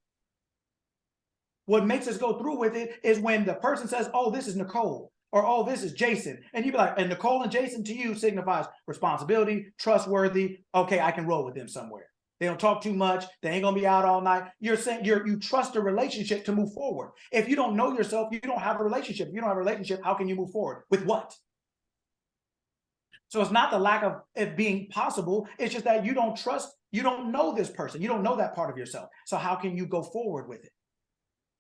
What makes us go through with it is when the person says, oh, this is Nicole, or oh, this is Jason. And you be like, and Nicole and Jason to you signifies responsibility, trustworthy. Okay, I can roll with them somewhere. They don't talk too much. They ain't gonna be out all night. You're saying you trust a relationship to move forward. If you don't know yourself, you don't have a relationship. If you don't have a relationship, how can you move forward? With what? So it's not the lack of it being possible. It's just that you don't trust, you don't know this person. You don't know that part of yourself. So how can you go forward with it?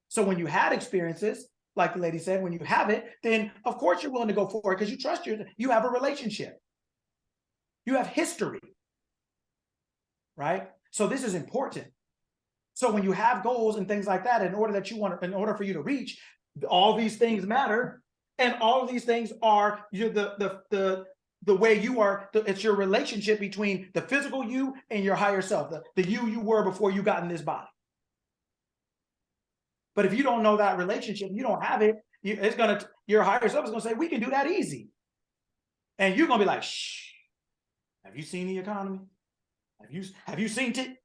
So when you had experiences, like the lady said, when you have it, then of course you're willing to go forward because you trust you have a relationship. You have history, right? So this is important. So when you have goals and things like that, in order for you to reach, all these things matter, and all of these things are the way you are. It's your relationship between the physical you and your higher self, the you were before you got in this body. But if you don't know that relationship, you don't have it, your higher self is gonna say, we can do that easy. And you're gonna be like, shh, have you seen the economy? Have you seen it?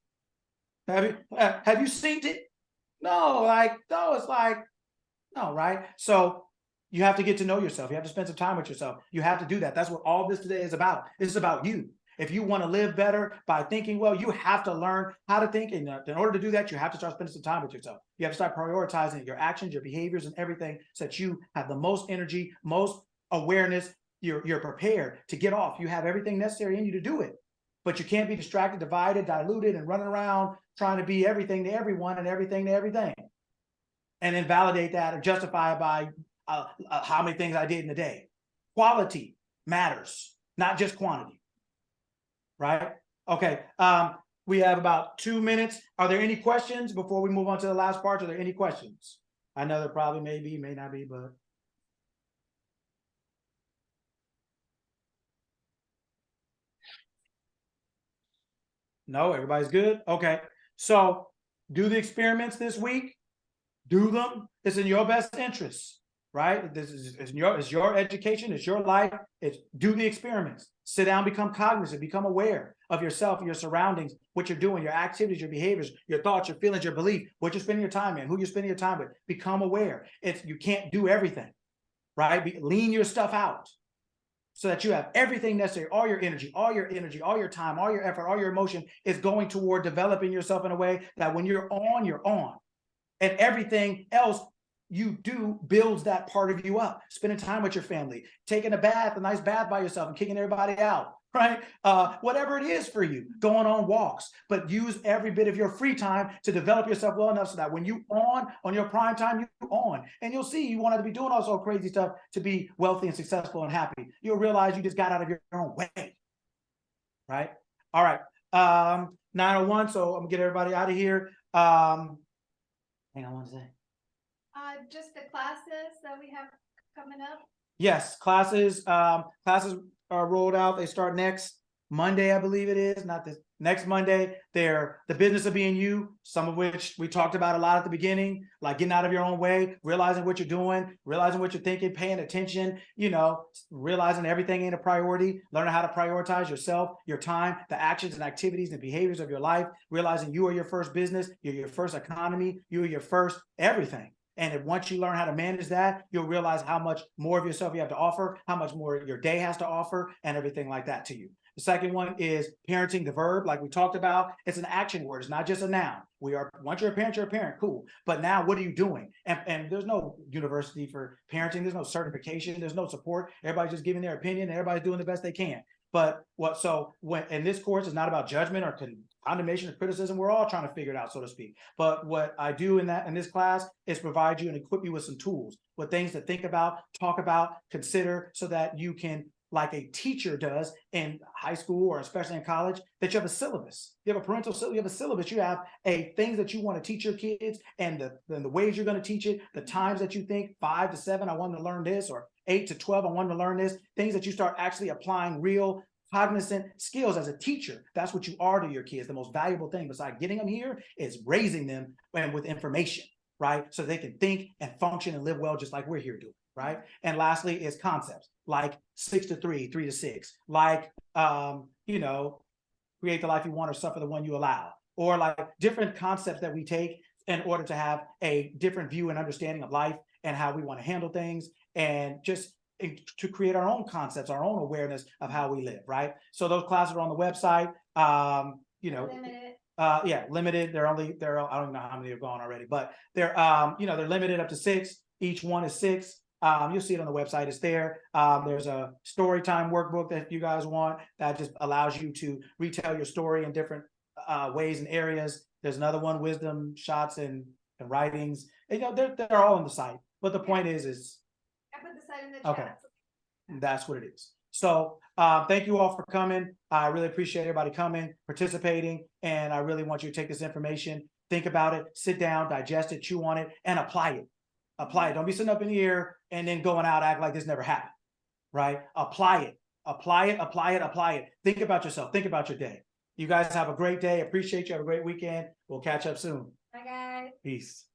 Have you seen it? No, it's like, no, right? So you have to get to know yourself. You have to spend some time with yourself. You have to do that. That's what all this today is about. This is about you. If you want to live better by thinking well, you have to learn how to think. And in order to do that, you have to start spending some time with yourself. You have to start prioritizing your actions, your behaviors, and everything so that you have the most energy, most awareness. You're prepared to get off. You have everything necessary in you to do it. But you can't be distracted, divided, diluted, and running around trying to be everything to everyone and everything to everything. And then validate that or justify it by how many things I did in a day. Quality matters, not just quantity. Right? Okay. We have about 2 minutes. Are there any questions before we move on to the last part? Are there any questions? I know there probably may be, may not be, but. No, everybody's good. Okay. So do the experiments this week. Do them. It's in your best interest, right? This is it's your education. It's your life. It's do the experiments. Sit down, become cognizant, become aware of yourself, your surroundings, what you're doing, your activities, your behaviors, your thoughts, your feelings, your belief, what you're spending your time in, who you're spending your time with. Become aware. You can't do everything, right? Lean your stuff out so that you have everything necessary. All your energy, all your time, all your effort, all your emotion is going toward developing yourself in a way that when you're on, you're on. And everything else you do builds that part of you up. Spending time with your family, taking a bath, a nice bath by yourself and kicking everybody out. right? Whatever it is for you, going on walks, but use every bit of your free time to develop yourself well enough so that when you on your prime time, you on, and you'll see you wanted to be doing all so crazy stuff to be wealthy and successful and happy. You'll realize you just got out of your own way, right? All right, 9:01, so I'm gonna get everybody out of here. Hang on one second. Just the classes that we have coming up. Yes, classes are rolled out. They start next Monday, I believe it is, not this next Monday. They're the business of being you, some of which we talked about a lot at the beginning, like getting out of your own way, realizing what you're doing, realizing what you're thinking, paying attention, realizing everything ain't a priority, learning how to prioritize yourself, your time, the actions and activities and behaviors of your life, realizing you are your first business, you're your first economy, you are your first everything. And if once you learn how to manage that, you'll realize how much more of yourself you have to offer, how much more your day has to offer, and everything like that to you. The second one is parenting, the verb, like we talked about. It's an action word. It's not just a noun. Once you're a parent, cool. But now what are you doing? And there's no university for parenting. There's no certification. There's no support. Everybody's just giving their opinion. Everybody's doing the best they can. But when in this course, it's not about judgment or condemnation or criticism. We're all trying to figure it out, so to speak. But what I do in this class is provide you and equip you with some tools, with things to think about, talk about, consider, so that you can, like a teacher does in high school or especially in college, that you have a syllabus. You have a you have a syllabus. You have things that you want to teach your kids, and the ways you're going to teach it, the times that you think 5 to 7, I want to learn this, or 8 to 12, I want to learn this, things that you start actually applying real cognizant skills as a teacher. That's what you are to your kids. The most valuable thing besides getting them here is raising them with information, right? So they can think and function and live well, just like we're here doing, right? And lastly is concepts like 6 to 3, 3 to 6, like, create the life you want or suffer the one you allow, or like different concepts that we take in order to have a different view and understanding of life and how we want to handle things, and just to create our own concepts, our own awareness of how we live, right? So those classes are on the website. Limited. Limited. They're I don't even know how many have gone already, but they're they're limited up to 6. Each one is 6. You'll see it on the website. It's there. There's a story time workbook that you guys want that just allows you to retell your story in different ways and areas. There's another one, wisdom shots and writings. They're all on the site. But the point is I put the site in the chat. okay. That's what it is. So thank you all for coming. I really appreciate everybody coming, participating, and I really want you to take this information, think about it, sit down, digest it, chew on it, and apply it. Apply it. Don't be sitting up in the air and then going out, act like this never happened, right? Apply it. Apply it, apply it, apply it. Think about yourself. Think about your day. You guys have a great day. Appreciate you. Have a great weekend. We'll catch up soon. Bye, guys. Peace.